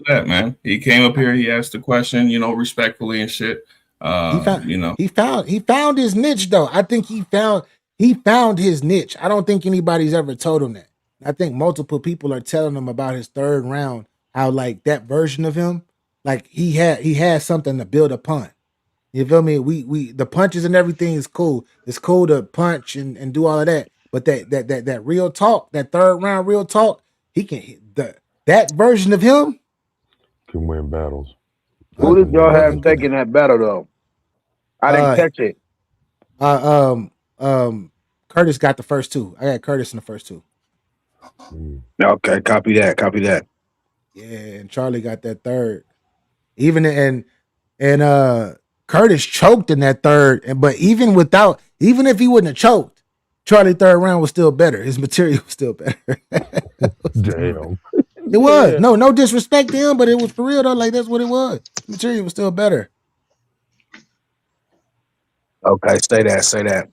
that, man. He came up here. He asked the question, respectfully and shit.
He found his niche though. I think he found his niche. I don't think anybody's ever told him that. I think multiple people are telling him about his third round. How like that version of him, like he had something to build upon. You feel me? We the punches and everything is cool. It's cool to punch and do all of that. But that real talk, that third round real talk, he can that version of him
can win battles.
Who did y'all have taking that battle though? I didn't catch it.
Curtis got the first 2. I got Curtis in the first 2.
Okay, copy that.
Yeah, and Charlie got that third. Even and Curtis choked in that third, but even if he wouldn't have choked, Charlie third round was still better. His material was still better.
Damn.
It was. No disrespect to him, but it was for real though. Like that's what it was. Material was still better.
Okay, say that.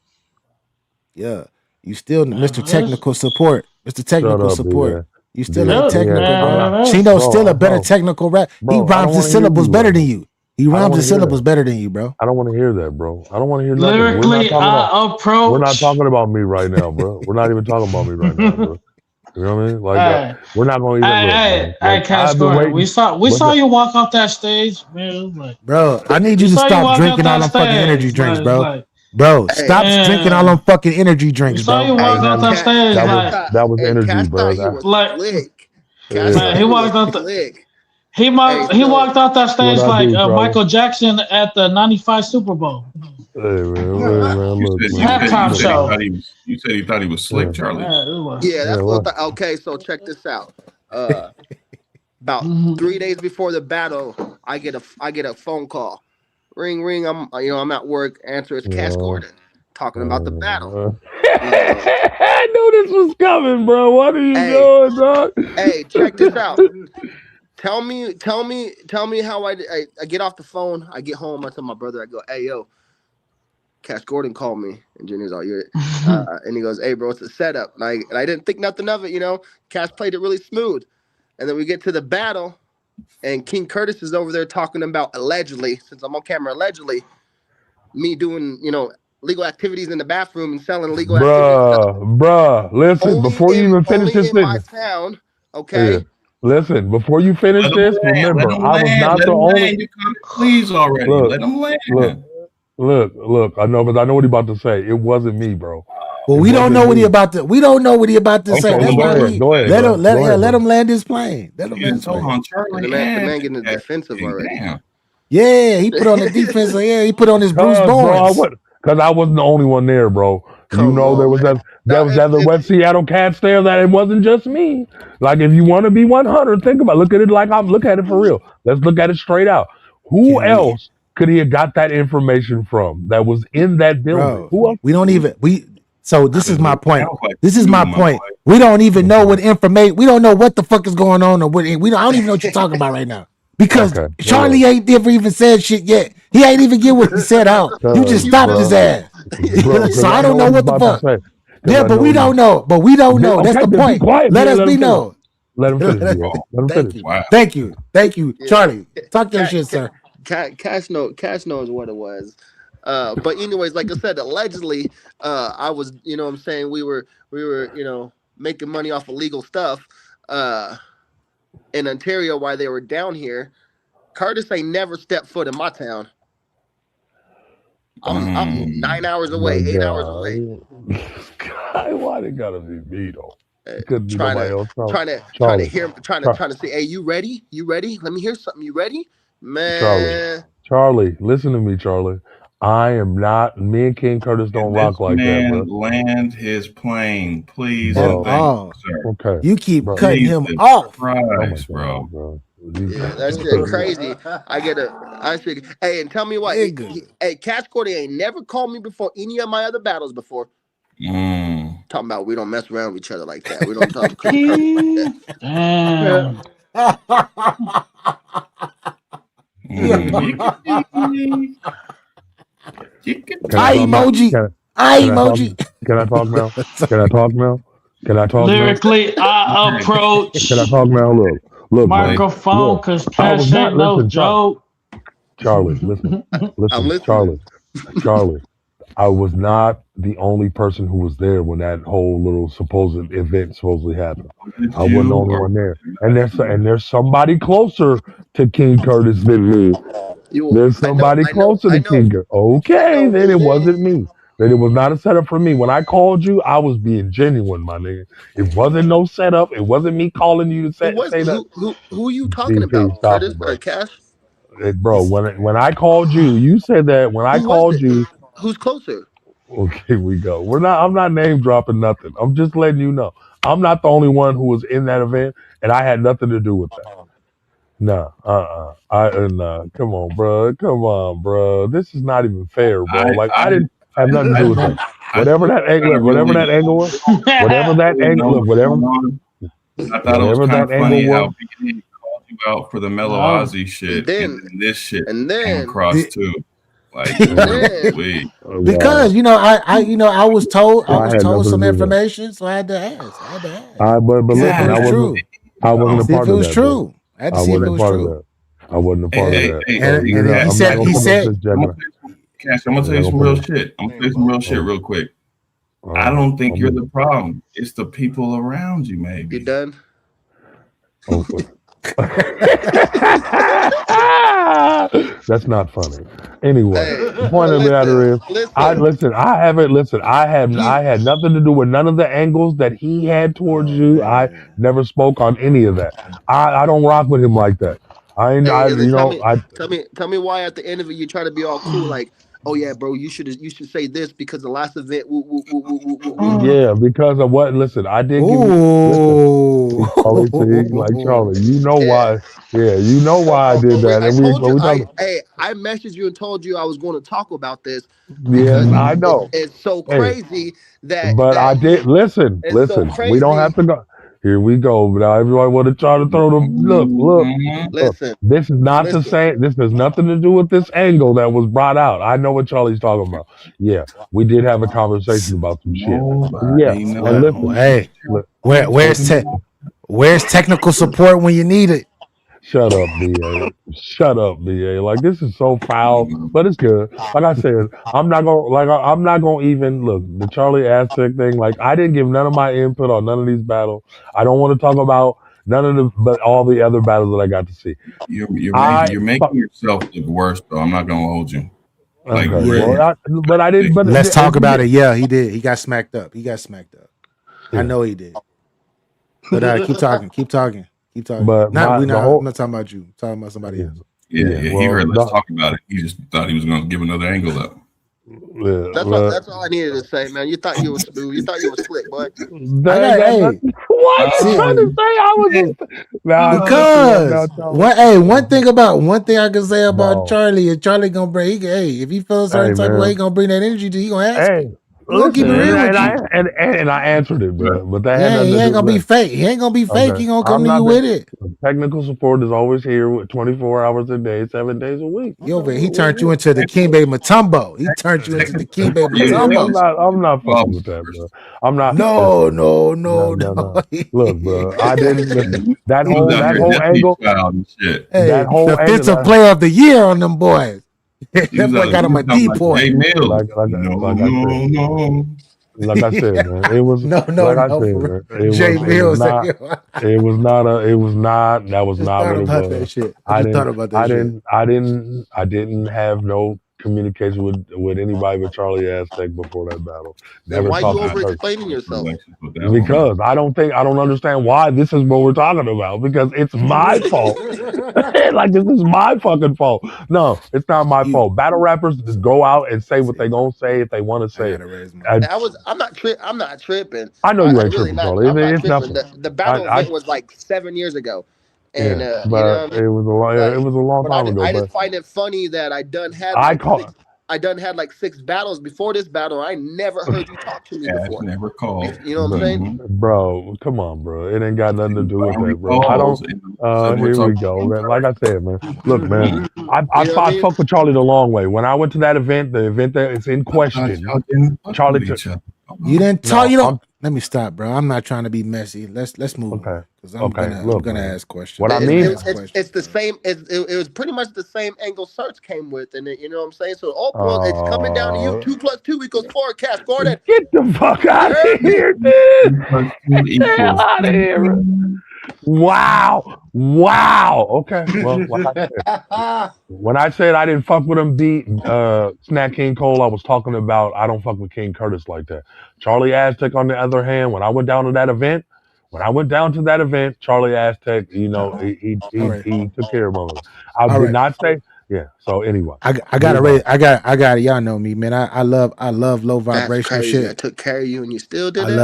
Yeah. You still Mr. Technical Support. Mr. Technical Support. You still ain't technical, bro. Chino's still a better technical rap. He rhymes his syllables better than you. He rhymes his syllables better than you, bro.
I don't want to hear that, bro. I don't want to hear nothing.
Lyrically,
we're not talking about me right now, bro. We're not even talking about me right now, bro. You know what I mean? Like, we're not going to even look.
Hey, Cash Gordon, we saw you walk off that stage, man. Like,
bro, I need you to stop drinking all them fucking energy drinks, bro. Bro, stop drinking all them fucking energy drinks, bro.
We saw you walk off that stage.
That was energy, bro.
He walked off the. He walked off that stage like Michael Jackson at the '95 Super Bowl.
Hey man, look,
halftime show.
You said he thought he was slick, Charlie.
Yeah, that's what. Okay, so check this out. About 3 days before the battle, I get a phone call. Ring, ring. I'm at work. Answer. It's Cash Gordon talking about the battle.
I knew this was coming, bro. What are you doing, dog?
Hey, check this out. Tell me how I get off the phone. I get home. I tell my brother. I go, hey yo, Cash Gordon called me, and Junior's all you. And he goes, hey bro, it's a setup. And I didn't think nothing of it. You know, Cash played it really smooth. And then we get to the battle, and King Curtis is over there talking about allegedly, since I'm on camera, allegedly, me doing illegal activities in the bathroom and selling illegal activities.
Bruh, listen, before you even finish this
my town, okay.
Yeah. Listen, before you finish this, remember, I was not the only.
Please already, let him land.
Look. I know, because I know what he's about to say. It wasn't me, bro.
Well, we don't know what he about to. We don't know what he about to say. That's why let him land his plane. Let him land his plane.
The man getting defensive already.
Damn.
Yeah, he put on the defense. Yeah, he put on his Bruce Bourne.
Because I wasn't the only one there, bro. There was that West Seattle cats there that it wasn't just me. Like, if you want to be 100, think about it. Look at it like look at it for real. Let's look at it straight out. Who else could he have got that information from that was in that building?
Bro,
who else?
We don't even So this is my point. This is my point. We don't even know what information. We don't know what the fuck is going on, or what. I don't even know what you're talking about right now. Because Charlie ain't never even said shit yet. He ain't even get what he said out. You just stopped his ass. So I don't know what the fuck. Yeah, but we don't know. But we don't know. That's the point. Let us be known.
Let him finish. Let him finish.
Thank you, Charlie. Talk your shit, sir.
Cash knows what it was. But anyways, like I said, allegedly, I was, what I'm saying, we were, making money off illegal stuff, in Ontario while they were down here. Curtis ain't never stepped foot in my town. I'm 9 hours away, 8 hours away.
God, why they gotta be me though?
Trying to say, hey, you ready? You ready? Let me hear something. You ready? Man.
Charlie, listen to me, Charlie. I am not. Me and King Curtis don't rock like that, bro.
Land his plane, please.
Bro.
Sir.
Okay.
You keep cutting him off,
bro.
Yeah, that's shit crazy. Hey, and tell me what. Hey, Cash Gordon ain't never called me before any of my other battles before. Talking about we don't mess around with each other like that. We don't talk
I emoji.
Can I talk now?
Lyrically, I approach.
Can I talk now? Look,
microphone, because Cash ain't no joke.
Charlie, listen, Charlie. I was not the only person who was there when that whole little supposed event supposedly happened. I wasn't the only one there, and there's somebody closer to King Curtis than me. There's somebody closer to King Curtis. Okay, then it wasn't me. Then it was not a setup for me. When I called you, I was being genuine, my nigga. It wasn't no setup. It wasn't me calling you to say that.
Who are you talking about? Curtis or Cash?
Bro, when I called you, you said that when I called you.
Who's closer?
Okay, here we go. I'm not name dropping nothing. I'm just letting you know. I'm not the only one who was in that event, and I had nothing to do with that. No, come on, bro. This is not even fair, bro. I didn't have nothing to do with that. Whatever that angle was,
I thought it was
Whatever
kind
that
of funny
angle
how
was.
Big called you out for the Mellow
Oh.
Ozzy shit,
then-
and then this shit
and
came
then-
across too. Like,
then-
wait.
Because I was told
had nothing
some
to do with that.
information, so I had to ask.
But
See if
listen,
it was true.
I wasn't a
See if
part
it
of
was
that. Bro.
true. I had to
I
see if it
wasn't a
was
part of
true.
that. I wasn't a part of that.
And
So,
he
I'm
said-
not
he
gonna
said-
put this judgment.
Cash, I'm gonna tell you some real shit. I'm gonna tell you some real shit real quick. I don't think you're the problem. It's the people around you, maybe.
You done?
That's not funny. Anyway,
Hey,
the point of the matter is,
listen.
I had nothing to do with none of the angles that he had towards you. I never spoke on any of that. I don't rock with him like that.
Tell me why at the end of it you try to be all cool, like, oh yeah, bro, you should say this because the last event.
Yeah, because of what? Listen, I did give you. Listen, Charlie, you know why? Yeah, you know why I did that.
I messaged you and told you I was going to talk about this.
Yes, I know.
It's so crazy that.
But I did listen.
So
we don't have to go. Here we go. Now everybody want to try to throw the look.
Listen.
This is not the same. This has nothing to do with this angle that was brought out. I know what Charlie's talking about. Yeah, we did have a conversation about some shit. Yeah, and listen.
Hey, where's technical support when you need it?
Shut up, BA. Shut up, BA. Like, this is so foul, but it's good. Like I said, I'm not gonna even look the Charlie Aztec thing. Like, I didn't give none of my input on none of these battles. I don't want to talk about but all the other battles that I got to see.
You're making yourself look worse, though. I'm not gonna hold you. Like,
but I didn't. But
let's talk about it. Yeah, he did. He got smacked up.
Yeah.
I know he did. But keep talking. Keep talking.
But
I'm not talking about you. I'm talking about somebody else.
Yeah. He heard let's talk about it. He just thought he was going to give another angle up.
That's all I needed to say, man. You thought you were smooth. You thought you were slick, boy.
What? You trying to say I was?
One thing I can say about Charlie is Charlie gonna bring. If he feels a certain type of way, he gonna bring that energy to you. He gonna ask. We'll keep it real with you.
And I answered it, bro. But that
he ain't gonna be fake. He ain't gonna be fake. He gonna come to you with it.
Technical support is always here with 24 hours a day, 7 days a week.
He turned you into the Kimbe Mutombo.
I'm not fucking with that, bro. I'm not.
No.
Look, bro. I didn't listen. That whole angle.
That whole defensive player of the year on them boys. That boy got him a D point.
Like I said, man, it was
no.
Jay Mills. It was not. That was not what it was.
That shit.
I didn't have no communication with anybody but Charlie Aztec before that battle.
Never. Why you over explaining yourself?
Because I don't understand why this is what we're talking about. Because it's my fault. Like, this is my fucking fault. No, it's not my fault. Battle rappers just go out and say what they gonna say if they want to say it.
I'm not tripping.
I know you ain't tripping, Charlie. It's nothing.
The battle event was like 7 years ago. And
but it was a long time ago.
I just find it funny that I done had like 6 battles before this battle. I never heard you talk to me before.
Never called.
You know what I'm saying?
Bro, come on, bro. It ain't got nothing to do with that, bro. I don't. Here we go, man. Like I said, man. Look, man. I fucked with Charlie the long way. When I went to that event, the event that is in question, Charlie took.
You didn't talk. Let me stop, bro. I'm not trying to be messy. Let's move.
Okay.
Because I'm gonna ask questions.
What I mean,
it's the same. It was pretty much the same angle Search came with, and you know what I'm saying. So, it's coming down to you. 2 + 2 = 4. Cash Gordon.
Get the fuck out of here, dude. Get the hell out of here. Wow. Okay. Well, when I said I didn't fuck with him beat Snack King Cole, I was talking about I don't fuck with King Curtis like that. Charlie Aztec, on the other hand, when I went down to that event, Charlie Aztec, he took care of him. I did not say. Yeah. So anyway,
I got it. Y'all know me, man. I love low vibrational shit.
I took care of you, and you still did it.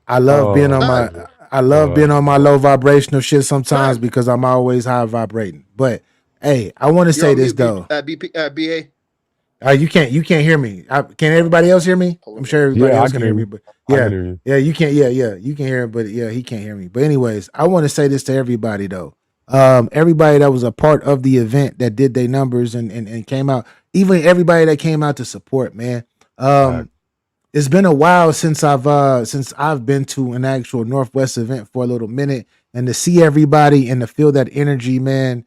I love being on my. I love being on my low vibrational shit sometimes because I'm always high vibrating. But hey, I want to say this though.
BA.
You can't hear me. Can everybody else hear me? I'm sure everybody else can hear me, but yeah, you can't. Yeah, you can hear him, but yeah, he can't hear me. But anyways, I want to say this to everybody though. Everybody that was a part of the event that did their numbers and came out, even everybody that came out to support, man. It's been a while since I've been to an actual NorthWest event for a little minute, and to see everybody and to feel that energy, man.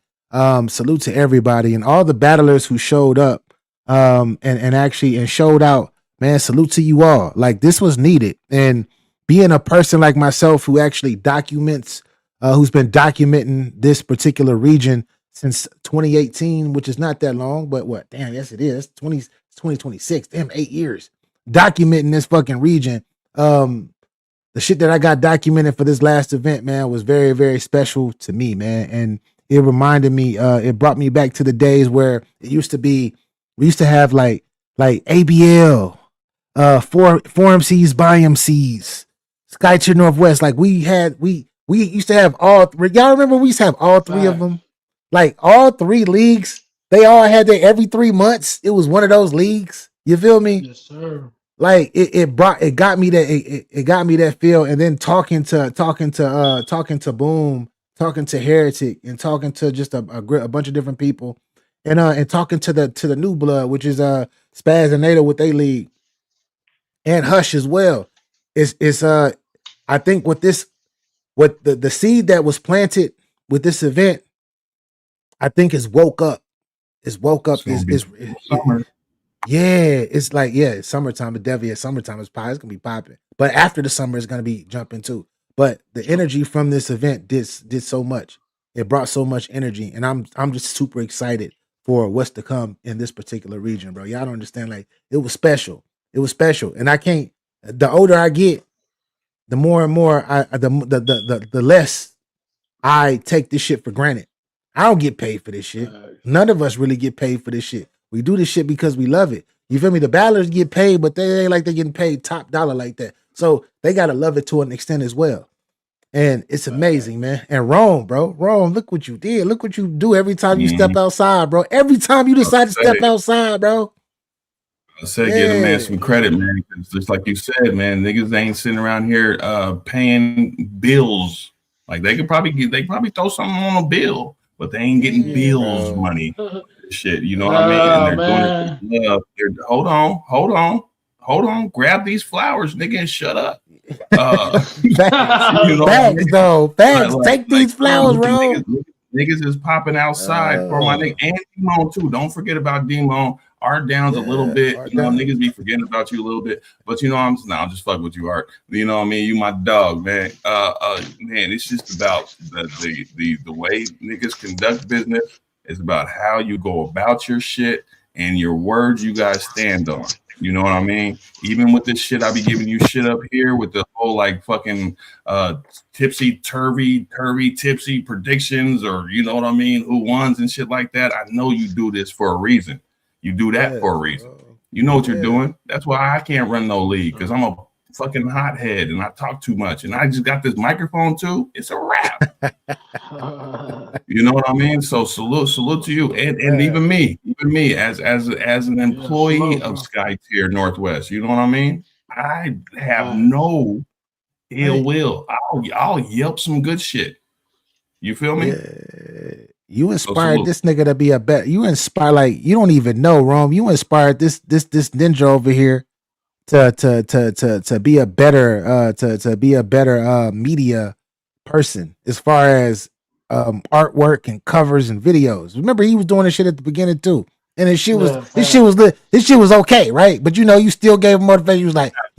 Salute to everybody and all the battlers who showed up, and actually showed out, man. Salute to you all. Like, this was needed, and being a person like myself who actually documents, who's been documenting this particular region since 2018, which is not that long, but what? Damn, yes, it is. 2026. Damn, 8 years documenting this fucking region. The shit that I got documented for this last event, man, was very, very special to me, man. And it reminded me, it brought me back to the days where it used to be, we used to have like ABL, four MCs by MCs, Sky to Northwest. Like we used to have all three. Y'all remember we used to have all three of them? Like all three leagues, they all had their every 3 months. It was one of those leagues. You feel me?
Yes, sir.
Like it got me that feel, and then talking to Boom, talking to Heretic, and talking to just a bunch of different people, and talking to the new blood, which is Spaz and Nato with they league, and Hush as well. It's I think what the seed that was planted with this event, I think is woke up. Is summer. Yeah, it's like, it's summertime. But definitely at summertime, it's gonna be popping. But after the summer, it's gonna be jumping too. But the energy from this event did so much. It brought so much energy, and I'm just super excited for what's to come in this particular region, bro. Y'all don't understand. Like, it was special. It was special, and I can't. The older I get, the more and more the less I take this shit for granted. I don't get paid for this shit. None of us really get paid for this shit. We do this shit because we love it. You feel me? The battlers get paid, but they ain't like they're getting paid top dollar like that. So they gotta love it to an extent as well. And it's amazing, man. And Rome, bro. Rome, look what you did. Look what you do every time you step outside, bro. Every time you decide to step outside, bro.
I said, give the man some credit, man. Because just like you said, man, niggas ain't sitting around here paying bills. Like they probably throw something on a bill, but they ain't getting bills money. Shit, you know what I mean? And they're doing it with love. Hold on. Grab these flowers, nigga, and shut up.
Facts, you know, facts, though. Facts. Take these flowers, bro.
Niggas is popping outside for my nigga and Demon too. Don't forget about Demon. Art down's a little bit, you know, niggas be forgetting about you a little bit, but you know, I'm just fucking with you, Art. You know what I mean? You my dog, man. Man, it's just about the way niggas conduct business. It's about how you go about your shit and your words you guys stand on. You know what I mean? Even with this shit, I be giving you shit up here with the whole like fucking tipsy tipsy predictions, or you know what I mean, who wons and shit like that. I know you do this for a reason. You do that for a reason. You know what you're doing. That's why I can't run no league, because I'm a fucking hothead and I talk too much, and I just got this microphone too. It's a wrap. You know what I mean? So salute to you, and even me as an employee of Sky Tier Northwest. You know what I mean? I have no ill will. I'll yelp some good shit. You feel me?
You inspired this nigga to be a better. You inspire, like, you don't even know, Rome. You inspired this ninja over here to be a better to be a better media person as far as artwork and covers and videos. Remember, he was doing this shit at the beginning too, and his shit was lit. His shit was okay, right? But you know, you still gave him motivation. He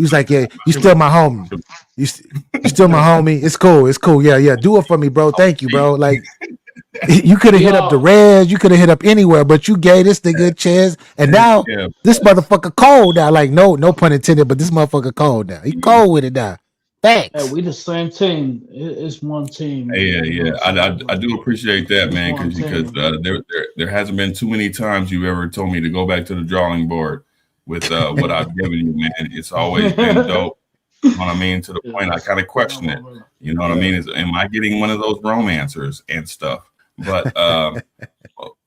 was like, yeah, you still my homie. You still my homie. It's cool. Yeah. Do it for me, bro. Thank you, bro. Like, you could have hit up the Reds, you could have hit up anywhere, but you gave this nigga a chance, and now this motherfucker cold now. Like, no pun intended, but this motherfucker cold now. He cold with it now. Thanks.
Hey, we the same team. It's one team.
Yeah. I do appreciate that, man, because there hasn't been too many times you ever told me to go back to the drawing board with what I've given you, man. It's always been dope. You know what I mean? To the point I kind of question it. You know what I mean? Am I getting one of those romancers and stuff? But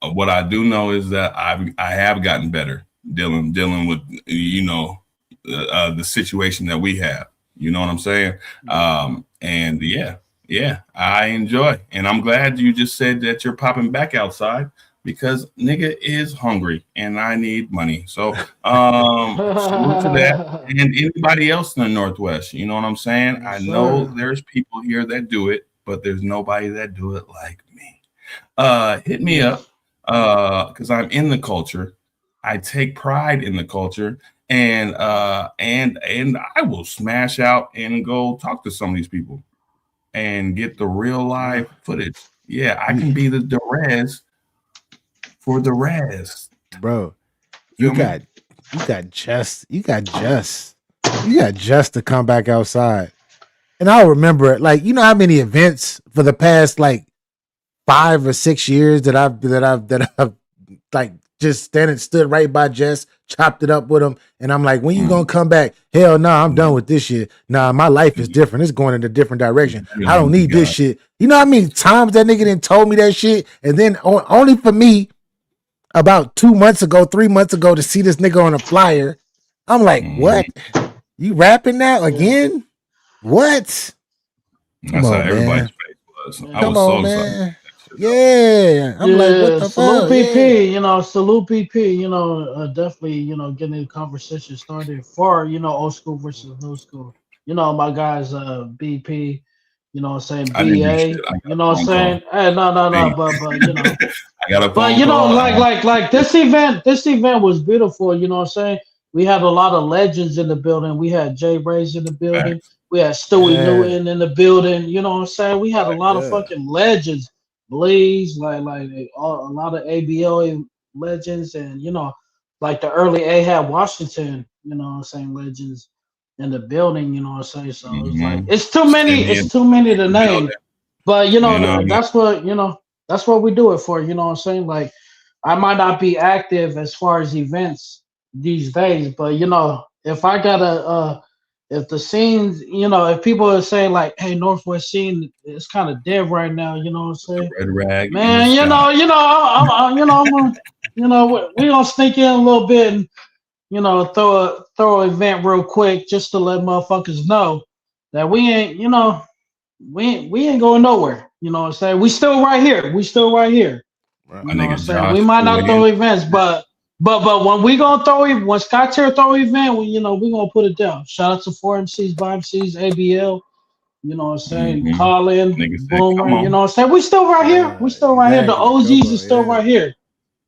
what I do know is that I have gotten better. dealing with the situation that we have. You know what I'm saying? And yeah, I enjoy, and I'm glad you just said that you're popping back outside because nigga is hungry and I need money. So salute to that. And anybody else in the Northwest, you know what I'm saying?
Yes,
I know
sir.
there's people here that do it, but there's nobody that do it like me. Hit me up because I'm in the culture. I take pride in the culture, and I will smash out and go talk to some of these people and get the real live footage. Yeah, I can be the Derez for the res.
Bro,
Feel me?
you got just to come back outside. And I'll remember it. Like, you know how many events for the past like 5 or 6 years that I've like just stood right by Jess, chopped it up with him, and I'm like, when you gonna come back? Hell no, I'm done with this shit. Nah, my life is different. It's going in a different direction. I don't need this shit. You know how many times that nigga done told me that shit, and then only for me about 2 months ago, 3 months ago to see this nigga on a flyer. I'm like, what? You rapping now again? What? Come
That's how
on,
everybody's
man.
face was.
Yeah.
I
Come
was so
on,
excited.
man. Yeah. I'm like, what the
Salute
fuck?
PP,
Yeah.
salute PP, definitely, getting the conversation started for, old school versus new school. My guys, BP, saying
I didn't do shit.
BA,
I got
you
a
know what I'm
phone call.
saying? Hey, no,
Hey,
but,
I got a
but
phone call.
like this event was beautiful. You know what I'm saying? We had a lot of legends in the building. We had Jay Rays in the building.
Facts.
We had Stewie
Yeah.
Newton in the building. You know what I'm saying? We had a lot of
Yeah.
fucking legends, Blaze, like a lot of ABL legends, and like the early Ahab Washington. You know what I'm saying? Legends in the building. You know what I'm saying? So it's like
Mm-hmm.
it's too many.
Sydney
It's
and
too many to
the building.
name. But
You know what I mean?
that's what we do it for. You know what I'm saying? Like I might not be active as far as events these days, but if I gotta if the scenes, if people are saying like, hey, Northwest scene is kind of dead right now, you know what I'm
The
saying?
red rag in the
Man,
sky.
I'm gonna, we gonna sneak in a little bit and throw an event real quick just to let motherfuckers know that we ain't, we ain't going nowhere. You know what I'm saying? We still right here. We still right here.
Right.
You
My
know what I'm
nigga
saying? We
Josh
might
flew
not
in.
throw events, but when we gonna when Scott Tier throw event, we gonna put it down. Shout out to 4MCs, 5MCs, ABL. You know what I'm saying?
Mm-hmm.
Colin,
Nigga said, come
Boomer. You
on.
know what I'm saying? We still right here. We still right here. The
Exactly. Come
OGs is
on.
still
Yeah.
right here.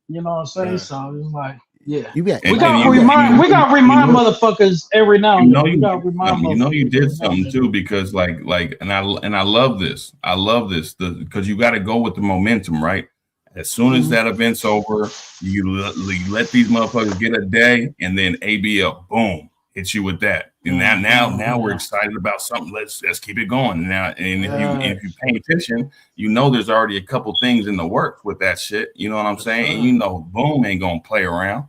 You know what I'm saying?
Right.
So it's like, yeah.
You got
We
And
gotta
you got
remind. We gotta remind motherfuckers every now
you
and
know
then. We
you
gotta
did
remind
something. You know you
motherfuckers
did
every now and
something
then.
too because and I love this. I love this because you got to go with the momentum, right? As soon as that event's over, you let these motherfuckers get a day, and then ABL boom hits you with that. And now we're excited about something. Let's keep it going now. And if you pay attention, you know there's already a couple things in the works with that shit. You know what I'm saying? And you know Boom ain't gonna play around.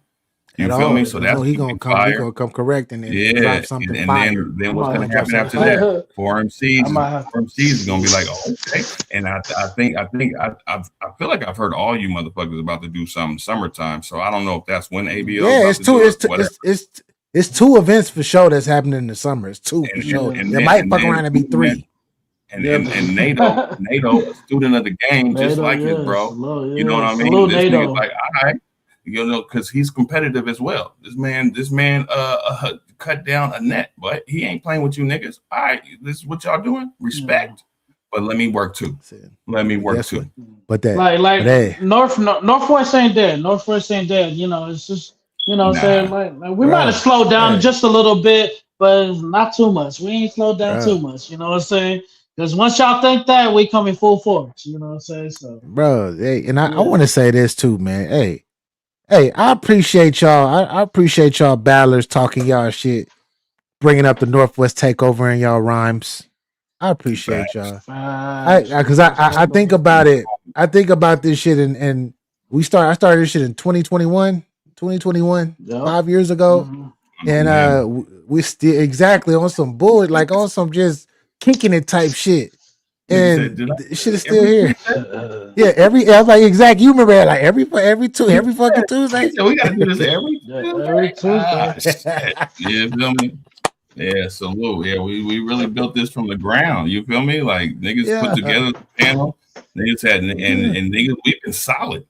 You
at
feel me?
all.
So
You
that's
know
gonna be
he
fire.
gonna come correct and
Yeah,
drop something
and
fire.
then
I'm
what's
gonna
gonna
Gonna drop
happen
something
after that?
fire.
Four
I
MCs,
might have.
four MCs is gonna be like, oh, okay. And I feel like I've heard all you motherfuckers about to do something summertime. So I don't know if that's when ABL is
Yeah,
about to do it, whatever.
it's 2 events for sure that's happening in the summer. It's 2 for sure. It might fuck around and be 3.
And NATO, a student of the game, just
NATO,
like his
yeah,
bro.
salute,
You know what
yeah,
I mean?
salute
This nigga's
NATO.
like, all right, because he's competitive as well. This man, cut down a net, but he ain't playing with you niggas. All right, this is what y'all doing. Respect, but let me work too. Let me
But
work
guess what?
too.
But hey,
Northwest ain't dead. Northwest ain't dead. It's just what I'm saying,
Nah,
like we might have
bruh,
slowed down
hey,
just a little bit, but not too much. We ain't slowed down too
bruh,
much. You know what I'm saying? Because once y'all think that, we come in full force. You know what I'm saying? So
bro. Hey, and I
yeah.
want to say this too, man. Hey, I appreciate y'all. I appreciate y'all battlers talking y'all shit, bringing up the Northwest takeover in y'all rhymes. I appreciate y'all.
Facts.
Because
Northwest
I think
takeover.
about it. I think about this shit and I started this shit in 2021,
Yep.
5 years ago. And we still exactly on some bullshit, like on some just kicking it type shit. and shit is still here. Yeah, I was like, exactly. You remember that, like every fucking Tuesday.
We gotta do this every Tuesday. Shit. You feel me? Yeah, salute. Yeah, we really built this from the ground. You feel me? Like niggas put together the panel. Niggas had and niggas, we've been solid.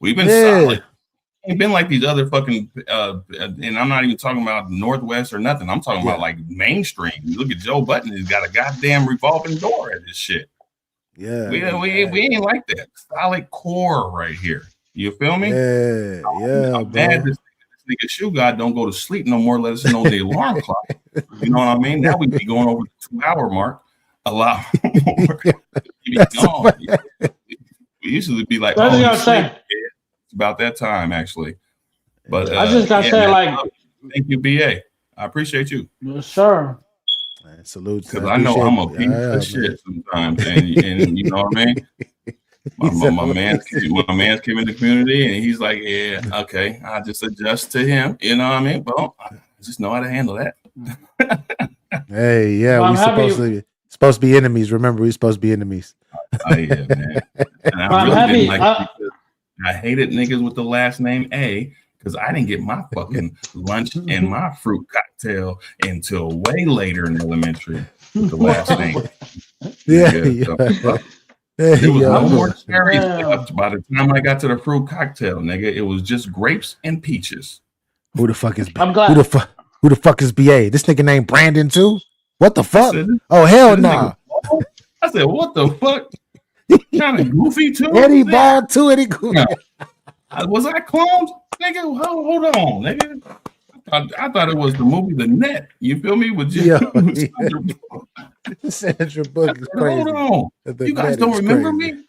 We've been solid. Ain't been like these other fucking and I'm not even talking about NorthWest or nothing. I'm talking about like mainstream. You look at Joe Budden, he's got a goddamn revolving door at this shit.
Yeah,
we ain't like that. Solid core right here. You feel me?
I'm
mad this nigga Shoe God don't go to sleep no more. Let us know the alarm clock. You know what I mean? Now we be going over the 2-hour mark a lot more. We used to be like, it's about that time actually. But
I just gotta say, like,
thank you, BA. I appreciate you.
Yes, sir.
Salute.
Because I know I'm a piece of shit sometimes, and you know what I mean. My man's came in the community, and he's like, "Yeah, okay, I just adjust to him." You know what I mean? But I just know how to handle that.
Hey, yeah, well, we supposed to be enemies. Remember, we're supposed to be enemies.
Oh yeah, man. And I really didn't like it. I hated niggas with the last name A because I didn't get my fucking lunch and my fruit cocktail until way later in elementary with the last name. There was no more cherry stuff by the time I got to the fruit cocktail, nigga. It was just grapes and peaches.
Who the fuck is who the fuck is BA? This nigga named Brandon too? What the fuck? Oh hell no! Nah.
I said, what the fuck? Kind of goofy too.
Eddie Ball too. Eddie Goofy.
Was I cloned? Nigga, hold on, nigga. I thought it was the movie The Net. You feel me? With
Sandra Bullock is crazy.
Hold on. You guys don't remember me?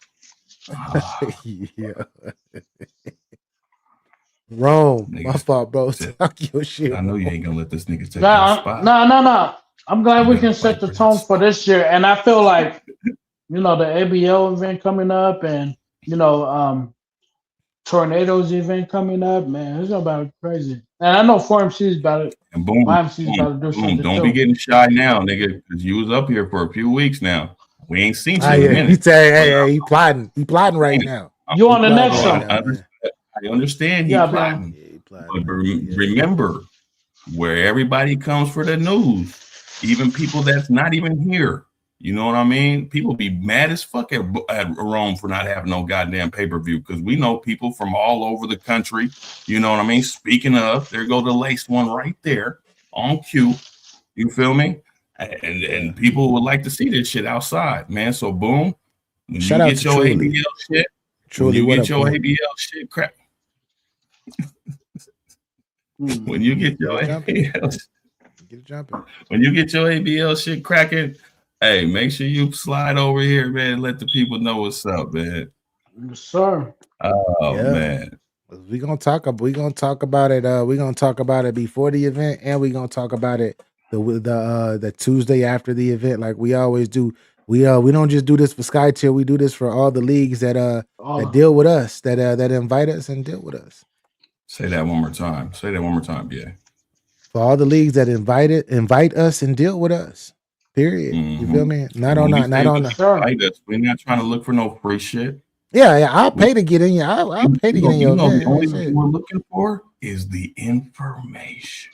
Rome. Nigga, my fault, bro. Talk your shit.
I know you ain't gonna let this nigga take your spot.
No. I'm glad we can set the tone for this year. And I feel like, you know, the ABL event coming up and, you know, Tornadoes event coming up, man, it's about crazy. And I know 4MC's about it.
And boom,
YMC's about to do something.
Don't be getting shy now, nigga, because you was up here for a few weeks now. We ain't seen you in a minute.
He plotting. He plotting right now.
You on the next one.
I understand he's plotting. But remember, where everybody comes for the news, even people that's not even here. You know what I mean? People be mad as fuck at Rome for not having no goddamn pay-per-view because we know people from all over the country. You know what I mean? Speaking of, there go the laced one right there on cue. You feel me? And people would like to see this shit outside, man. So boom, when you get your ABL shit, when you get your ABL shit crap. When you get your ABL when you get your ABL shit cracking, hey, make sure you slide over here, man, and let the people know what's up, man.
Yes, sir.
Oh man.
We're gonna talk about it. We're gonna talk about it before the event, and we're gonna talk about it the Tuesday after the event, like we always do. We don't just do this for SkyTier, we do this for all the leagues that deal with us, that invite us and deal with us.
Say that one more time. Yeah.
For all the leagues that invite us and deal with us. Period. You feel me? Not on.
We're not trying to look for no free shit.
Yeah. I'll pay to get in here. I'll pay to get in your event.
The only thing we're looking for is the information.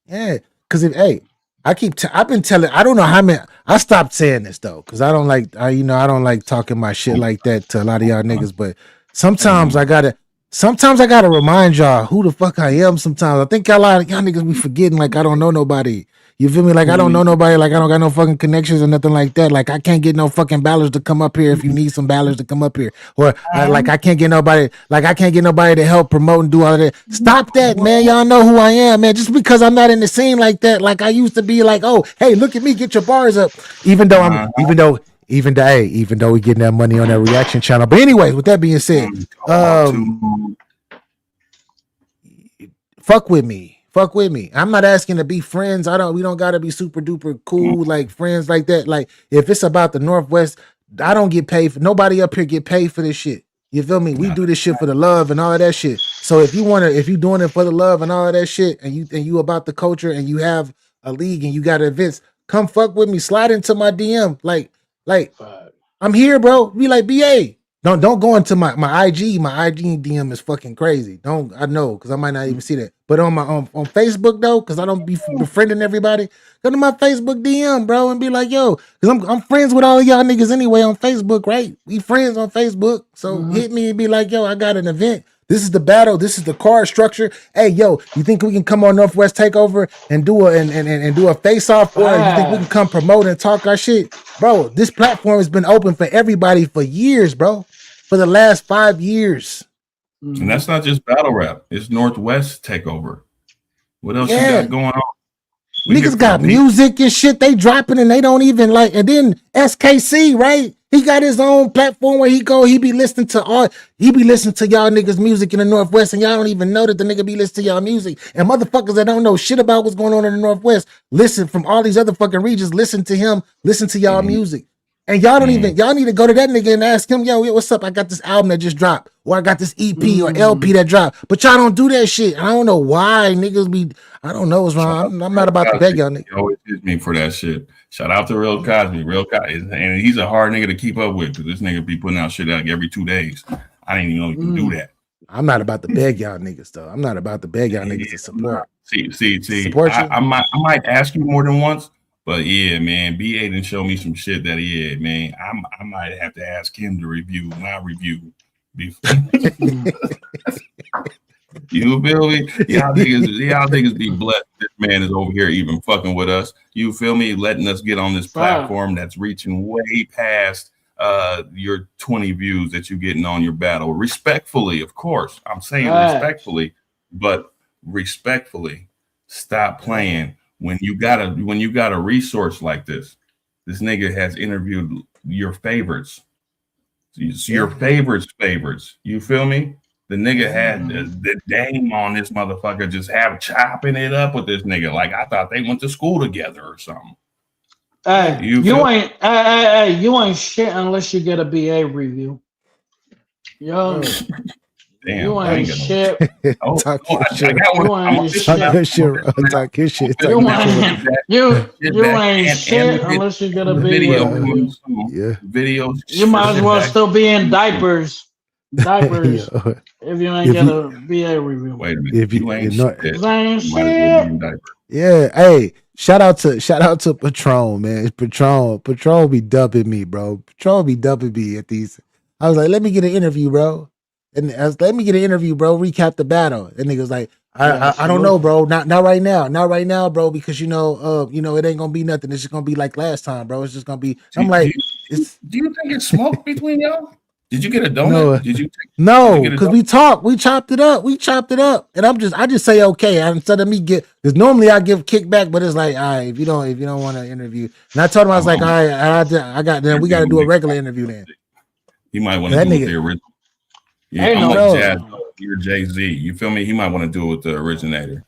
Yeah, because I've been telling. I don't know how many. I stopped saying this though, because I don't like talking my shit like that to a lot of y'all niggas. But sometimes I gotta remind y'all who the fuck I am. Sometimes I think a lot of y'all niggas be forgetting like I don't know nobody. You feel me? Like I don't know nobody. Like I don't got no fucking connections or nothing like that. Like I can't get no fucking ballers to come up here if you need some ballers to come up here. Or like I can't get nobody. Like I can't get nobody to help promote and do all of that. Stop that, man. Y'all know who I am, man. Just because I'm not in the scene like that, like I used to be. Like, oh, hey, look at me, get your bars up. Even though we getting that money on that reaction channel. But anyways, with that being said, fuck with me. I'm not asking to be friends. We don't gotta be super duper cool, like friends like that. Like if it's about the NorthWest, I don't get paid for nobody up here get paid for this shit. You feel me? We do this shit for the love and all of that shit. So if you doing it for the love and all of that shit, and you about the culture and you have a league and you got events, come fuck with me. Slide into my DM. Like I'm here, bro. Be like, BA. Don't go into my IG. My IG DM is fucking crazy. I know because I might not even see that. But on my on Facebook though, because I don't be befriending everybody. Go to my Facebook DM, bro, and be like, yo, because I'm friends with all of y'all niggas anyway on Facebook, right? We friends on Facebook. So hit me and be like, yo, I got an event. This is the battle. This is the card structure. Hey, yo, you think we can come on NorthWest TakeOver and do a face off, or you think we can come promote and talk our shit, bro? This platform has been open for everybody for years, bro. For the last 5 years.
And that's not just battle rap. It's NorthWest TakeOver. What else you got going on?
Niggas got music and shit they dropping and they don't even like. And then SKC, right? He got his own platform where he be listening to y'all niggas music in the Northwest, and y'all don't even know that the nigga be listening to y'all music. And motherfuckers that don't know shit about what's going on in the Northwest, listen from all these other fucking regions, listen to him, listen to y'all music. And y'all don't even, y'all need to go to that nigga and ask him, yo, what's up? I got this album that just dropped, or I got this EP or LP that dropped. But y'all don't do that shit. I don't know why niggas be, I don't know what's wrong. I'm not about to beg y'all niggas.
He always hits me for that shit. Shout out to Real Cosby. And he's a hard nigga to keep up with because this nigga be putting out shit like every 2 days. I didn't even know you could do that.
I'm not about to beg y'all niggas though. I'm not about to beg y'all niggas to support.
See.
Support you?
I might ask you more than once. But yeah, man, BA didn't show me some shit that man. I might have to ask him to review my review before. You feel me? Y'all niggas be blessed. This man is over here even fucking with us. You feel me? Letting us get on this platform that's reaching way past your 20 views that you're getting on your battle. Respectfully, of course. I'm saying respectfully, but respectfully, stop playing. When you got a resource like this nigga has interviewed your favorites. Your favorites. You feel me? The nigga had the Dame on this motherfucker just chopping it up with this nigga. Like I thought they went to school together or something.
Hey, you ain't shit unless you get a BA review. Yo.
Damn,
you ain't shit.
Talk your shit. Talk your shit.
You ain't shit unless you get a video.
Yeah. Video.
You might as well still be in diapers. If you ain't get a BA review.
Wait a minute. If you ain't
shit.
Yeah. Hey, shout out to Patron, man. Patron be dubbing me, bro. Patron be dubbing me at these. I was like, let me get an interview, bro. And let me get an interview, bro. Recap the battle. And niggas like, I don't know, bro. Not right now, bro. Because you know, it ain't gonna be nothing. It's just gonna be like last time, bro. It's just gonna be. I'm like,
do you think it's smoke between y'all? Did you get a donut?
No, because we talked. We chopped it up. And I just say okay instead of me because normally I give kickback, but it's like, all right, if you don't want to interview. And I told him I was like, all right, we got to do a regular interview then.
You might want to do it with the original. Yeah, I'm like Jazz. You're Jay-Z. You feel me? He might want to do it with the originator.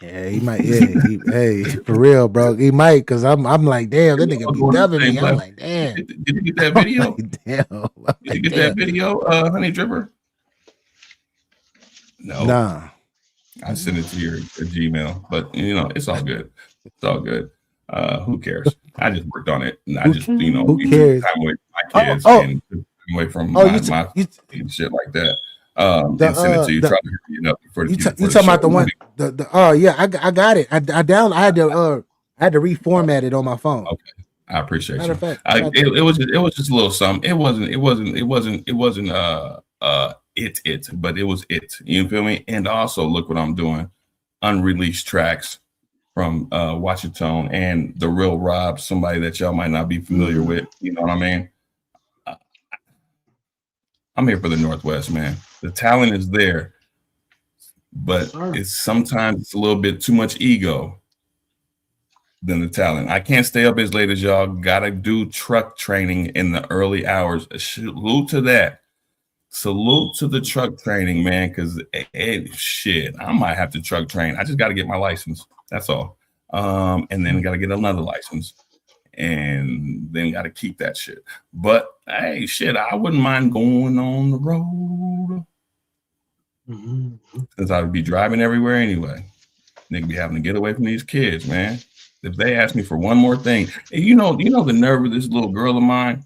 Yeah, he might. Yeah, hey, for real, bro. He might, because I'm like, damn, that nigga be dubbing me. I'm like, damn.
Did you get that video?
Damn.
Did you get that video, Honey Dripper? No.
Nah.
I sent it to your Gmail, but it's all good. It's all good. Who cares? I just worked on it, and I just
who cares?
Time away from my kids and away from my shit like that. And send it to you. Try to hurry it up before
you talking about the one? I got it. I had to reformat it on my phone.
Okay, I appreciate you. Fact, it was just a little something. It wasn't but it was it. You feel me? And also look what I'm doing. Unreleased tracks from Washington and the Real Rob, somebody that y'all might not be familiar with. You know what I mean? I'm here for the Northwest, man. The talent is there, but sometimes it's a little bit too much ego than the talent. I can't stay up as late as y'all. Gotta do truck training in the early hours. Salute to that. Salute to the truck training, man, because shit, I might have to truck train. I just got to get my license. That's all. And then got to get another license. And then got to keep that shit. But hey, shit, I wouldn't mind going on the road. Since I would be driving everywhere anyway. Nigga be having to get away from these kids, man. If they ask me for one more thing, and you know the nerve of this little girl of mine.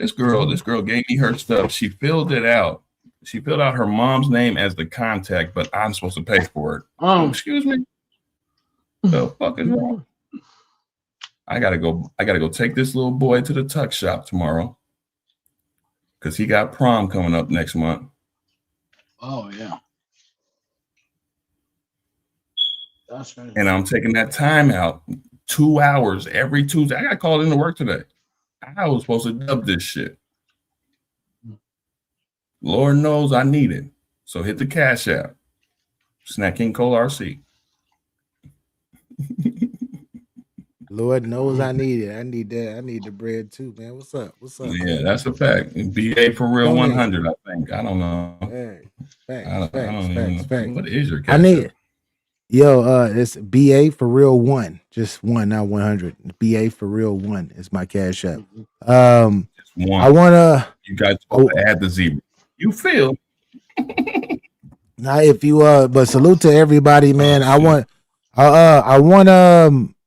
This girl gave me her stuff. She filled it out. She filled out her mom's name as the contact, but I'm supposed to pay for it. Oh, excuse me. The fuck is wrong? I gotta go take this little boy to the tuck shop tomorrow. Cause he got prom coming up next month.
Oh yeah. That's right.
And I'm taking that time out 2 hours every Tuesday. I got called into work today. I was supposed to dub this shit. Lord knows I need it. So hit the Cash App. Snack King Cole RC.
Lord knows I need it. I need that. I need the bread too, man. What's up?
Yeah, that's a fact. BA for real 100, I think. I don't know.
Facts.
What is your Cash
App? I need it.
Yo,
it's BA for real 1. Just 1, not 100. BA for real 1 is my Cash App.
Just 1.
I wanna.
You guys supposed to add the zero. You feel?
Now, if you but salute to everybody, man. I want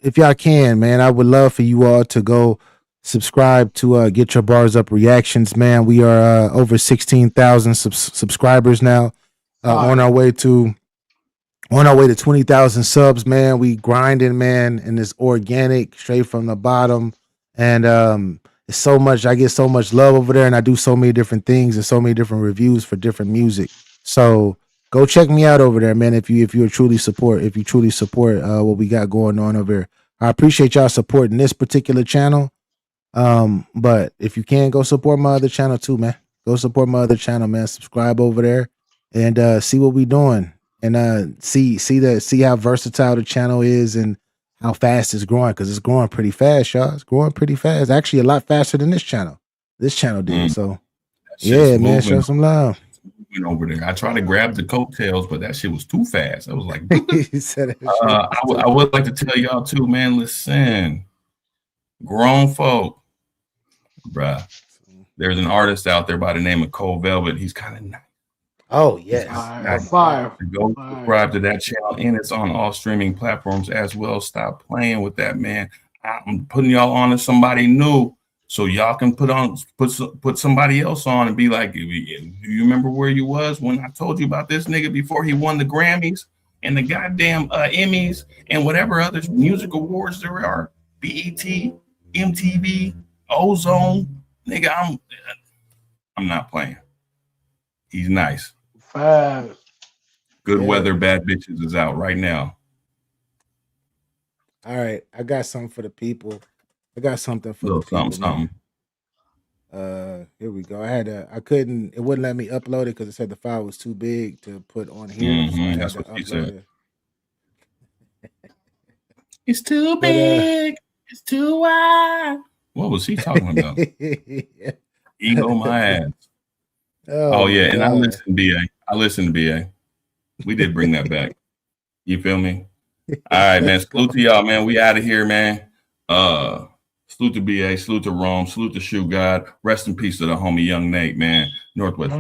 if y'all can, man, I would love for you all to go subscribe to Get Your Bars Up Reactions, man. We are over 16,000 subscribers now. On our way to 20,000 subs, man. We grinding, man, and it's organic, straight from the bottom. And it's so much. I get so much love over there, and I do so many different things and so many different reviews for different music. So go check me out over there, man. If you truly support what we got going on over here. I appreciate y'all supporting this particular channel. But if you can, go support my other channel too, man. Go support my other channel, man. Subscribe over there and see what we doing. And see how versatile the channel is and how fast it's growing, because it's growing pretty fast, y'all. It's growing pretty fast. Actually, a lot faster than this channel. This channel did. So yeah, man, show some love.
Over there, I tried to grab the coattails, but that shit was too fast. I was like, I would like to tell y'all too, man. Listen, grown folk, bruh. There's an artist out there by the name of Cole Velvet. He's kind of nice.
Oh yes,
fire.
Go subscribe to that channel, and it's on all streaming platforms as well. Stop playing with that, man. I'm putting y'all on to somebody new, so y'all can put somebody else on and be like, do you remember where you was when I told you about this nigga before he won the Grammys and the goddamn Emmys and whatever other music awards there are? BET, MTV, Ozone, nigga. I'm not playing. He's nice. Good Weather, Bad Bitches is out right now.
All right, I got something for the people. I got something for the people.
Something.
Here we go. It wouldn't let me upload it because it said the file was too big to put on here. So
that's what she said.
It's too big. It's too wide.
What was he talking about? Ego my ass. Oh yeah, and I listened to BA. We did bring that back. You feel me? All right, man. Salute to y'all, man. We out of here, man. Salute to BA, salute to Rome, salute to Shoe God. Rest in peace to the homie Young Nate, man. Northwest.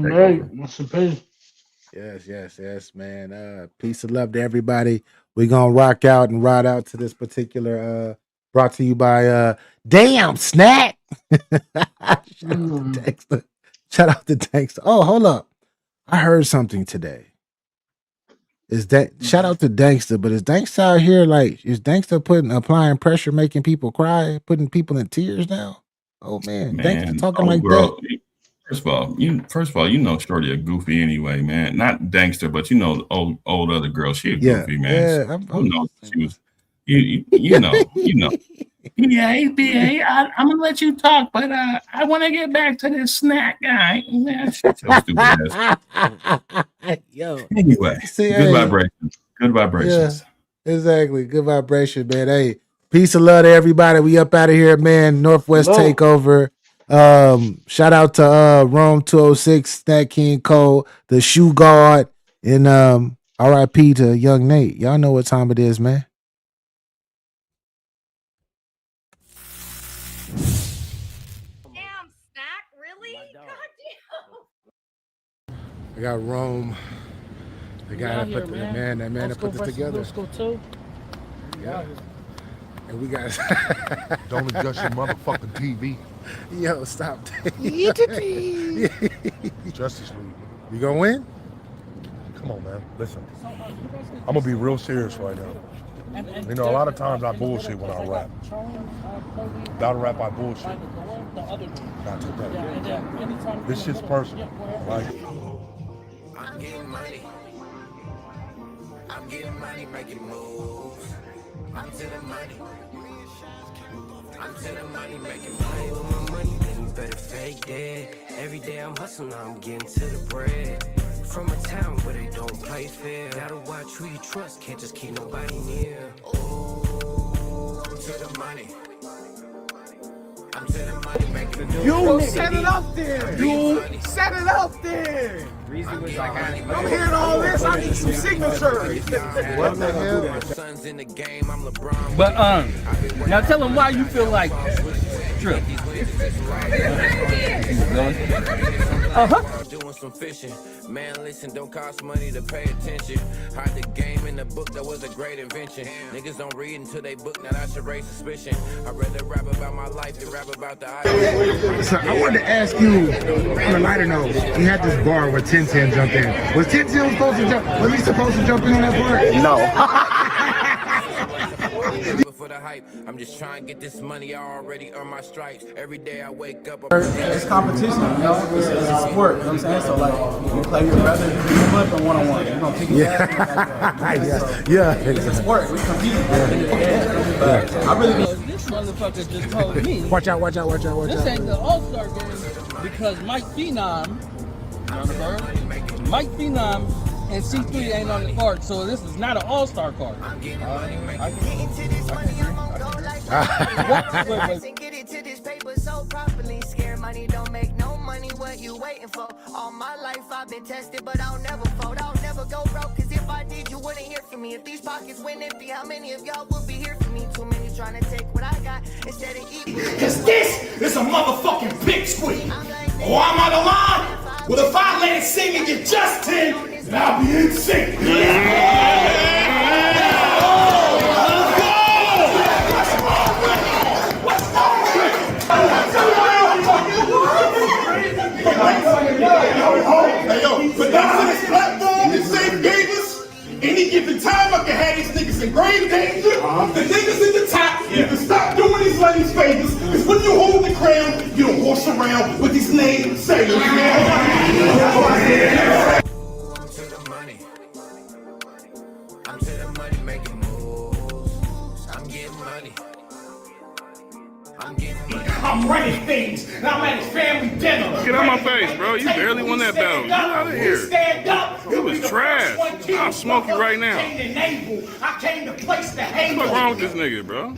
Yes, man. Peace and love to everybody. We're gonna rock out and ride out to this particular brought to you by Damn Snack. Shout out to Dexter. Oh, hold up. I heard something today. Shout out to Dexter, but is Dexter out here is Dexter applying pressure, making people cry, putting people in tears now? Oh man, Dexter talking like that.
First of all, you know Shorty a goofy anyway, man. Not Dexter, but you know old other girl. She a goofy, man.
Yeah,
who knows she was you know. Yeah, BA, I'm gonna let you talk, but I want to get back to this snack guy. Man, shit, so stupid ass.
Yo.
Anyway, good vibrations. Good vibrations.
Yeah, exactly. Good vibration, man. Hey, peace and love to everybody. We up out of here, man. Northwest Takeover. Shout out to Rome 206, Snack King Cole, the Shoe Guard, and RIP to Young Nate. Y'all know what time it is, man. I got Rome. The guy that put that put this together.
Let's go too.
Yeah. And we got
Don't adjust your motherfucking TV.
Yo, stop.
Justice League.
You gonna win?
Come on, man. Listen, I'm gonna be real serious right now. You know, a lot of times I bullshit when I rap. Battle rap, I bullshit. Not today. This shit's personal. Like,
I'm getting money. I'm getting money, making moves. I'm to the money. I'm to the money, making money with my money. Then you better fake that. Every day I'm hustling, I'm getting to the bread. From a town where they don't play fair. Gotta watch who you trust, can't just keep nobody near. Oh, I'm to the money. I'm to the money, making moves.
You set it up there. You set it up there. I'm hearing all this. I need some signatures.
What the hell?
But now tell them why you feel like Trip.
Doing some fishing. Man, listen, don't cost money to pay attention. Hide the game in the book, that was a great invention. Niggas don't read until they book, now that should raise suspicion. I'd rather rap about my life than rap about the idea.
So I wanted to ask you on a lighter note. You had this bar where 10 jumped in. Was 10 supposed to jump? Was he supposed to jump in on that bar?
No.
For the hype, I'm just trying to get this money. I already earn my stripes. Every day I wake up.
It's competition, you know? It's a sport, you know what I'm saying? So, like, you play your brother, you flip on one-on-one. You're going to kick his ass.
It's
a sport. We compete. I really
This motherfucker just told me.
Watch out.
This ain't the All-Star game because Mike Phenom, and C3 ain't on the card, so this is not an all-star card.
Wait.
Get it to this paper so properly. Scared money don't make no money. What you waiting for? All my life I've been tested, but I'll never fold. I'll never go broke, cause if I did, you wouldn't hear from me. If these pockets went empty, how many of y'all would be here for me? Too many trying to take what I got instead of eating.
Cause this is a motherfucking big squeeze. Or I'm out of line. Well, if I let it sing and get just 10, then I'll be in sync. Hey, yo, but that's this platform that Safe gave us. Any given time, I can have these niggas in grave danger. The niggas in the top, you can stop doing these ladies favors. Because when you hold the crown, you don't horse around with these names sayers, man.
I'm to the money. I'm to the money, making moves. I'm getting money. I'm getting money.
I'm running things, and I'm at his family dinner.
Get out my face, bro. You barely won that battle. Get out of here.
Stand up.
You was trash. I'll smoke you right now.
I came to place the hate.
What's wrong with this nigga, bro?